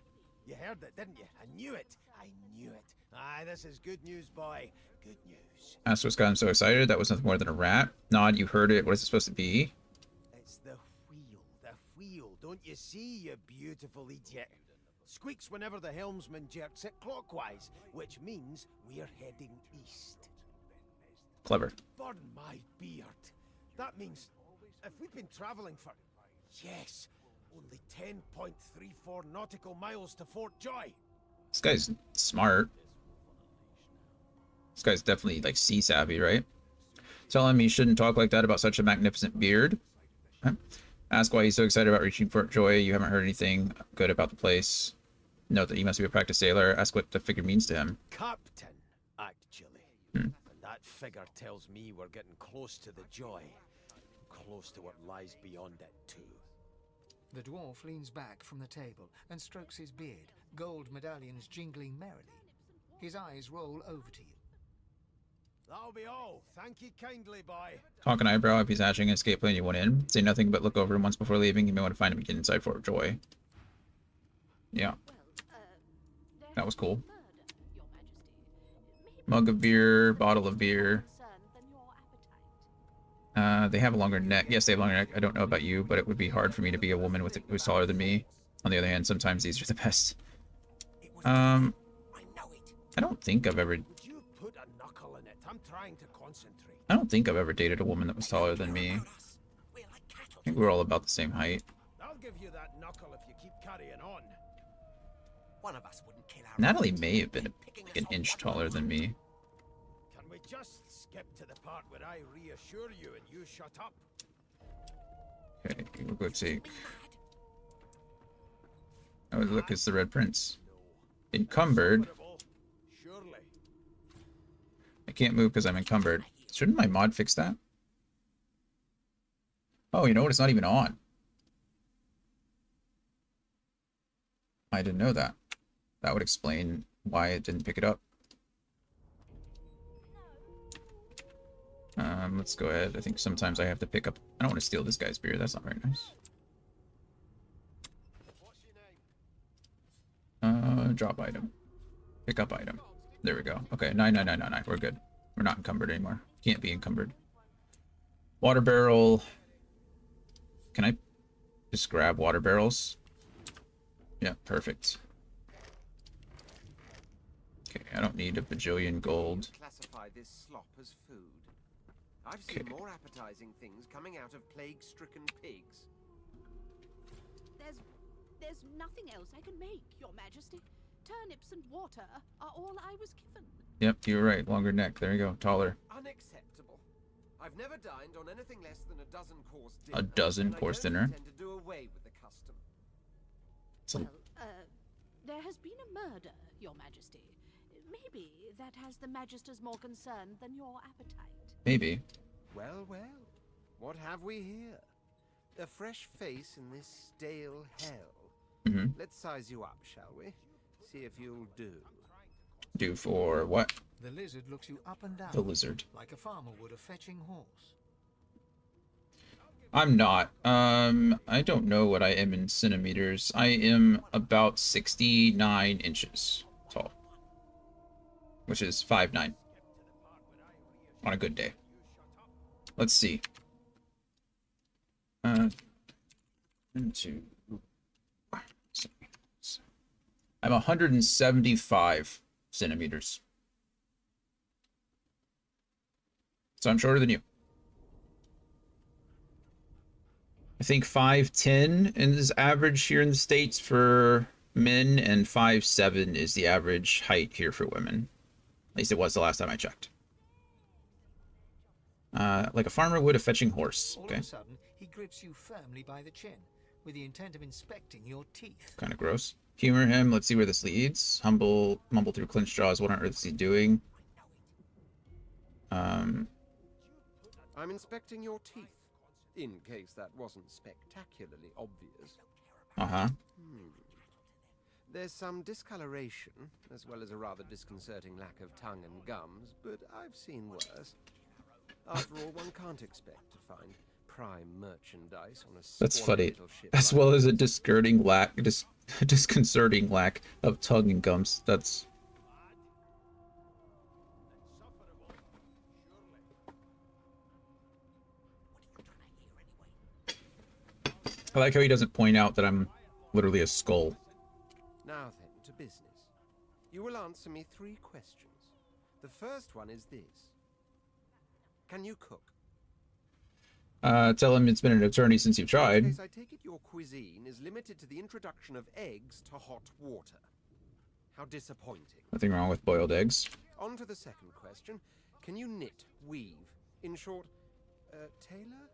You heard it, didn't you? I knew it. I knew it. Aye, this is good news, boy. Good news. Asterisk got him so excited. That was nothing more than a rat. Nod, you heard it. What is it supposed to be? It's the wheel. The wheel. Don't you see, you beautiful idiot? Squeaks whenever the helmsman jerks it clockwise, which means we're heading east. Clever. Burn my beard. That means if we've been travelling for, yes, only 10.34 nautical miles to Fort Joy. This guy's smart. This guy's definitely like sea savvy, right? Tell him he shouldn't talk like that about such a magnificent beard. Huh? Ask why he's so excited about reaching Fort Joy. You haven't heard anything good about the place. Note that he must be a practiced sailor. Ask what the figure means to him. Captain, actually. Hmm. And that figure tells me we're getting close to the Joy. Close to what lies beyond it, too. The dwarf leans back from the table and strokes his beard, gold medallions jingling merrily. His eyes roll over to you. That'll be all. Thank you kindly, boy. Talk an eyebrow. If he's hatching an escape plan you want in, say nothing but look over him once before leaving. You may want to find him again inside Fort Joy. Yeah. That was cool. Mug of beer, bottle of beer. They have a longer neck. Yes, they have a longer neck. I don't know about you, but it would be hard for me to be a woman with who's taller than me. On the other hand, sometimes these are the best. I don't think I've ever... Would you put a knuckle in it? I'm trying to concentrate. I don't think I've ever dated a woman that was taller than me. I think we're all about the same height. I'll give you that knuckle if you keep carrying on. One of us wouldn't kill our Natalie may have been like an inch taller than me. Can we just skip to the part where I reassure you and you shut up? Okay, we'll go take... Oh, look, it's the Red Prince. Encumbered. Surely. I can't move because I'm encumbered. Shouldn't my mod fix that? Oh, you know what? It's not even on. I didn't know that. That would explain why it didn't pick it up. Let's go ahead. I think sometimes I have to pick up... I don't want to steal this guy's beer. That's not very nice. Drop item. Pick up item. There we go. Okay, 99999. We're good. We're not encumbered anymore. Can't be encumbered. Water barrel. Can I just grab water barrels? Yeah, perfect. Okay, I don't need a bajillion gold. Classify this slop as food. I've seen more appetizing things coming out of plague-stricken pigs. There's nothing else I can make, Your Majesty. Turnips and water are all I was given. Yep, you're right. Longer neck. There you go. Taller. Unacceptable. I've never dined on anything less than a dozen-course dinner. A dozen-course dinner? I don't intend to do away with the custom. Well, there has been a murder, Your Majesty. Maybe that has the Magisters more concerned than your appetite. Maybe. Well, well. What have we here? A fresh face in this stale hell. Let's size you up, shall we? See if you'll do. Do for what? The lizard looks you up and down. The lizard. Like a farmer would a fetching horse. I'm not. I don't know what I am in centimeters. I am about 69 inches tall. Which is 5'9". On a good day. Let's see. 1, 2. I'm 175 centimeters. So I'm shorter than you. I think 5'10" is average here in the States for men, and 5'7" is the average height here for women. At least it was the last time I checked. Like a farmer would a fetching horse. Okay. All of a sudden, he grips you firmly by the chin, with the intent of inspecting your teeth. Kind of gross. Humor him. Let's see where this leads. Mumble through clenched jaws. What on earth is he doing? I'm inspecting your teeth, in case that wasn't spectacularly obvious. Uh-huh. There's some discoloration, as well as a rather disconcerting lack of tongue and gums, but I've seen worse. After all, one can't expect to find prime merchandise on a That's funny. little ship As like well as a disconcerting lack of tongue and gums. That's... I like how he doesn't point out that I'm literally a skull. Now then, to business. You will answer me 3 questions. The first one is this. Can you cook? Tell him it's been an eternity since you've tried. In case I take it your cuisine is limited to the introduction of eggs to hot water. How disappointing. Nothing wrong with boiled eggs. On to the second question. Can you knit, weave? In short, tailor?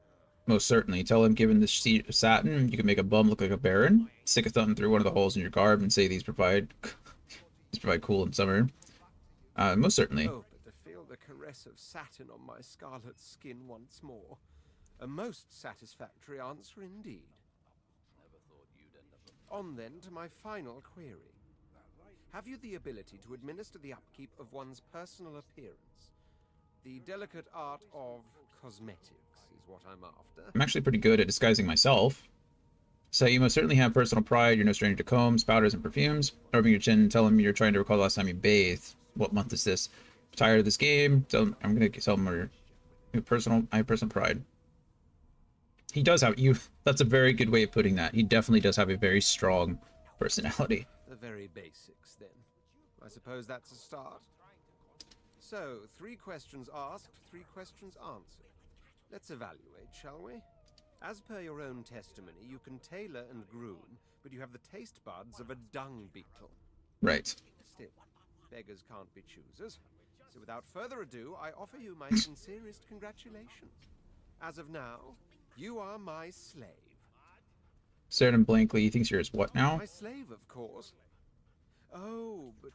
Most certainly. Tell him, given the sheet of satin, you can make a bum look like a baron. Stick a thumb through one of the holes in your garb and say these provide cool in summer. Most certainly. Oh, but to feel the caress of satin on my scarlet skin once more. A most satisfactory answer indeed. On then to my final query. Have you the ability to administer the upkeep of one's personal appearance? The delicate art of cosmetics is what I'm after. I'm actually pretty good at disguising myself. So you most certainly have personal pride. You're no stranger to combs, powders, and perfumes. Rubbing your chin, tell him you're trying to recall the last time you bathed. What month is this? Tired of this game? Tell him, I'm gonna tell him I have personal pride. He does have you. That's a very good way of putting that. He definitely does have a very strong personality. The very basics, then. I suppose that's a start. So, 3 questions asked, 3 questions answered. Let's evaluate, shall we? As per your own testimony, you can tailor and groom, but you have the taste buds of a dung beetle. Right. Still, beggars can't be choosers. So without further ado, I offer you my sincerest congratulations. As of now, you are my slave. Stared at him blankly. He thinks you're his what now? My slave, of course. Oh, but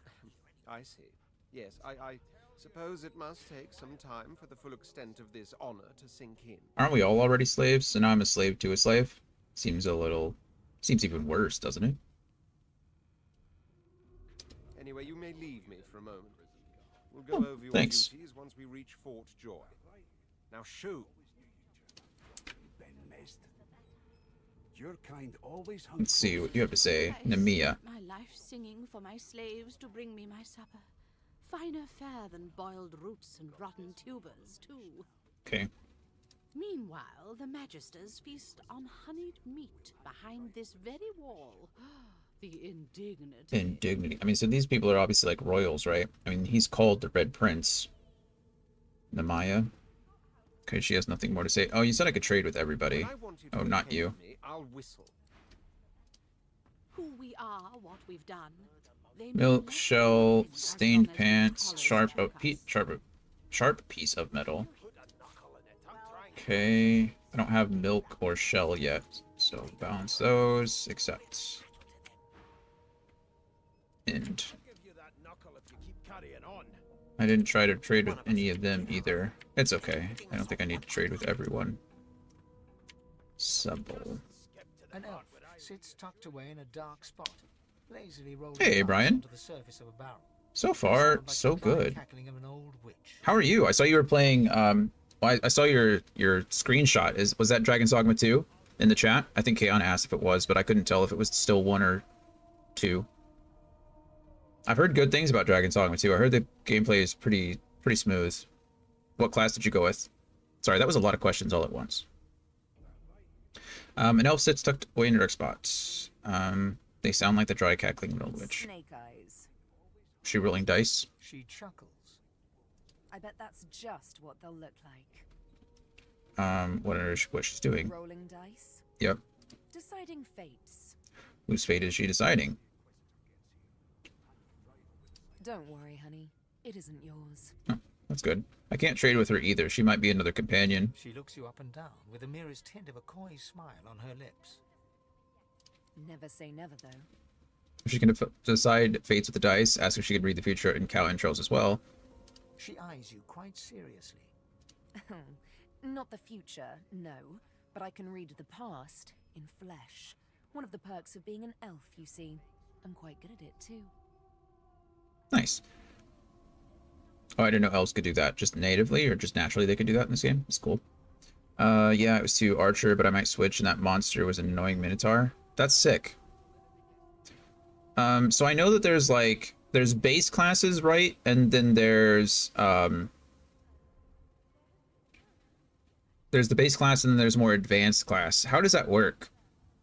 I see. Yes, I suppose it must take some time for the full extent of this honor to sink in. Aren't we all already slaves? So now I'm a slave to a slave? Seems even worse, doesn't it? Anyway, you may leave me for a moment. We'll go over your thanks. duties once we reach Fort Joy. Now shoo! Your kind always Let's see what you have to say, Namiya. My life singing for my slaves to bring me my supper. Finer fare than boiled roots and rotten tubers, too. Okay. Meanwhile, the Magisters feast on honeyed meat behind this very wall. The indignity. Indignity. I mean, so these people are obviously like royals, right? I mean, he's called the Red Prince. Namiya. Okay, she has nothing more to say. Oh, you said I could trade with everybody. Oh, not you. I'll whistle. Who we are, what we've done. Milk, shell, stained pants, sharp piece of metal. Okay, I don't have milk or shell yet, so balance those, accept. End. I didn't try to trade with any of them either. It's okay. I don't think I need to trade with everyone. Subble. An elf sits tucked away in a dark spot, lazily rolling Hey, Brian. onto the surface of a barrel. So far, so good. Cackling of an old witch. How are you? I saw you were playing. Well, I saw your screenshot. Was that Dragon's Dogma 2 in the chat? I think Kaon asked if it was, but I couldn't tell if it was still 1 or 2. I've heard good things about Dragon's Dogma 2. I heard the gameplay is pretty smooth. What class did you go with? Sorry, that was a lot of questions all at once. An elf sits tucked away in a dark spot. They sound like the dry cackling middle witch. Snake eyes. She rolling dice? She chuckles. I bet that's just what they'll look like. What she's doing? Rolling dice. Yep. Deciding fates. Whose fate is she deciding? Don't worry, honey. It isn't yours. Oh, that's good. I can't trade with her either. She might be another companion. She looks you up and down with the merest hint of a coy smile on her lips. Never say never, though. If she can decide fates with the dice, ask if she could read the future in cow intros as well. She eyes you quite seriously. Not the future, no. But I can read the past in flesh. One of the perks of being an elf, you see. I'm quite good at it, too. Nice. Oh, I didn't know elves could do that. Just natively or just naturally they could do that in this game? That's cool. Yeah, it was to Archer, but I might switch, and that monster was an annoying Minotaur. That's sick. So I know that there's base classes, right? And then there's the base class, and then there's more advanced class. How does that work?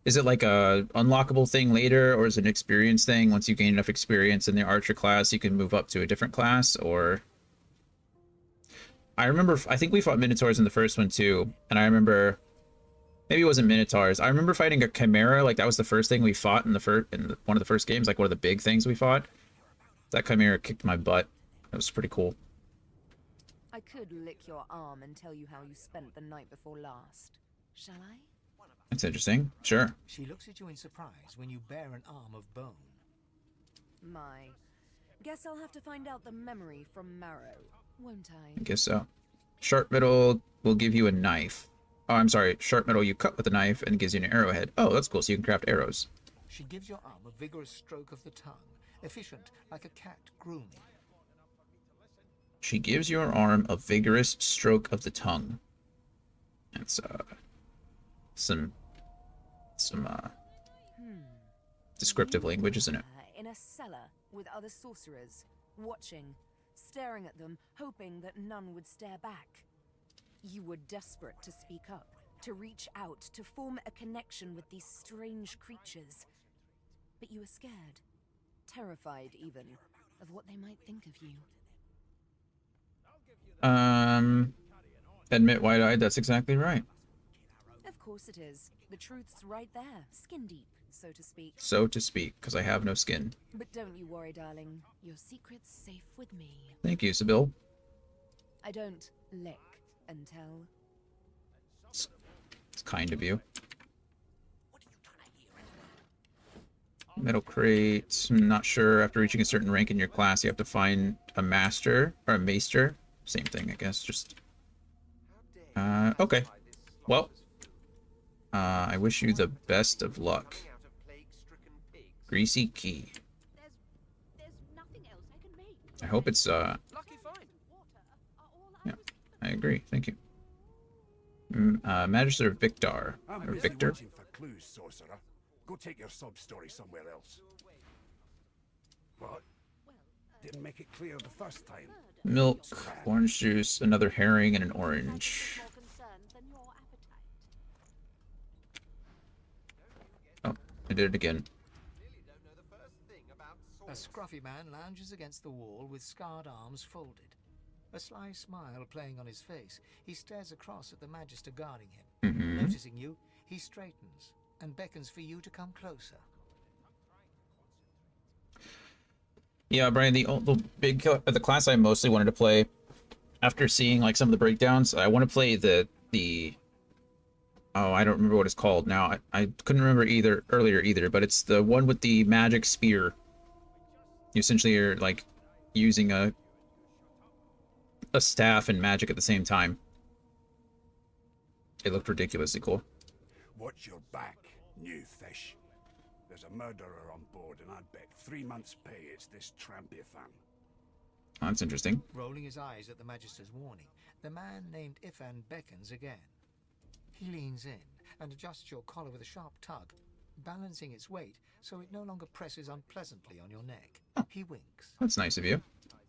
Is it like a unlockable thing later, or is it an experience thing? Once you gain enough experience in the Archer class, you can move up to a different class, or... I remember, I think we fought Minotaurs in the first one too, and I remember, maybe it wasn't Minotaurs. I remember fighting a Chimera, like that was the first thing we fought in one of the first games, like one of the big things we fought. That Chimera kicked my butt. It was pretty cool. I could lick your arm and tell you how you spent the night before last. Shall I? That's interesting. Sure. She looks at you in surprise when you bear an arm of bone. My. Guess I'll have to find out the memory from Marrow, won't I? I guess so. Sharp metal will give you a knife. Oh, I'm sorry. Sharp metal you cut with a knife and gives you an arrowhead. Oh, that's cool. So you can craft arrows. She gives your arm a vigorous stroke of the tongue, efficient like a cat grooming. She gives your arm a vigorous stroke of the tongue. That's some descriptive language, isn't it? In a cellar with other sorcerers, watching, staring at them, hoping that none would stare back. You were desperate to speak up, to reach out, to form a connection with these strange creatures. But you were scared, terrified even, of what they might think of you. Admit wide-eyed, that's exactly right. Of course it is. The truth's right there, skin deep, so to speak. So to speak, because I have no skin. But don't you worry, darling. Your secret's safe with me. Thank you, Sybil. I don't lick and tell. It's kind of you. Metal crate. I'm not sure. After reaching a certain rank in your class, you have to find a master or a maester. Same thing, I guess. Just okay. Well, I wish you the best of luck. Greasy key. I hope it's yeah, I agree. Thank you. Magister Victor. Or Victor. Watching for clues, sorcerer. Go take your sub story somewhere else. What? Didn't make it clear the first time. Milk, orange juice, another herring, and an orange. Oh, I did it again. A scruffy man lounges against the wall with scarred arms folded. A sly smile playing on his face, he stares across at the Magister guarding him. Noticing you, he straightens and beckons for you to come closer. Yeah, Brian, the class I mostly wanted to play, after seeing like some of the breakdowns, I want to play the oh, I don't remember what it's called now. I couldn't remember earlier, but it's the one with the magic spear. You essentially are like using a staff and magic at the same time. It looked ridiculously cool. Watch your back, new fish. There's a murderer on board, and I'd bet 3 months' pay it's this Trampyathan. Oh, that's interesting. Rolling his eyes at the Magister's warning, the man named Ifan beckons again. He leans in and adjusts your collar with a sharp tug, balancing its weight so it no longer presses unpleasantly on your neck. Oh, he winks. That's nice of you.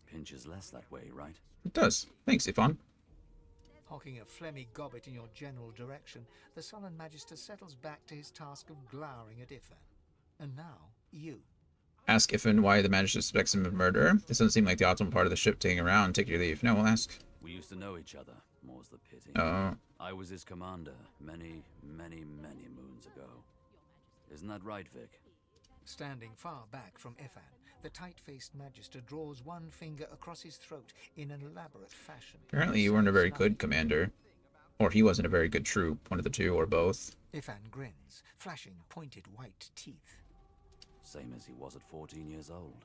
Pinches less that way, right? It does. Thanks, Ifan. Hawking a phlegmy gobbet in your general direction, the sullen Magister settles back to his task of glowering at Ifan. And now, you. Ask Ifan why the Magister suspects him of murder. This doesn't seem like the optimal part of the ship to hang around. Take your leave. No, we'll ask. We used to know each other, more's the pity. Oh. I was his commander many, many, many moons ago. Isn't that right, Vic? Standing far back from Ifan, the tight-faced Magister draws one finger across his throat in an elaborate fashion. Apparently you weren't a very good commander. Or he wasn't a very good troop. One of the two, or both. Ifan grins, flashing pointed white teeth. Same as he was at 14 years old.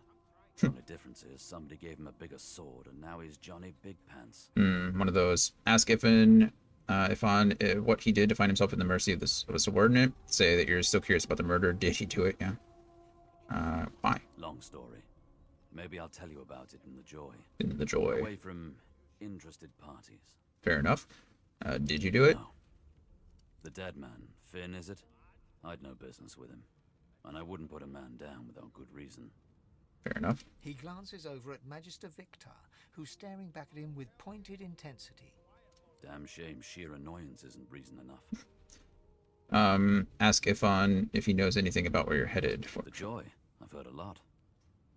The only difference is somebody gave him a bigger sword, and now he's Johnny Big Pants. One of those. Ask Ifan what he did to find himself in the mercy of a subordinate. Say that you're still curious about the murder. Did he do it? Yeah. Why? Long story. Maybe I'll tell you about it in the Joy. In the Joy. Away from interested parties. Fair enough. Did you do it? No. The dead man, Finn, is it? I'd no business with him. And I wouldn't put a man down without good reason. Fair enough. He glances over at Magister Victor, who's staring back at him with pointed intensity. Damn shame sheer annoyance isn't reason enough. Ask Ifan if he knows anything about where you're headed. The Joy. I've heard a lot.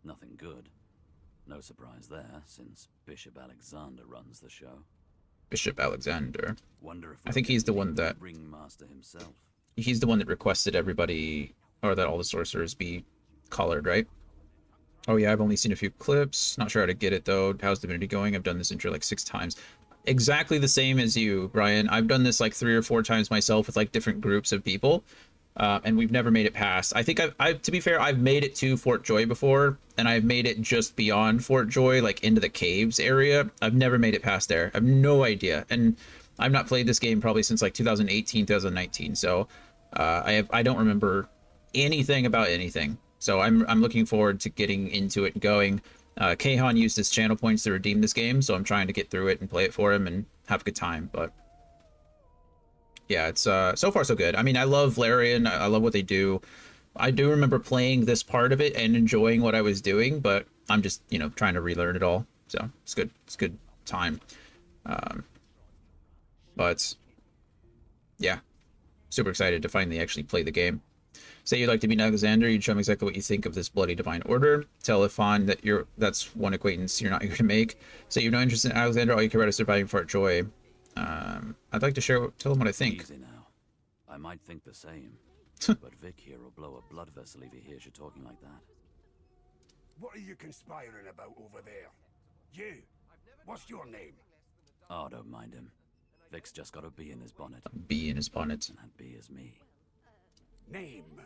Nothing good. No surprise there, since Bishop Alexander runs the show. Bishop Alexander. Wonder if I think he's the one that... Ringmaster himself. He's the one that requested everybody, or that all the sorcerers be collared, right? Oh yeah, I've only seen a few clips. Not sure how to get it though. How's Divinity going? I've done this intro like 6 times. Exactly the same as you, Brian. I've done this like 3 or 4 times myself with like different groups of people. And we've never made it past. I think I've to be fair, I've made it to Fort Joy before, and I've made it just beyond Fort Joy, like into the caves area. I've never made it past there. I have no idea. And I've not played this game probably since like 2018, 2019. So I don't remember anything about anything. So I'm looking forward to getting into it and going. Kahan used his channel points to redeem this game, so I'm trying to get through it and play it for him and have a good time. But yeah, it's so far so good. I mean, I love Larian. I love what they do. I do remember playing this part of it and enjoying what I was doing, but I'm just, you know, trying to relearn it all. So it's good. It's good time. But yeah, super excited to finally actually play the game. Say you'd like to meet Alexander, you'd show him exactly what you think of this bloody divine order. Tell Ifan that that's one acquaintance you're not here to make. Say you've no interest in Alexander, all you care about is surviving Fort Joy. I'd like to tell him what I think. Easy now. I might think the same. But Vic here will blow a blood vessel if he hears you talking like that. What are you conspiring about over there? You! What's your name? Oh, don't mind him. Vic's just got a bee in his bonnet. A bee in his bonnet. And that bee is me. Name?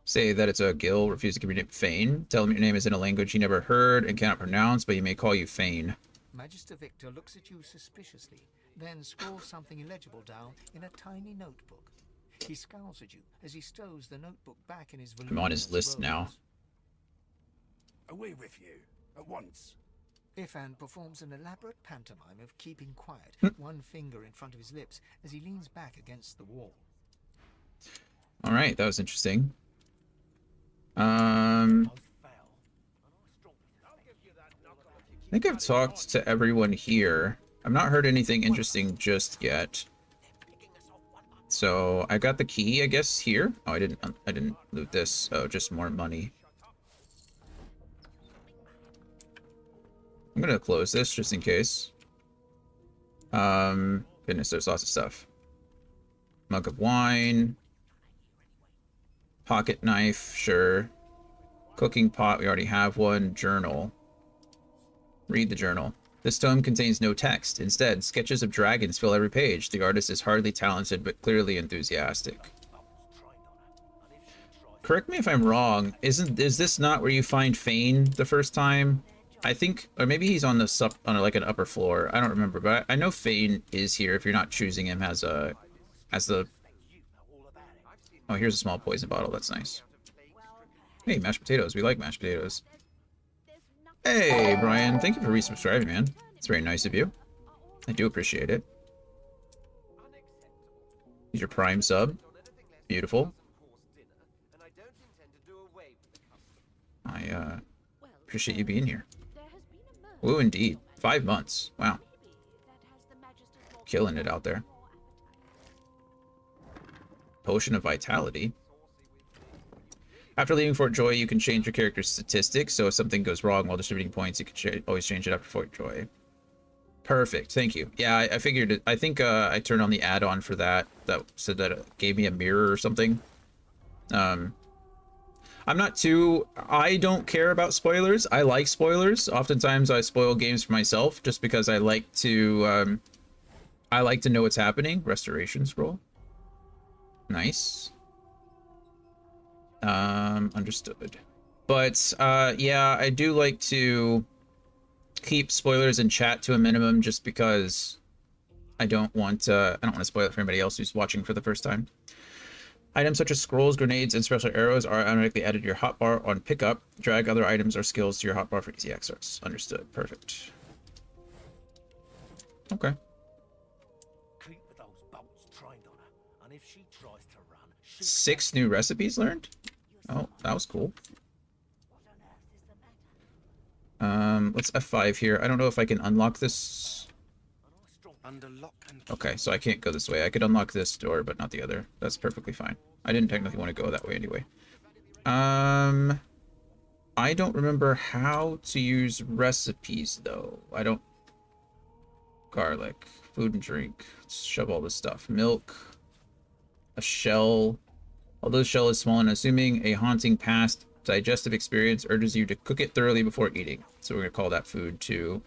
Say that it's a Gil, refuse to give your name Fane. Tell him your name is in a language he never heard and cannot pronounce, but he may call you Fane. Magister Victor looks at you suspiciously, then scrawls something illegible down in a tiny notebook. He scowls at you as he stows the notebook back in his I'm on his list now. Away with you, at once. Ifan performs an elaborate pantomime of keeping quiet, one finger in front of his lips as he leans back against the wall. All right, that was interesting. I think I've talked to everyone here. I've not heard anything interesting just yet. So I got the key, I guess, here. Oh, I didn't loot this. Oh, just more money. I'm gonna close this just in case. Goodness, there's lots of stuff. Mug of wine. Pocket knife, sure. Cooking pot, we already have one. Journal. Read the journal. This tome contains no text. Instead, sketches of dragons fill every page. The artist is hardly talented, but clearly enthusiastic. Correct me if I'm wrong. Is this not where you find Fane the first time? I think, or maybe he's on the like an upper floor. I don't remember, but I know Fane is here if you're not choosing him as the. Oh, here's a small poison bottle. That's nice. Hey, mashed potatoes. We like mashed potatoes. Hey, Brian. Thank you for resubscribing, man. It's very nice of you. I do appreciate it. Here's your Prime sub. Beautiful. I appreciate you being here. Ooh, indeed. 5 months. Wow. Killing it out there. Potion of Vitality. After leaving Fort Joy, you can change your character's statistics, so if something goes wrong while distributing points, you can always change it after Fort Joy. Perfect, thank you. Yeah, I figured it. I think I turned on the add-on for that said that it gave me a mirror or something. I'm not too... I don't care about spoilers. I like spoilers. Oftentimes I spoil games for myself just because I like to know what's happening. Restoration scroll. Nice. Understood. But yeah, I do like to keep spoilers in chat to a minimum just because I don't want to spoil it for anybody else who's watching for the first time. Items such as scrolls, grenades, and special arrows are automatically added to your hotbar on pickup. Drag other items or skills to your hotbar for easy access. Understood. Perfect. Okay. 6 new recipes learned? Oh, that was cool. Let's F5 here. I don't know if I can unlock this. Okay, so I can't go this way. I could unlock this door, but not the other. That's perfectly fine. I didn't technically want to go that way anyway. I don't remember how to use recipes, though. I don't... Garlic. Food and drink. Let's shove all this stuff. Milk. A shell. Although shell is small and assuming a haunting past digestive experience urges you to cook it thoroughly before eating. So we're going to call that food too.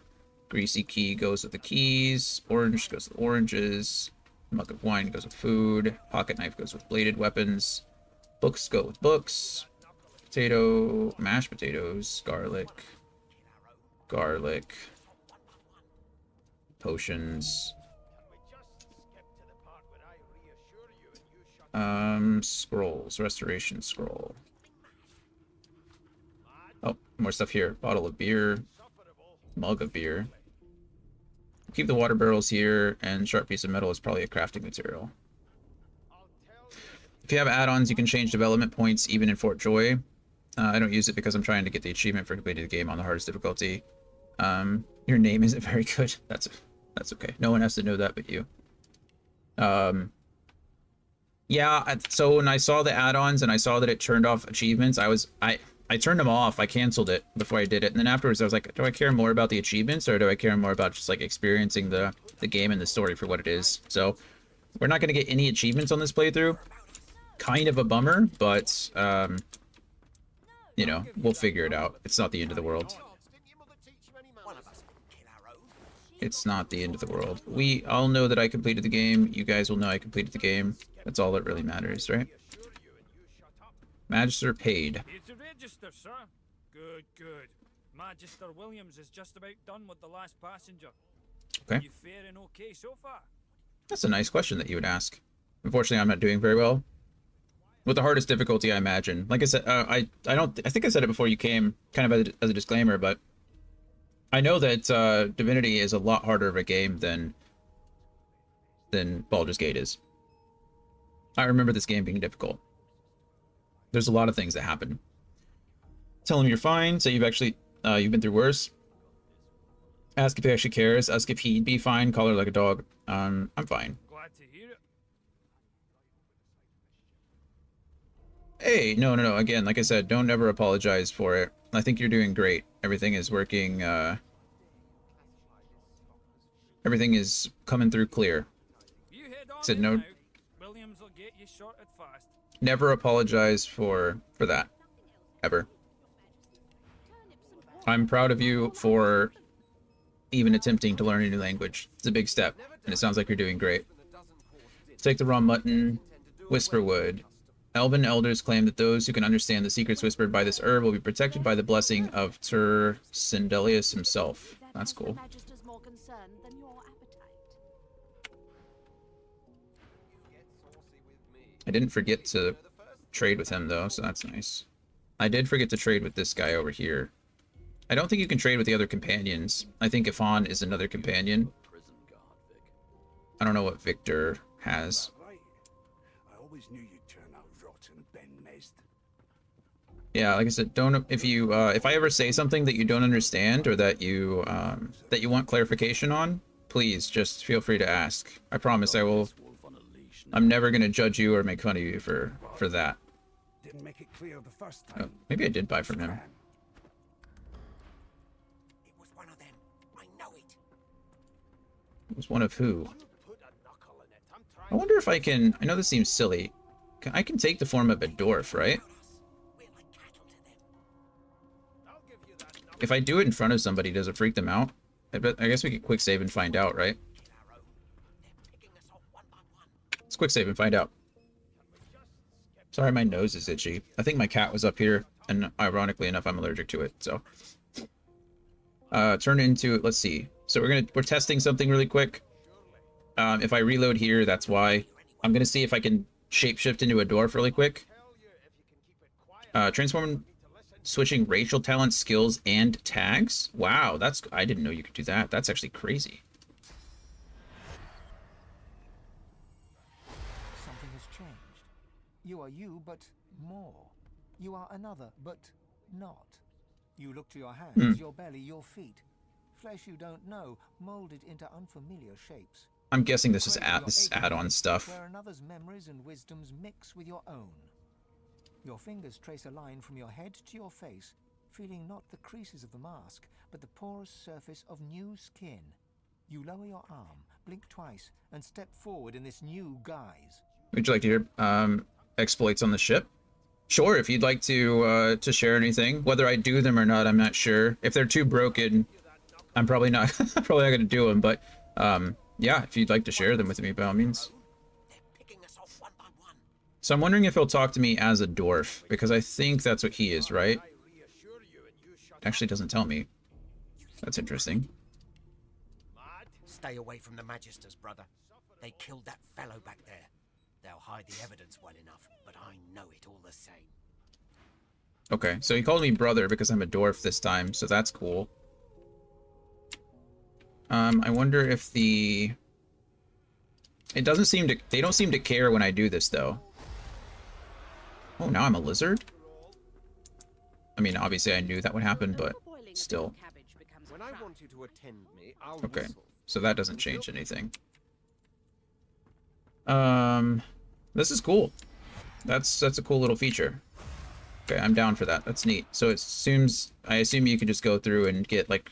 Greasy key goes with the keys. Orange goes with oranges. Mug of wine goes with food. Pocket knife goes with bladed weapons. Books go with books. Potato, mashed potatoes, garlic. Garlic. Potions. Scrolls. Restoration scroll. Oh, more stuff here. Bottle of beer. Mug of beer. Keep the water barrels here, and sharp piece of metal is probably a crafting material. If you have add-ons, you can change development points even in Fort Joy. I don't use it because I'm trying to get the achievement for completing the game on the hardest difficulty. Your name isn't very good. That's okay. No one has to know that but you. Yeah, so when I saw the add-ons and I saw that it turned off achievements, I turned them off. I canceled it before I did it. And then afterwards I was like, do I care more about the achievements or do I care more about just like experiencing the game and the story for what it is? So we're not going to get any achievements on this playthrough. Kind of a bummer, but you know, we'll figure it out. It's not the end of the world. It's not the end of the world. We all know that I completed the game. You guys will know I completed the game. That's all that really matters, right? Magister paid. It's a register, sir. Good, good. Magister Williams is just about done with the last passenger. Okay. You faring okay so far? That's a nice question that you would ask. Unfortunately, I'm not doing very well. With the hardest difficulty, I imagine. Like I said, I think I said it before you came, kind of as a disclaimer, but I know that Divinity is a lot harder of a game than Baldur's Gate is. I remember this game being difficult. There's a lot of things that happen. Tell him you're fine. Say you've actually you've been through worse. Ask if he actually cares. Ask if he'd be fine. Call her like a dog. I'm fine. Glad to hear it. Hey, no. Again, like I said, don't ever apologize for it. I think you're doing great. Everything is working. Everything is coming through clear. You head on Said no. Now. Williams will get you sorted fast. Never apologize for that. Ever. I'm proud of you for even attempting to learn a new language. It's a big step, and it sounds like you're doing great. Take the raw mutton. Whisperwood. Elven elders claim that those who can understand the secrets whispered by this herb will be protected by the blessing of Tur Sindelius himself. That's cool. I didn't forget to trade with him, though, so that's nice. I did forget to trade with this guy over here. I don't think you can trade with the other companions. I think Ifan is another companion. I don't know what Victor has. I always knew you'd turn out rotten, Ben Mezd. Yeah, like I said, don't if I ever say something that you don't understand or that you want clarification on, please just feel free to ask. I promise I will. I'm never gonna judge you or make fun of you for that. Didn't make it clear the first time. Oh, maybe I did buy from him. It was one of them. I know it. It was one of who? I wonder if I can. I know this seems silly. I can take the form of a dwarf, right? If I do it in front of somebody, does it freak them out? I guess we could quick save and find out, right? Let's quick save and find out. Sorry, my nose is itchy. I think my cat was up here, and ironically enough, I'm allergic to it, so. Turn into, let's see. So we're testing something really quick. If I reload here, that's why. I'm gonna see if I can shapeshift into a dwarf really quick. Transform, switching racial talents, skills, and tags. Wow, I didn't know you could do that. That's actually crazy. Something has changed. You are you, but more. You are another, but not. You look to your hands, your belly, your feet. Flesh you don't know, molded into unfamiliar shapes. I'm guessing this is add-on stuff. Where another's memories and wisdoms mix with your own. Your fingers trace a line from your head to your face, feeling not the creases of the mask, but the porous surface of new skin. You lower your arm, blink twice, and step forward in this new guise. Would you like to hear exploits on the ship? Sure, if you'd like to share anything. Whether I do them or not, I'm not sure. If they're too broken, I'm probably not going to do them. But yeah, if you'd like to share them with me, by all means. So I'm wondering if he'll talk to me as a dwarf, because I think that's what he is, right? Actually doesn't tell me. That's interesting. Stay away from the Magisters, brother. They killed that fellow back there. They'll hide the evidence well enough, but I know it all the same. Okay, so he called me brother because I'm a dwarf this time, so that's cool. I wonder if the... It doesn't seem to... They don't seem to care when I do this, though. Oh, now I'm a lizard? I mean, obviously I knew that would happen, but still. When I want you to attend me, I'll Okay, whistle. so that doesn't change anything. This is cool. That's a cool little feature. Okay, I'm down for that. That's neat. So it assumes... I assume you can just go through and get, like...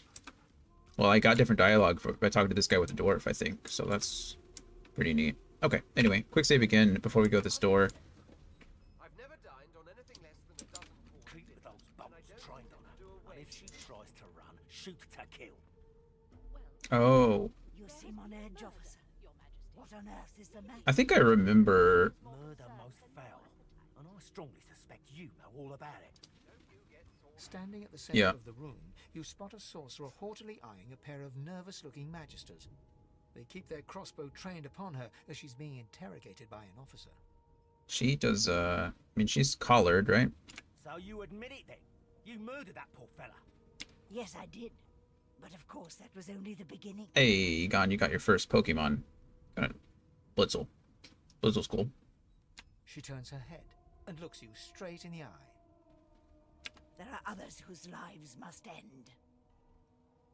Well, I got different dialogue by talking to this guy with the dwarf, I think. So that's pretty neat. Okay, anyway, quick save again before we go to this door. I've never dined on anything less than a dozen pork. Keep those bolts trained on her, and if she tries to run, shoot to kill. Oh, You seem on edge, officer. What on earth is the matter? I think I remember... Murder most foul, and I strongly suspect you know all about it. Standing at the center Yeah. of the room, you spot a sorcerer haughtily eyeing a pair of nervous-looking magisters. They keep their crossbow trained upon her as she's being interrogated by an officer. She does, I mean, she's collared, right? So you admit it then? You murdered that poor fella? Yes, I did. But of course, that was only the beginning. Hey, Gon, you got your first Pokemon. Blitzel. Blitzel's cool. She turns her head and looks you straight in the eye. There are others whose lives must end.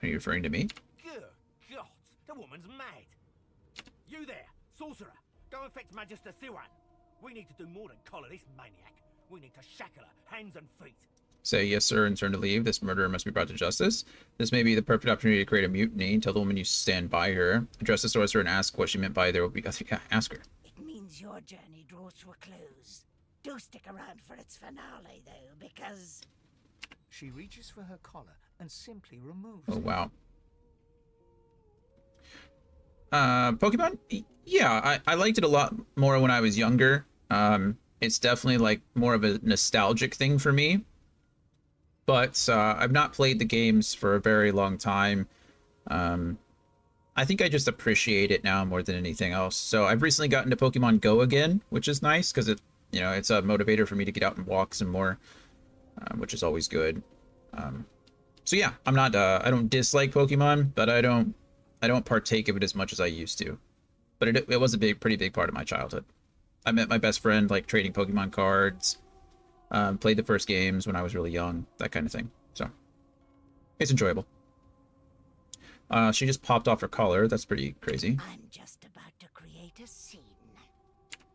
Are you referring to me? Good God, the woman's mad. You there, sorcerer, go and fetch Magister Siwan. We need to do more than collar this maniac. We need to shackle her, hands and feet. Say yes, sir, and turn to leave. This murderer must be brought to justice. This may be the perfect opportunity to create a mutiny. Tell the woman you stand by her. Address the sorcerer and ask what she meant by there will be... Yeah, ask her. It means your journey draws to a close. Do stick around for its finale, though, because... She reaches for her collar and simply removes Oh, it. wow. Pokemon? Yeah, I liked it a lot more when I was younger. It's definitely like more of a nostalgic thing for me. But I've not played the games for a very long time. I think I just appreciate it now more than anything else. So I've recently gotten to Pokemon Go again, which is nice because it, you know, it's a motivator for me to get out and walk some more, which is always good. So yeah, I'm not, I don't dislike Pokemon, but I don't partake of it as much as I used to. But it was a pretty big part of my childhood. I met my best friend like trading Pokemon cards, played the first games when I was really young, that kind of thing. So it's enjoyable. She just popped off her collar. That's pretty crazy. I'm just about to create a scene.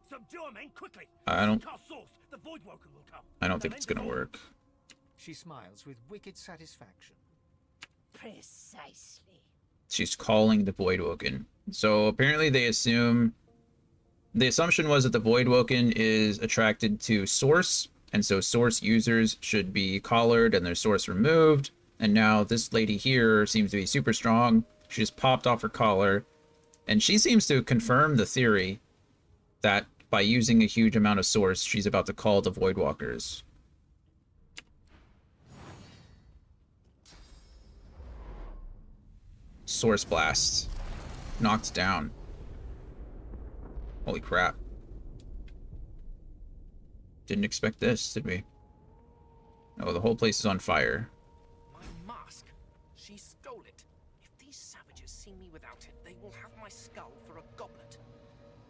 Subdue him, men, quickly. I don't Cast source. The Voidwoken will come. I don't think it's gonna work. She smiles with wicked satisfaction. Precisely. She's calling the Voidwoken. So apparently they assume... The assumption was that the Voidwoken is attracted to Source, and so Source users should be collared and their Source removed. And now this lady here seems to be super strong. She just popped off her collar, and she seems to confirm the theory that by using a huge amount of Source, she's about to call the Voidwalkers. Source Blast. Knocked down. Holy crap. Didn't expect this, did we? Oh, the whole place is on fire. My mask. She stole it. If these savages see me without it, they will have my skull for a goblet.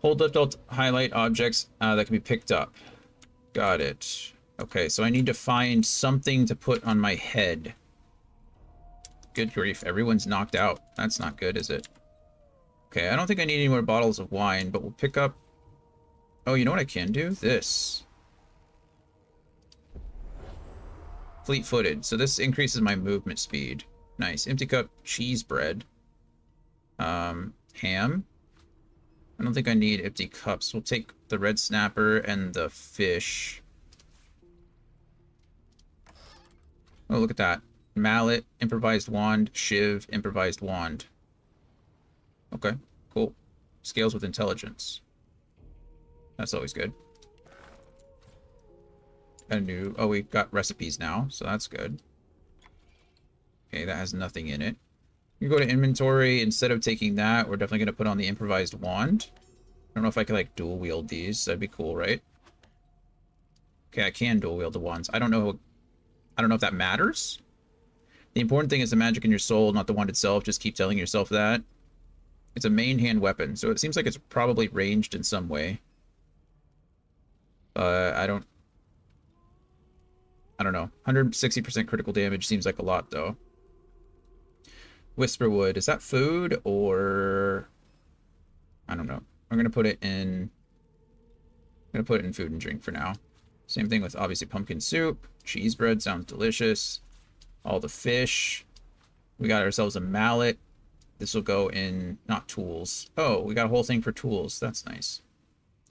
Hold up to highlight objects that can be picked up. Got it. Okay, so I need to find something to put on my head. Good grief, everyone's knocked out. That's not good, is it? Okay, I don't think I need any more bottles of wine, but we'll pick up... Oh, you know what I can do? This. Fleet-footed. So this increases my movement speed. Nice. Empty cup cheese bread. Ham. I don't think I need empty cups. We'll take the red snapper and the fish. Oh, look at that. Mallet, improvised wand, shiv, improvised wand. Okay, cool. Scales with intelligence. That's always good. A new... Oh, we got recipes now, so that's good. Okay, that has nothing in it. You go to inventory. Instead of taking that, we're definitely going to put on the improvised wand. I don't know if I could, like, dual wield these. That'd be cool, right? Okay, I can dual wield the wands. I don't know don't know if that matters. The important thing is the magic in your soul, not the wand itself. Just keep telling yourself that. It's a main hand weapon, so it seems like it's probably ranged in some way. I don't know. 160% critical damage seems like a lot, though. Whisperwood, is that food or... I don't know. I'm gonna put it in food and drink for now. Same thing with obviously pumpkin soup. Cheese bread sounds delicious. All the fish. We got ourselves a mallet. This will go in, not tools. Oh, we got a whole thing for tools. That's nice.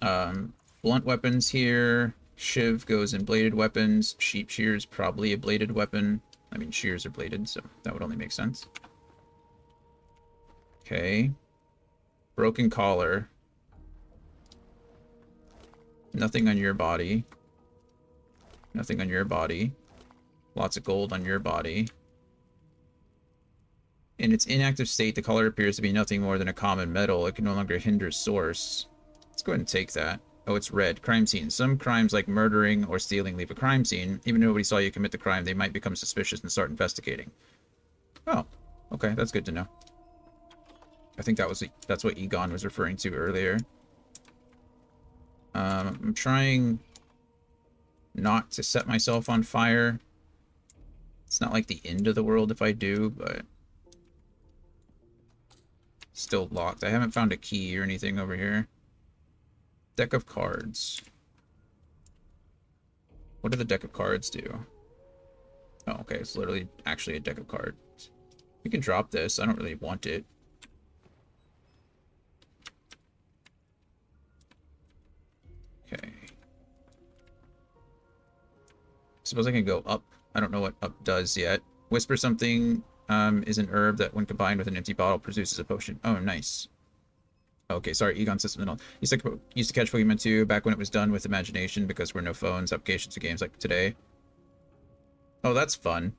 Blunt weapons here. Shiv goes in bladed weapons. Sheep shears, probably a bladed weapon. I mean, shears are bladed, so that would only make sense. Okay. Broken collar. Nothing on your body. Nothing on your body. Lots of gold on your body. In its inactive state, the collar appears to be nothing more than a common metal. It can no longer hinder source. Let's go ahead and take that. Oh, it's red. Crime scene. Some crimes like murdering or stealing leave a crime scene. Even if nobody saw you commit the crime, they might become suspicious and start investigating. Oh, okay. That's good to know. I think that's what Egon was referring to earlier. I'm trying not to set myself on fire. It's not like the end of the world if I do, but still locked. I haven't found a key or anything over here. Deck of cards. What do the deck of cards do? Oh, okay. It's literally actually a deck of cards. We can drop this. I don't really want it. Okay. Suppose I can go up. I don't know what up does yet. Whisper something is an herb that when combined with an empty bottle produces a potion. Oh, nice. Okay, sorry, Egon System. Used to catch Pokemon 2 back when it was done with imagination because there were no phones, applications, or games like today. Oh, that's fun.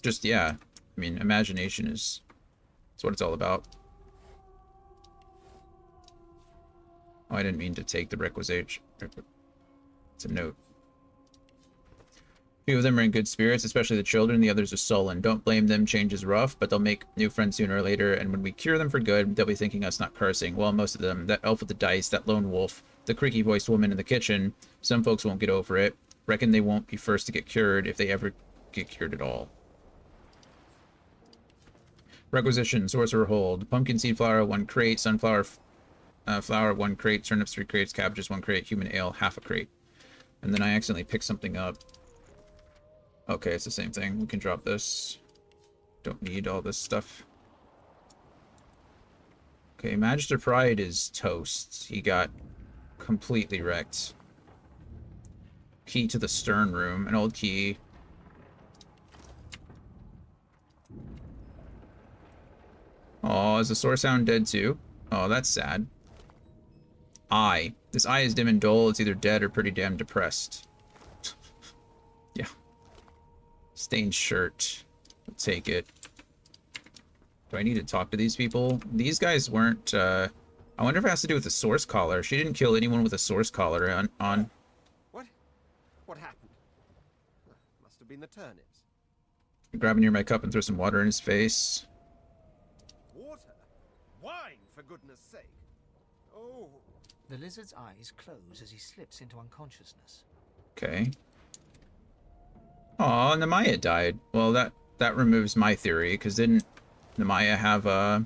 Just, yeah. I mean, imagination is... That's what it's all about. Oh, I didn't mean to take the requisite. It's a note. Few of them are in good spirits, especially the children. The others are sullen. Don't blame them. Change is rough, but they'll make new friends sooner or later. And when we cure them for good, they'll be thanking us, not cursing. Well, most of them. That elf with the dice, that lone wolf, the creaky-voiced woman in the kitchen. Some folks won't get over it. Reckon they won't be first to get cured if they ever get cured at all. Requisition, sorcerer hold. Pumpkin seed flour, 1 crate. Sunflower flour, 1 crate. Turnips, 3 crates. Cabbages, 1 crate. Human ale, half a crate. And then I accidentally picked something up. Okay, it's the same thing. We can drop this. Don't need all this stuff. Okay, Magister Pride is toast. He got completely wrecked. Key to the stern room. An old key. Oh, is the Source Hound dead too? Oh, that's sad. Eye. This eye is dim and dull. It's either dead or pretty damn depressed. Yeah. Stained shirt. We'll take it. Do I need to talk to these people? These guys weren't, I wonder if it has to do with the source collar. She didn't kill anyone with a source collar on... What? What happened? Must have been the turnips. Grab near my cup and throw some water in his face. Water? Wine, for goodness sake. Oh. The lizard's eyes close as he slips into unconsciousness. Okay. Aw, Nemaya died. Well, that removes my theory, because didn't Nemaya have a...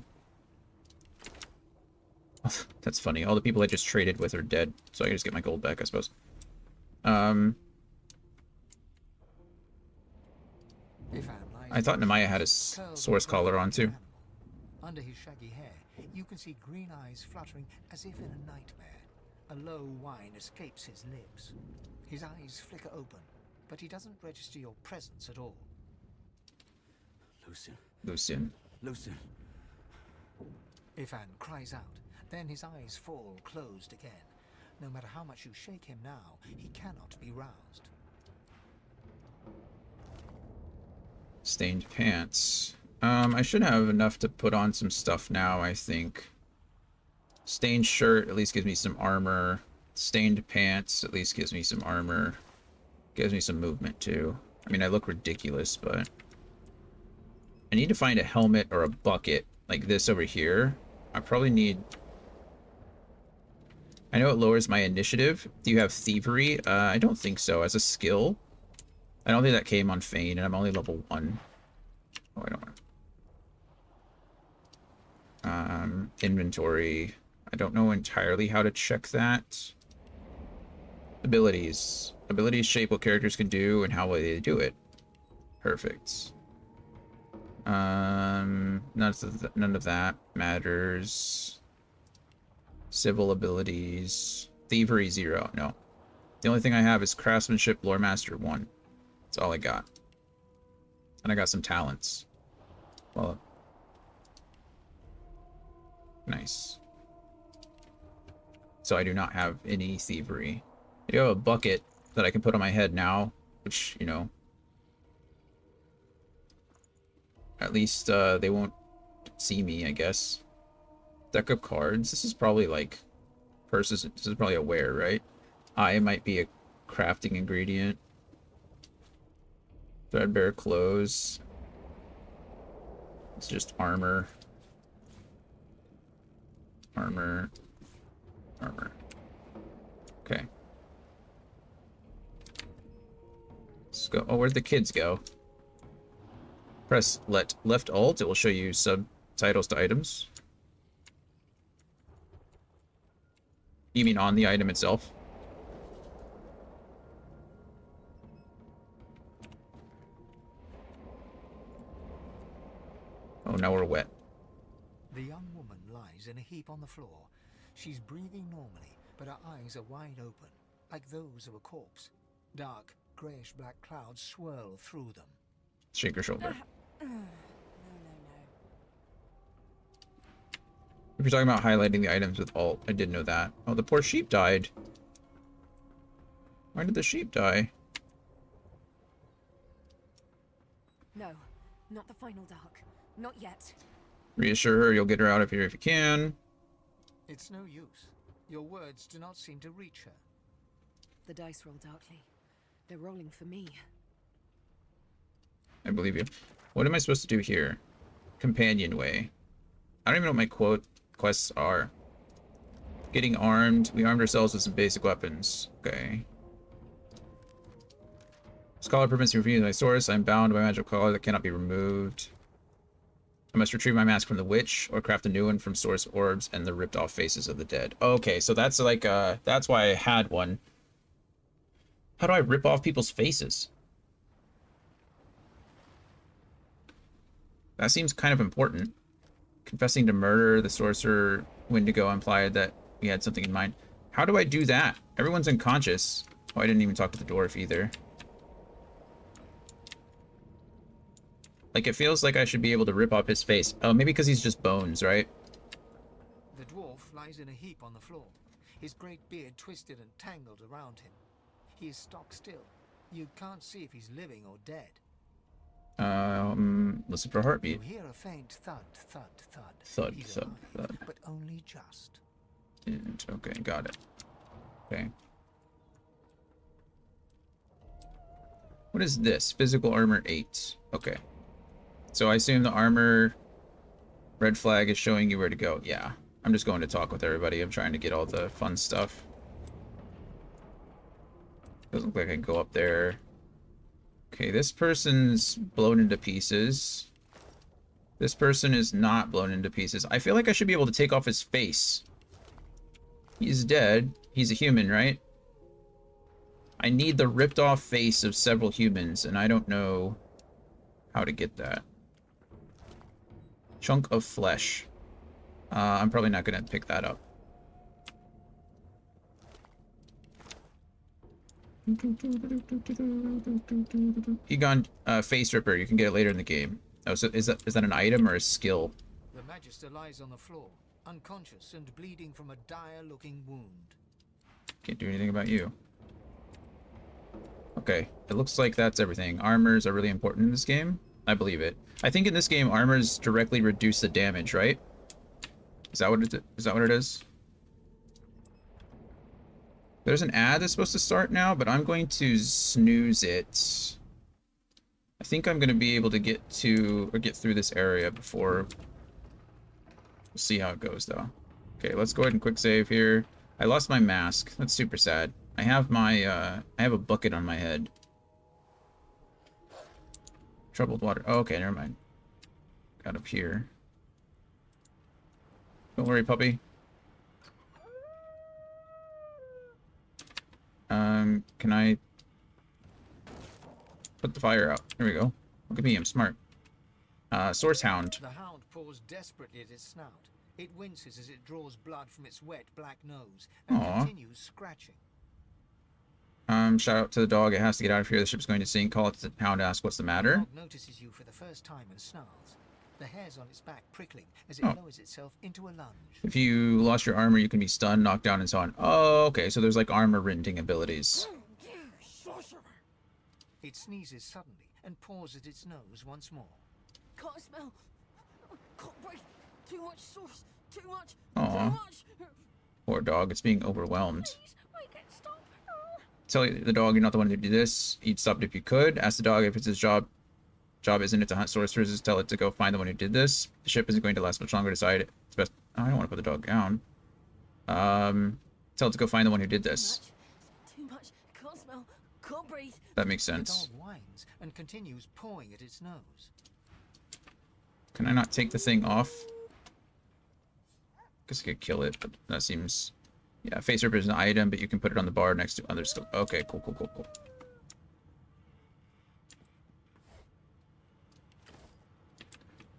That's funny. All the people I just traded with are dead, so I can just get my gold back, I suppose. I thought Nemaya had his source collar on, too. Under his shaggy hair, you can see green eyes fluttering as if in a nightmare. A low whine escapes his lips. His eyes flicker open, but he doesn't register your presence at all. Lucian. Ifan cries out, then his eyes fall closed again. No matter how much you shake him now, he cannot be roused. Stained pants. I should have enough to put on some stuff now, I think. Stained shirt at least gives me some armor. Stained pants at least gives me some armor. Gives me some movement, too. I mean, I look ridiculous, but I need to find a helmet or a bucket like this over here. I probably need... I know it lowers my initiative. Do you have thievery? I don't think so. As a skill, I don't think that came on Fane, and I'm only level 1. Oh, I don't want... inventory. I don't know entirely how to check that. Abilities. Abilities shape what characters can do and how they do it. Perfect. None of that matters. Civil abilities. Thievery 0. No. The only thing I have is craftsmanship, lore master 1. That's all I got. And I got some talents. Well, nice. So I do not have any thievery. I do have a bucket that I can put on my head now, which, you know, at least they won't see me, I guess. Deck of cards. This is probably like purses. This is probably a wear, right? It might be a crafting ingredient. Threadbare clothes. It's just armor. Armor. Armor. Okay. Let's go. Oh, where'd the kids go? Press left alt. It will show you subtitles to items. You mean on the item itself? Oh, now we're wet. The young woman lies in a heap on the floor. She's breathing normally, but her eyes are wide open, like those of a corpse. Dark, greyish-black clouds swirl through them. Shake her shoulder. If you're talking about highlighting the items with alt, I did know that. Oh, the poor sheep died. Why did the sheep die? No, not the final dark. Not yet. Reassure her you'll get her out of here if you can. It's no use. Your words do not seem to reach her. The dice roll darkly. They're rolling for me. I believe you. What am I supposed to do here? Companionway. I don't even know what my quests are. Getting armed. We armed ourselves with some basic weapons. Okay. Scholar permits me from using my source. I'm bound by magical collar that cannot be removed. I must retrieve my mask from the witch or craft a new one from source orbs and the ripped off faces of the dead. Okay, so that's like that's why I had one. How do I rip off people's faces? That seems kind of important. Confessing to murder, the sorcerer Wendigo implied that we had something in mind. How do I do that? Everyone's unconscious. Oh, I didn't even talk to the dwarf either. Like, it feels like I should be able to rip off his face. Oh, maybe because he's just bones, right? The dwarf lies in a heap on the floor, his great beard twisted and tangled around him. He is stock still. You can't see if he's living or dead. Listen for a heartbeat. You hear a faint thud, thud, thud. Thud, He's thud, alive, thud. but only just. Okay, got it. Okay. What is this? Physical armor 8. Okay. So I assume the armor red flag is showing you where to go. Yeah. I'm just going to talk with everybody. I'm trying to get all the fun stuff. Doesn't look like I can go up there. Okay, this person's blown into pieces. This person is not blown into pieces. I feel like I should be able to take off his face. He's dead. He's a human, right? I need the ripped off face of several humans, and I don't know how to get that. Chunk of flesh. I'm probably not going to pick that up. Egon face ripper. You can get it later in the game. Oh, so is that an item or a skill? The Magister lies on the floor, unconscious and bleeding from a dire-looking wound. Can't do anything about you. Okay, it looks like that's everything. Armors are really important in this game. I believe it. I think in this game, armors directly reduce the damage, right? Is that what it is? There's an ad that's supposed to start now, but I'm going to snooze it. I think I'm gonna be able to get through this area before. We'll see how it goes though. Okay, let's go ahead and quick save here. I lost my mask. That's super sad. I have my I have a bucket on my head. Troubled water. Oh, okay, never mind. Got up here. Don't worry, puppy. Can I put the fire out? There we go. Look at me, I'm smart. Source Hound. The hound paws desperately at its snout. It winces as it draws blood from its wet black nose and Aw. continues scratching. Shout out to the dog. It has to get out of here. The ship's going to sink. Call it to the hound. Ask what's the matter. The dog notices you for the first time and snarls, the hairs on its back prickling as it Oh. lowers itself into a lunge. If you lost your armor, you can be stunned, knocked down, and so on. Oh, okay. So there's like armor rending abilities. It sneezes suddenly and paws at its nose once more. Can't smell. Can't breathe. Too much sauce. Too much. Aw. Too much. Poor dog. It's being overwhelmed. I can stop. Tell the dog you're not the one who did this. You'd stop it if you could. Ask the dog if it's his job. Job isn't it to hunt sorcerers? Tell it to go find the one who did this. The ship isn't going to last much longer. Decide it's best. Oh, I don't want to put the dog down. Tell it to go find the one who did this. Too much. Can't smell. Can't breathe. That makes The sense. dog whines and continues pawing at its nose. Can I not take the thing off? Guess I could kill it, but that seems... Yeah, face ripper is an item, but you can put it on the bar next to other stuff. Okay, cool.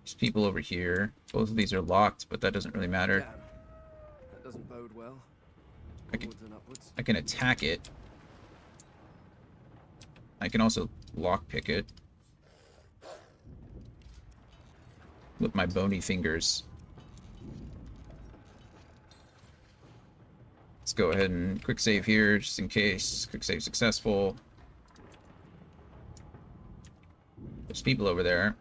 There's people over here. Both of these are locked, but that doesn't really matter. Damn. That doesn't bode well. I can, Onwards and upwards. I can attack it. I can also lockpick it. With my bony fingers. Let's go ahead and quick save here, just in case. Quick save successful. There's people over there.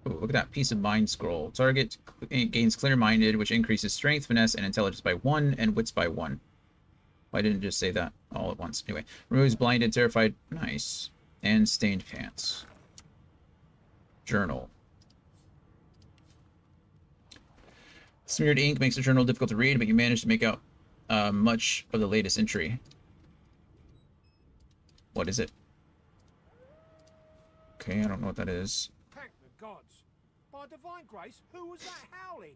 Oh, look at that piece of mind scroll. Target gains clear-minded, which increases strength, finesse, and intelligence by 1, and wits by 1. Why didn't it just say that all at once? Anyway, removes blinded, terrified, nice, and stained pants. Journal. Smeared ink makes the journal difficult to read, but you manage to make out much of the latest entry. What is it? Okay, I don't know what that is. Thank the gods. By divine grace, who was that howling?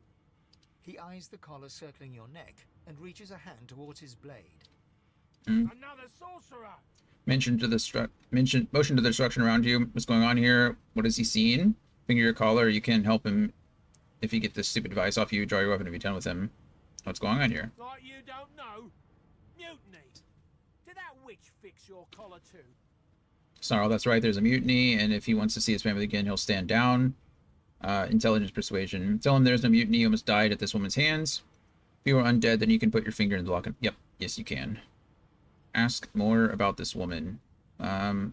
He eyes the collar circling your neck and reaches a hand towards his blade. Another sorcerer! Motion to the destruction around you. What's going on here? What has he seen? Finger your collar. You can help him if you get this stupid device off you. Draw your weapon if you're done with him. What's going on here? Like you don't know? Mutiny! Did that witch fix your collar too? Snarl, that's right. There's a mutiny, and if he wants to see his family again, he'll stand down. Intelligence persuasion. Tell him there's no mutiny. You almost died at this woman's hands. If you were undead, then you can put your finger in the lock. Yep. Yes, you can. Ask more about this woman. I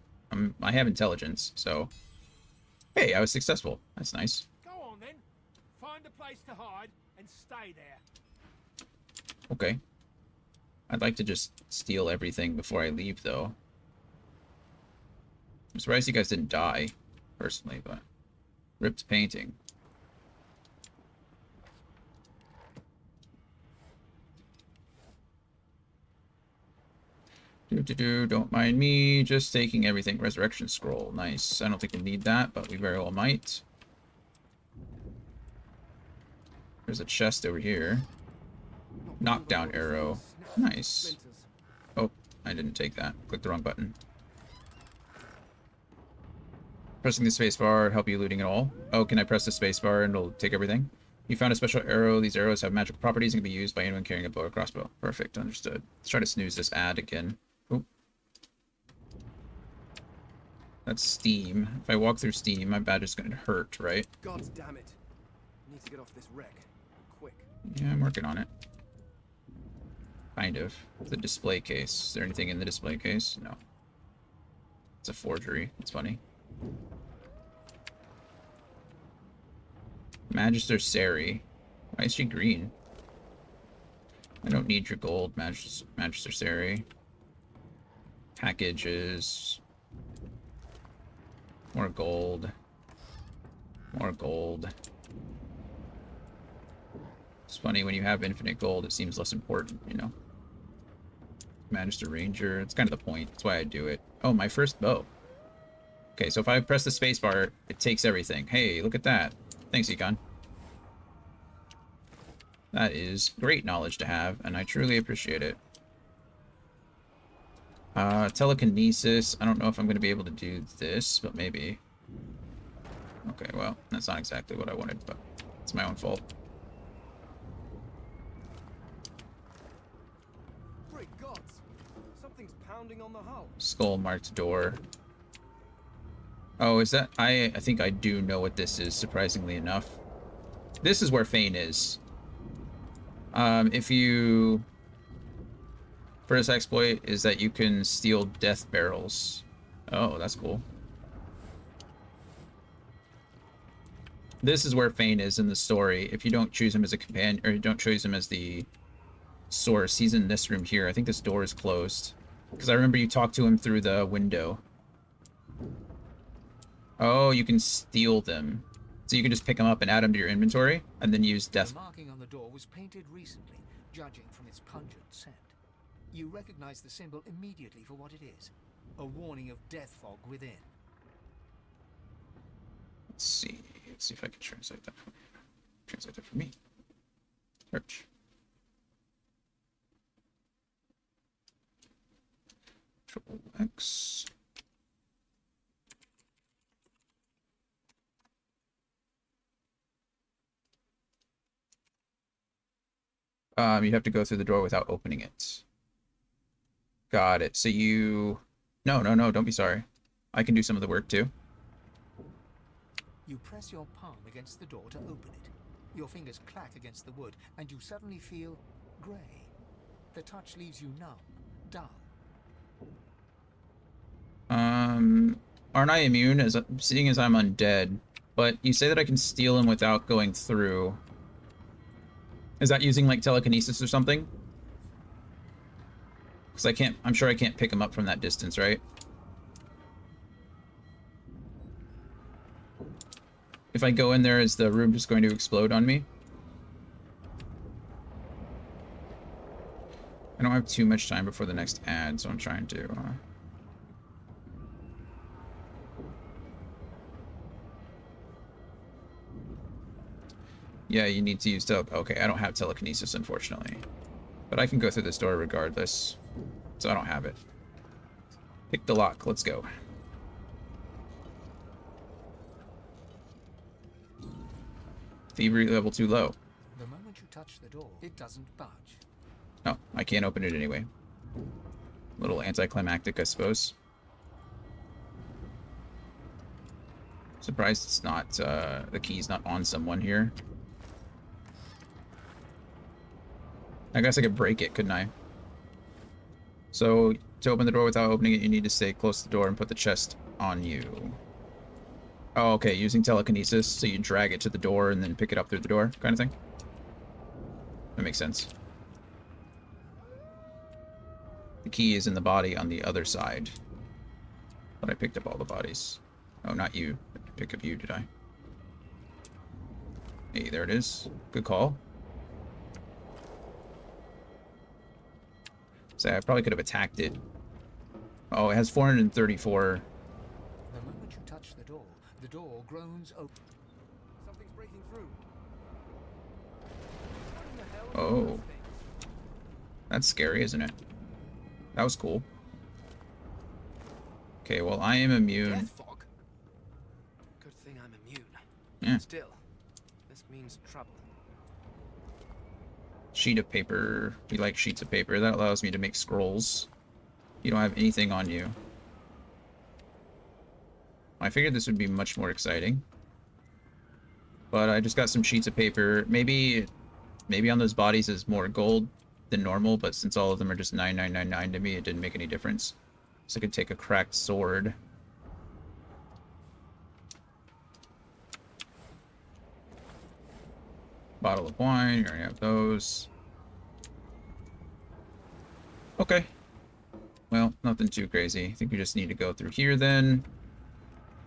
have intelligence, so... Hey, I was successful. That's nice. Go on then. Find a place to hide and stay there. Okay. I'd like to just steal everything before I leave, though. I'm surprised you guys didn't die, personally, but... Ripped painting. Don't mind me, just taking everything. Resurrection scroll, nice. I don't think we need that, but we very well might. There's a chest over here. Knockdown arrow, nice. Oh, I didn't take that. Clicked the wrong button. Pressing the spacebar help you looting at all? Oh, can I press the spacebar and it'll take everything? You found a special arrow. These arrows have magical properties and can be used by anyone carrying a bow or crossbow. Perfect, understood. Let's try to snooze this ad again. Oh. That's Steam. If I walk through Steam, my badge is going to hurt, right? God damn it. Need to get off this wreck. Quick. Yeah, I'm working on it. Kind of. The display case. Is there anything in the display case? No. It's a forgery. It's funny. Magister Sari. Why is she green? I don't need your gold, Magister Sari. Packages. More gold. More gold. It's funny, when you have infinite gold, it seems less important, you know? Magister Ranger, it's kind of the point. That's why I do it. Oh, my first bow. Okay, so if I press the spacebar, it takes everything. Hey, look at that. Thanks, Econ. That is great knowledge to have, and I truly appreciate it. Telekinesis. I don't know if I'm going to be able to do this, but maybe. Okay, well, that's not exactly what I wanted, but it's my own fault. Great gods! Something's pounding on the hull. Skull marked door. Oh, is that... I think I do know what this is, surprisingly enough. This is where Fane is. If you... First exploit is that you can steal death barrels. Oh, that's cool. This is where Fane is in the story. If you don't choose him as a companion, or you don't choose him as the source, he's in this room here. I think this door is closed. Because I remember you talked to him through the window. Oh, you can steal them. So you can just pick them up and add them to your inventory, and then use death. The marking on the door was painted recently, judging from its pungent scent. You recognize the symbol immediately for what it is. A warning of death fog within. Let's see. Let's see if I can translate that for you. Translate that for me. Search. Control X. You have to go through the door without opening it. Got it. So you... No, don't be sorry. I can do some of the work too. You press your palm against the door to open it. Your fingers clack against the wood, and you suddenly feel grey. The touch leaves you numb, dull. Aren't I immune, seeing as I'm undead? But you say that I can steal him without going through. Is that using, like, telekinesis or something? Because I'm sure I can't pick him up from that distance, right? If I go in there, is the room just going to explode on me? I don't have too much time before the next ad, so I'm trying to... Yeah, you need to use Okay, I don't have telekinesis, unfortunately. But I can go through this door regardless. So I don't have it. Pick the lock. Let's go. Thievery level too low. The moment you touch the door, it doesn't budge. No, I can't open it anyway. A little anticlimactic, I suppose. Surprised it's not, the key's not on someone here. I guess I could break it, couldn't I? So, to open the door without opening it, you need to stay close to the door and put the chest on you. Oh, okay, using telekinesis, so you drag it to the door and then pick it up through the door, kind of thing? That makes sense. The key is in the body on the other side. But I picked up all the bodies. Oh, not you. I didn't pick up you, did I? Hey, there it is. Good call. So I probably could have attacked it. Oh, it has 434. The moment you touch the door groans open. Something's breaking through. Oh. That's scary, isn't it? That was cool. Okay, well, I am immune. Death fog. Good thing I'm immune. Yeah. Still, this means trouble. Sheet of paper. We like sheets of paper. That allows me to make scrolls. You don't have anything on you. I figured this would be much more exciting. But I just got some sheets of paper. Maybe on those bodies is more gold than normal, but since all of them are just 9999 to me, it didn't make any difference. So I could take a cracked sword. Bottle of wine, you already have those. Okay. Well, nothing too crazy. I think we just need to go through here then.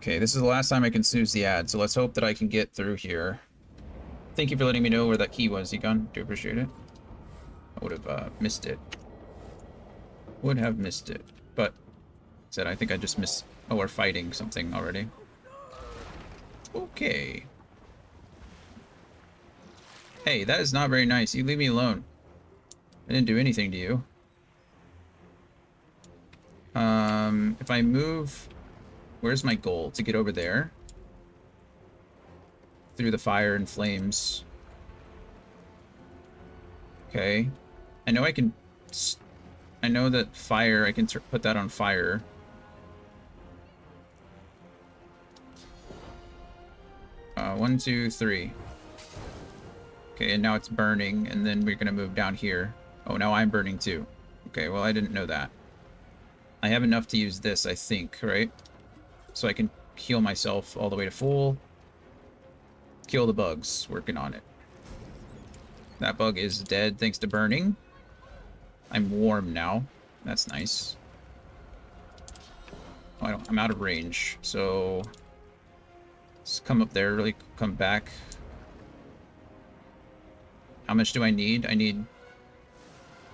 Okay, this is the last time I can snooze the ad, so let's hope that I can get through here. Thank you for letting me know where that key was, Egon. Do appreciate it. I would have missed it. Would have missed it. But, said I think I just missed... Oh, we're fighting something already. Okay. Hey, that is not very nice. You leave me alone. I didn't do anything to you. If I move... Where's my goal? To get over there? Through the fire and flames. Okay. I know I can... I know that fire, I can put that on fire. One, two, three. Okay, and now it's burning, and then we're gonna move down here. Oh, now I'm burning too. Okay, well, I didn't know that. I have enough to use this, I think, right? So I can heal myself all the way to full. Kill the bugs. Working on it. That bug is dead thanks to burning. I'm warm now. That's nice. Oh, I'm out of range, so... Let's come up there, really come back. How much do I need? I need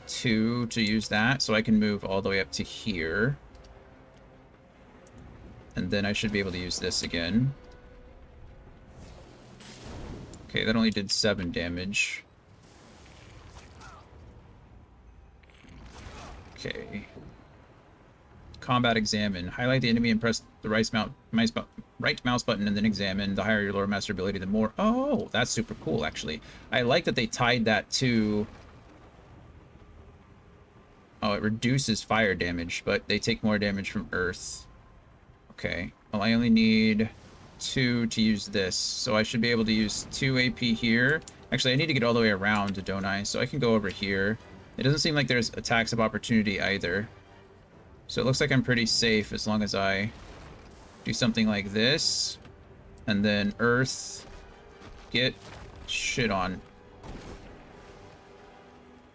2 to use that, so I can move all the way up to here. And then I should be able to use this again. Okay, that only did 7 damage. Okay. Combat examine. Highlight the enemy and press the right mouse button and then examine. The higher your Lore Master ability, the more... Oh, that's super cool, actually. I like that they tied that to... Oh, it reduces fire damage, but they take more damage from earth. Okay. Well, I only need 2 to use this, so I should be able to use 2 AP here. Actually, I need to get all the way around, don't I? So I can go over here. It doesn't seem like there's attacks of opportunity either. So it looks like I'm pretty safe as long as I do something like this. And then earth. Get shit on.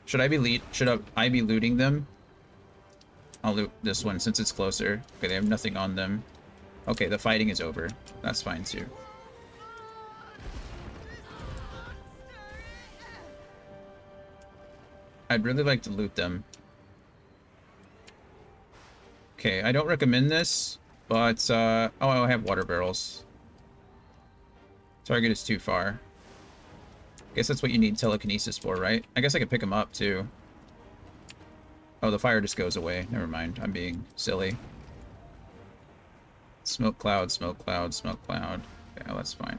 Should I be looting them? I'll loot this one since it's closer. Okay, they have nothing on them. Okay, the fighting is over. That's fine too. I'd really like to loot them. Okay, I don't recommend this, but, oh, I have water barrels. Target is too far. Guess that's what you need telekinesis for, right? I guess I could pick them up, too. Oh, the fire just goes away. Never mind. I'm being silly. Smoke cloud, smoke cloud, smoke cloud. Yeah, that's fine.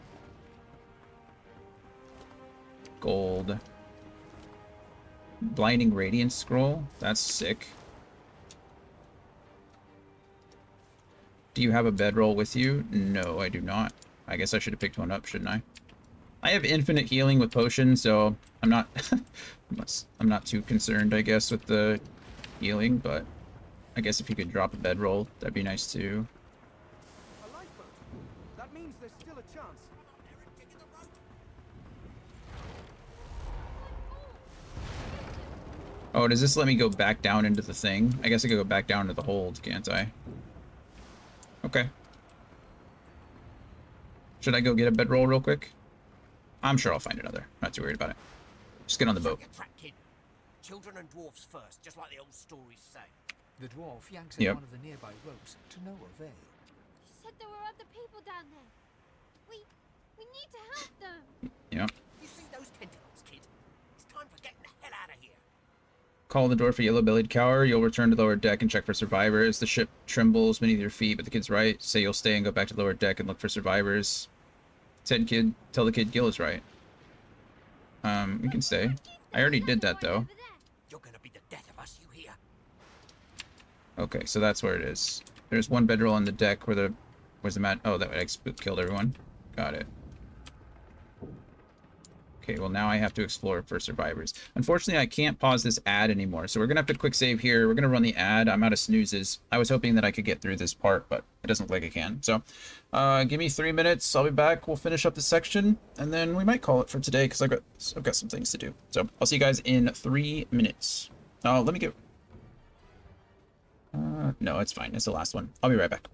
Gold. Blinding Radiance Scroll. That's sick. Do you have a bedroll with you? No, I do not. I guess I should have picked one up, shouldn't I? I have infinite healing with potions, so I'm not I'm not too concerned, I guess, with the healing, but I guess if you could drop a bedroll, that'd be nice too. A lifeboat. That means there's still a chance. Oh, does this let me go back down into the thing? I guess I could go back down to the hold, can't I? Okay. Should I go get a bedroll real quick? I'm sure I'll find another. Not too worried about it. Just get on the boat. Children and dwarfs first, just like the old stories say. The dwarf yanks at one of the nearby ropes to no avail. You said there were other people down there. We need to help them. Yeah. You see those tentacles, kid? It's time for getting the hell out of here. Call the door for Yellow-Bellied Cower. You'll return to the lower deck and check for survivors. The ship trembles beneath your feet, but the kid's right. Say you'll stay and go back to the lower deck and look for survivors. Tell the kid Gil is right. We can stay. I already did that, though. You're gonna be the death of us, you hear? Okay, so that's where it is. There's one bedroll on the deck where the... Where's the mat? Oh, that egg spook killed everyone. Got it. Okay, well now I have to explore for survivors. Unfortunately, I can't pause this ad anymore, so we're gonna have to quick save here. We're gonna run the ad. I'm out of snoozes. I was hoping that I could get through this part, but it doesn't look like I can. So, give me 3 minutes. I'll be back. We'll finish up this section, and then we might call it for today because I've got some things to do. So I'll see you guys in 3 minutes. Let me get. No, it's fine. It's the last one. I'll be right back.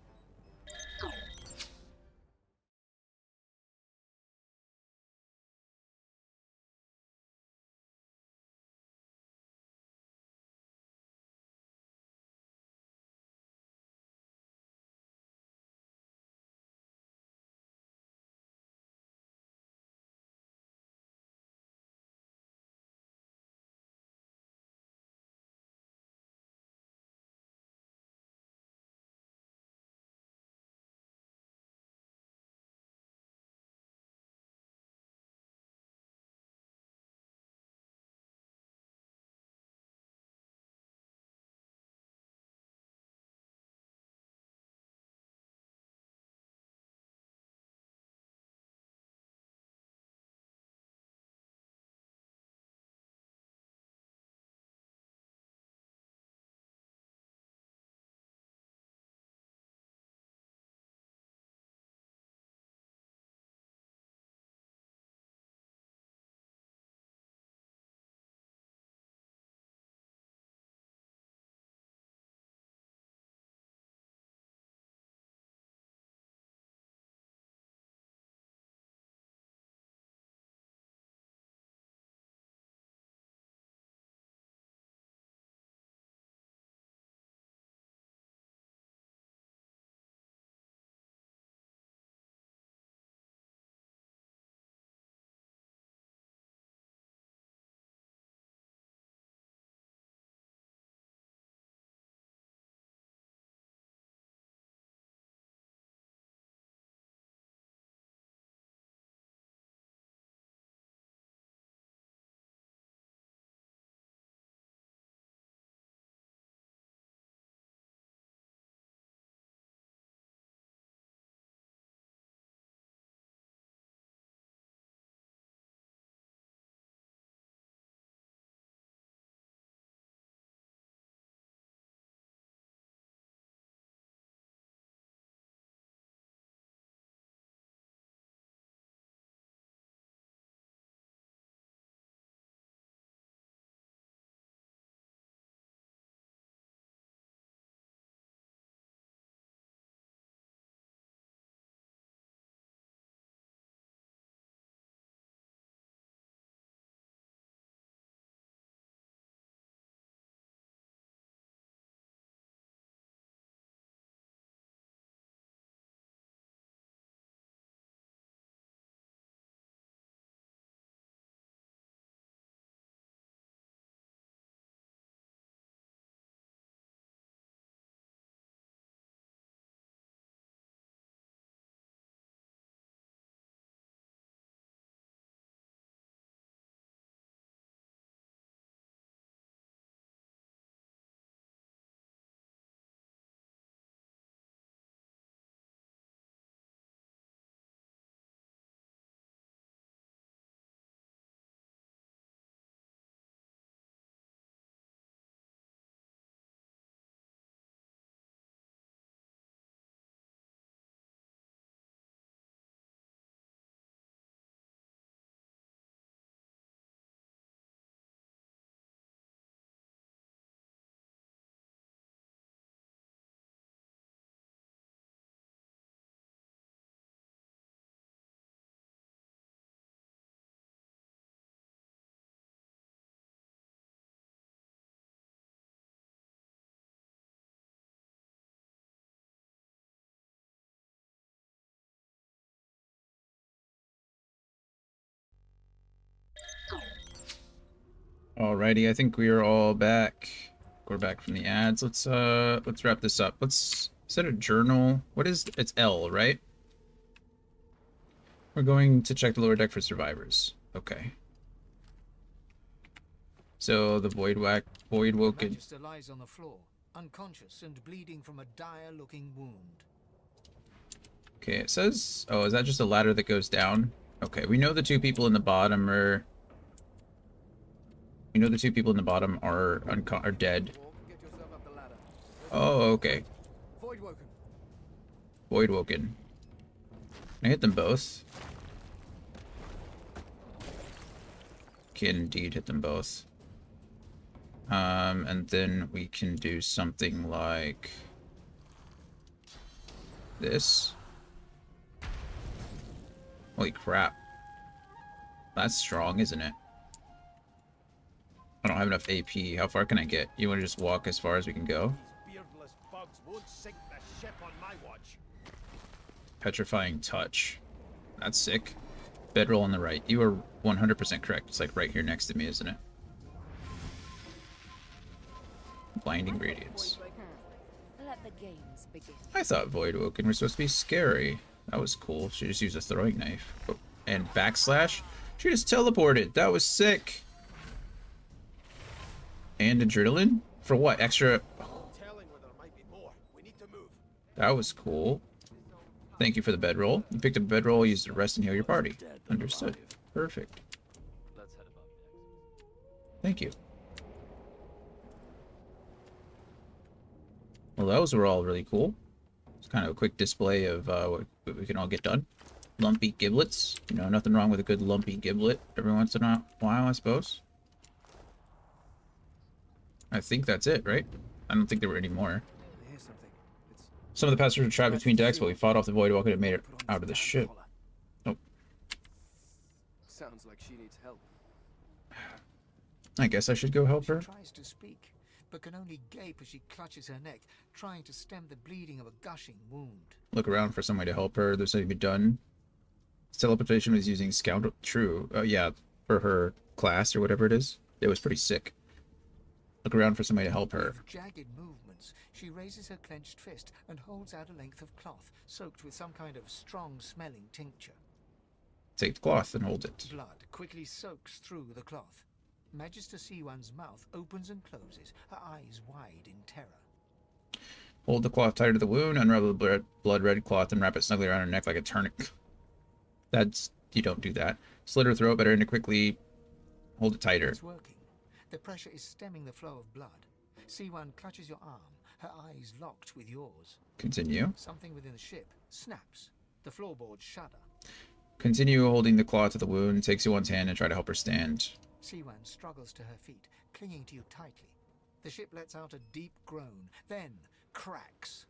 Alrighty, I think we are all back. We're back from the ads. Let's wrap this up. Is that a journal? What is it's L, right? We're going to check the lower deck for survivors. Okay. So the Voidwoken. Magister lies on the floor, unconscious and bleeding from a dire-looking wound. Okay, it says, oh, is that just a ladder that goes down? Okay, we know the two people in the bottom are. We know the two people in the bottom are dead. Oh, okay. Voidwoken. Can I hit them both? Can indeed hit them both. And then we can do something like this. Holy crap. That's strong, isn't it? I don't have enough AP. How far can I get? You want to just walk as far as we can go? Beardless bugs won't sink the ship on my watch. Petrifying touch. That's sick. Bedroll on the right. You are 100% correct. It's like right here next to me, isn't it? Blinding radiance. Let the games begin. I thought Voidwoken were supposed to be scary. That was cool. She just used a throwing knife. Oh, and backslash? She just teleported. That was sick. And adrenaline? For what? Extra... That was cool. Thank you for the bedroll. You picked up a bedroll, use the rest and heal your party. Understood. Perfect. Thank you. Well, those were all really cool. It's kind of a quick display of what we can all get done. Lumpy giblets. You know, nothing wrong with a good lumpy giblet every once in a while, I suppose. I think that's it, right? I don't think there were any more. Some of the passengers were trapped between decks, but we fought off the Voidwoken and made it out of the ship. Oh. Sounds like she needs help. I guess I should go help her. She tries to speak, but can only gape as she clutches her neck, trying to stem the bleeding of a gushing wound. Look around for some way to help her. There's something to be done. Teleportation was using Scoundrel. True. Yeah, for her class or whatever it is. It was pretty sick. Look around for somebody to help her. With jagged movements, she raises her clenched fist and holds out a length of cloth, soaked with some kind of strong-smelling tincture. Take the cloth and hold it. Blood quickly soaks through the cloth. Magister Siwan's mouth opens and closes, her eyes wide in terror. Hold the cloth tighter to the wound, unravel the blood-red cloth, and wrap it snugly around her neck like a tourniquet. That's... you don't do that. Slit her throat better and to quickly hold it tighter. It's working. The pressure is stemming the flow of blood. Siwan clutches your arm, her eyes locked with yours. Continue. Something within the ship snaps. The floorboards shudder. Continue holding the cloth to the wound, take Siwan's hand and try to help her stand. Siwan struggles to her feet, clinging to you tightly. The ship lets out a deep groan, then cracks.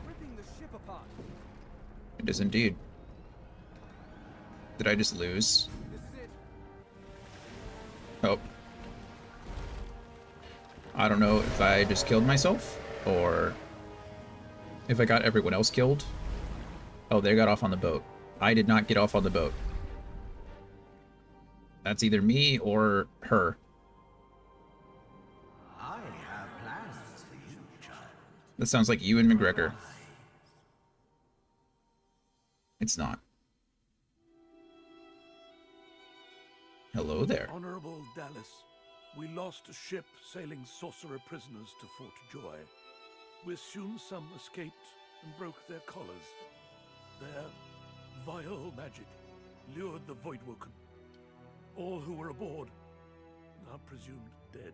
Ripping the ship apart. It is indeed. Did I just lose? Oh. I don't know if I just killed myself, or if I got everyone else killed. Oh, they got off on the boat. I did not get off on the boat. That's either me or her. I have plans for you, child. That sounds like Ewan McGregor. It's not. Hello there. Honorable Dallas, we lost a ship sailing sorcerer prisoners to Fort Joy. We assume some escaped and broke their collars. Their vile magic lured the Voidwoken. All who were aboard are presumed dead.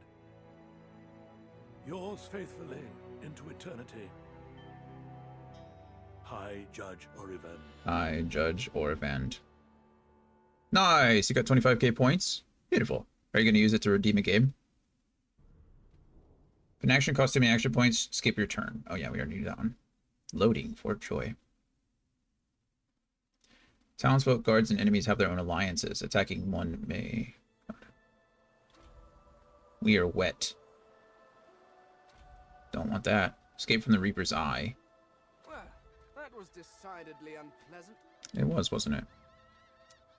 Yours faithfully into eternity, High Judge Orivand. High Judge Orivand. Nice! You got 25k points. Beautiful. Are you going to use it to redeem a game? If an action costs too many action points, skip your turn. Oh yeah, we already knew that one. Loading Fort Joy. Townsfolk, guards, and enemies have their own alliances. Attacking one may... We are wet. Don't want that. Escape from the Reaper's Eye. Well, that was decidedly unpleasant. It was, wasn't it?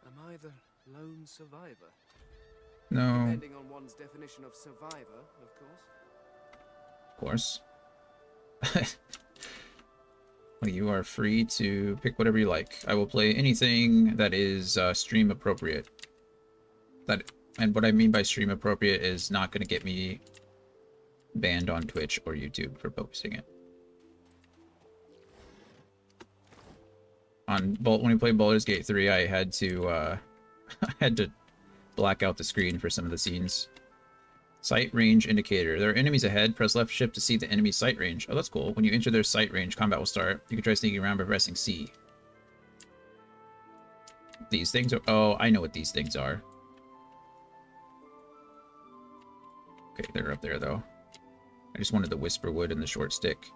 Am I the lone survivor? No. Depending on one's definition of survivor, of course. Of course. Well, you are free to pick whatever you like. I will play anything that is stream appropriate. And what I mean by stream appropriate is not going to get me banned on Twitch or YouTube for posting it. When we played Baldur's Gate 3, I had to I had to black out the screen for some of the scenes. Sight range indicator. There are enemies ahead. Press left shift to see the enemy sight range. Oh, that's cool. When you enter their sight range, combat will start. You can try sneaking around by pressing C. These things are... Oh, I know what these things are. Okay, they're up there, though. I just wanted the Whisper Wood and the short stick.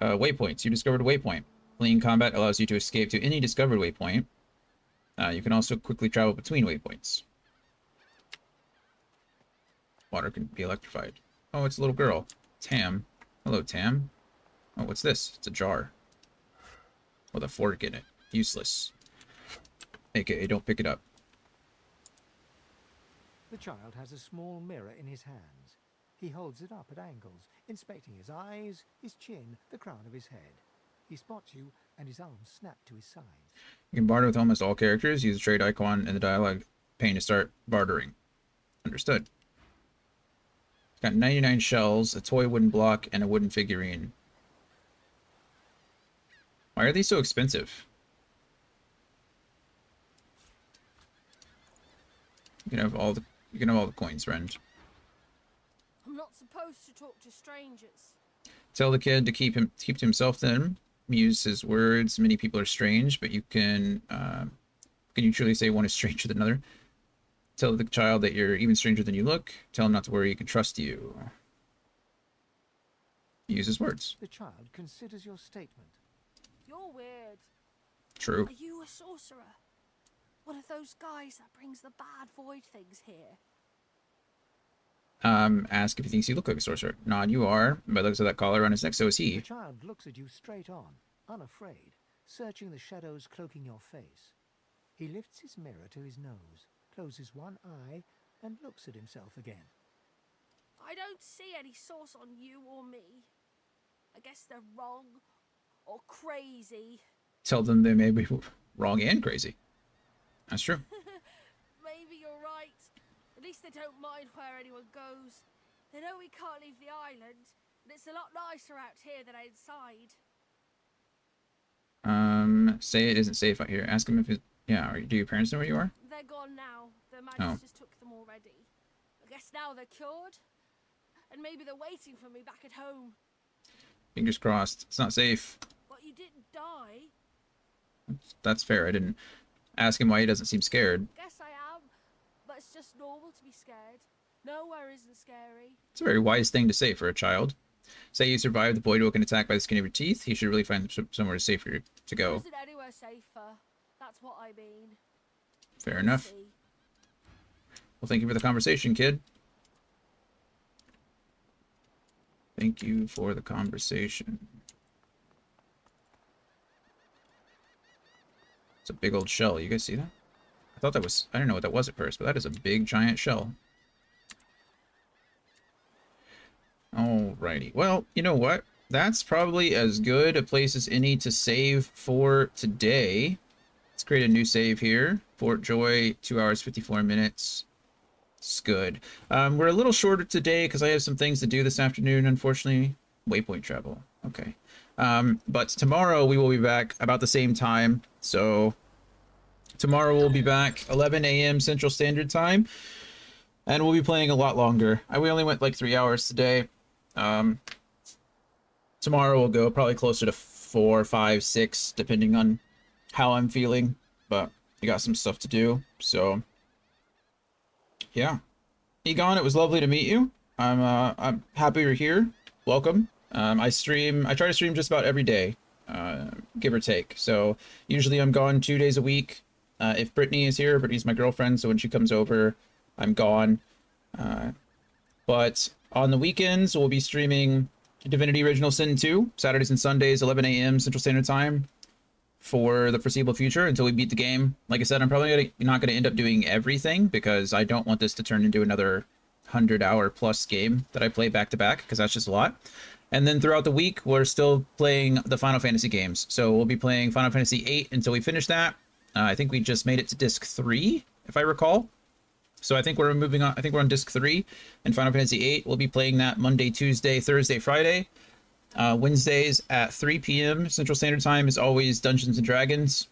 Waypoints. You discovered a waypoint. Fleeing combat allows you to escape to any discovered waypoint. You can also quickly travel between waypoints. Water can be electrified. Oh, it's a little girl. Tam. Hello, Tam. Oh, what's this? It's a jar. With a fork in it. Useless. AKA, don't pick it up. The child has a small mirror in his hands. He holds it up at angles, inspecting his eyes, his chin, the crown of his head. He spots you, and his arms snap to his sides. You can barter with almost all characters. Use the trade icon in the dialogue pane to start bartering. Understood. It's got 99 shells, a toy wooden block, and a wooden figurine. Why are these so expensive? You can have all the coins, friend. I'm not supposed to talk to strangers. Tell the kid to keep to himself then. Use his words. Many people are strange, but you can you truly say one is stranger than another? Tell the child that you're even stranger than you look. Tell him not to worry, he can trust you. Use his words. The child considers your statement. You're weird. True. Are you a sorcerer? One of those guys that brings the bad void things here? Ask if he thinks you look like a sorcerer. Nod, you are. By the looks of that collar on his neck, so is he. The child looks at you straight on, unafraid, searching the shadows cloaking your face. He lifts his mirror to his nose, closes one eye, and looks at himself again. I don't see any source on you or me. I guess they're wrong or crazy. Tell them they may be wrong and crazy. That's true. Maybe you're right. At least they don't mind where anyone goes. They know we can't leave the island, and it's a lot nicer out here than inside. Say it isn't safe out here. Ask him if it... Yeah, do your parents know where you are? They're gone now. Their magisters took them already. I guess now they're cured. And maybe they're waiting for me back at home. Fingers crossed. It's not safe. But you didn't die. That's fair. I didn't ask him why he doesn't seem scared. Guess I am. But it's just normal to be scared. Nowhere isn't scary. It's a very wise thing to say for a child. Say you survive the void oak attack by the skin of your teeth, he should really find somewhere safer to go. Isn't anywhere safer? That's what I mean. Fair enough. Well, thank you for the conversation, kid. Thank you for the conversation. It's a big old shell. You guys see that? I thought that was... I don't know what that was at first, but that is a big, giant shell. Alrighty. Well, you know what? That's probably as good a place as any to save for today. Let's create a new save here. Fort Joy, 2 hours, 54 minutes. It's good. We're a little shorter today because I have some things to do this afternoon, unfortunately. Waypoint travel. Okay. But tomorrow we will be back about the same time. So tomorrow we'll be back 11 a.m. Central Standard Time. And we'll be playing a lot longer. We only went like 3 hours today. Tomorrow we'll go probably closer to 4, 5, 6, depending on how I'm feeling. But I got some stuff to do. So yeah. Egon, it was lovely to meet you. I'm happy you're here. Welcome. I try to stream just about every day, give or take. So usually I'm gone 2 days a week. If Brittany is here, Brittany's my girlfriend, so when she comes over, I'm gone. But on the weekends, we'll be streaming Divinity Original Sin 2, Saturdays and Sundays, 11 a.m. Central Standard Time for the foreseeable future until we beat the game. Like I said, I'm probably not going to end up doing everything because I don't want this to turn into another 100-hour plus game that I play back to back, because that's just a lot. And then throughout the week, we're still playing the Final Fantasy games. So we'll be playing Final Fantasy VIII until we finish that. I think we just made it to disc 3, if I recall. So I think we're moving on. I think we're on disc 3 in Final Fantasy VIII. We'll be playing that Monday, Tuesday, Thursday, Friday. Wednesdays at 3 p.m. Central Standard Time is always Dungeons & Dragons.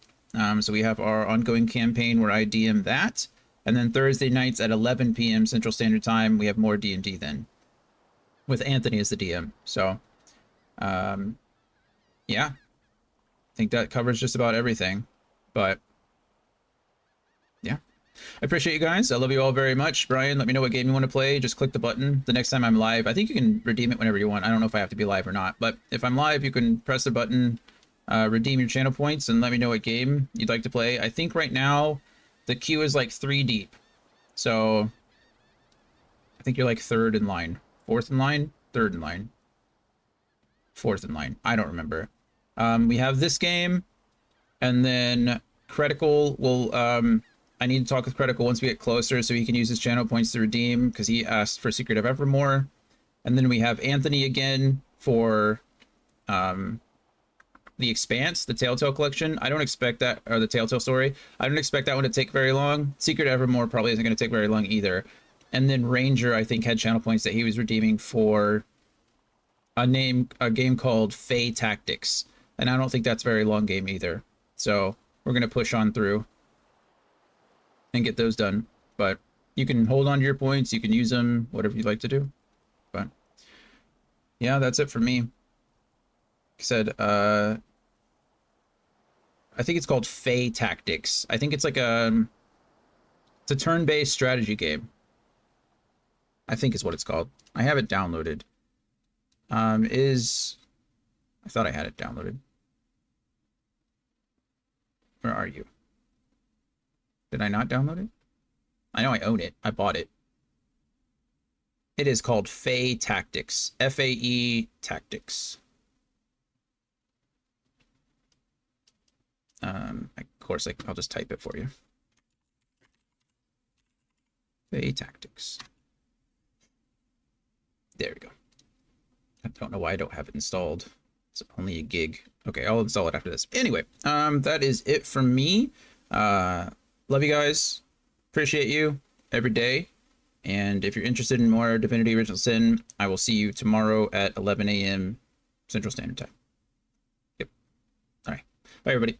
So we have our ongoing campaign where I DM that. And then Thursday nights at 11 p.m. Central Standard Time, we have more D&D then, with Anthony as the DM. So, yeah. I think that covers just about everything. But, yeah. I appreciate you guys. I love you all very much. Brian, let me know what game you want to play. Just click the button the next time I'm live. I think you can redeem it whenever you want. I don't know if I have to be live or not. But if I'm live, you can press the button, redeem your channel points, and let me know what game you'd like to play. I think right now the queue is like 3 deep. So I think you're like 3rd in line. 4th in line? 3rd in line. 4th in line. I don't remember. We have this game, and then Critical will... I need to talk with Critical once we get closer so he can use his channel points to redeem, because he asked for Secret of Evermore. And then we have Anthony again for the Expanse, the Telltale Collection. I don't expect that, or the Telltale Story. I don't expect that one to take very long. Secret of Evermore probably isn't going to take very long either. And then Ranger, I think, had channel points that he was redeeming for a game called Fey Tactics. And I don't think that's a very long game either. So we're going to push on through and get those done. But you can hold on to your points, you can use them, whatever you'd like to do. But yeah, that's it for me. Like I said, I think it's called Fey Tactics. I think it's like it's a turn-based strategy game, I think is what it's called. I have it downloaded. I thought I had it downloaded. Where are you? Did I not download it? I know I own it. I bought it. It is called Fey Tactics. F-A-E Tactics. Of course, I'll just type it for you. Fey Tactics. There we go. I don't know why I don't have it installed. It's only a gig. Okay, I'll install it after this. Anyway, that is it from me. Love you guys. Appreciate you every day. And if you're interested in more Divinity Original Sin, I will see you tomorrow at 11 a.m. Central Standard Time. Yep. All right. Bye, everybody.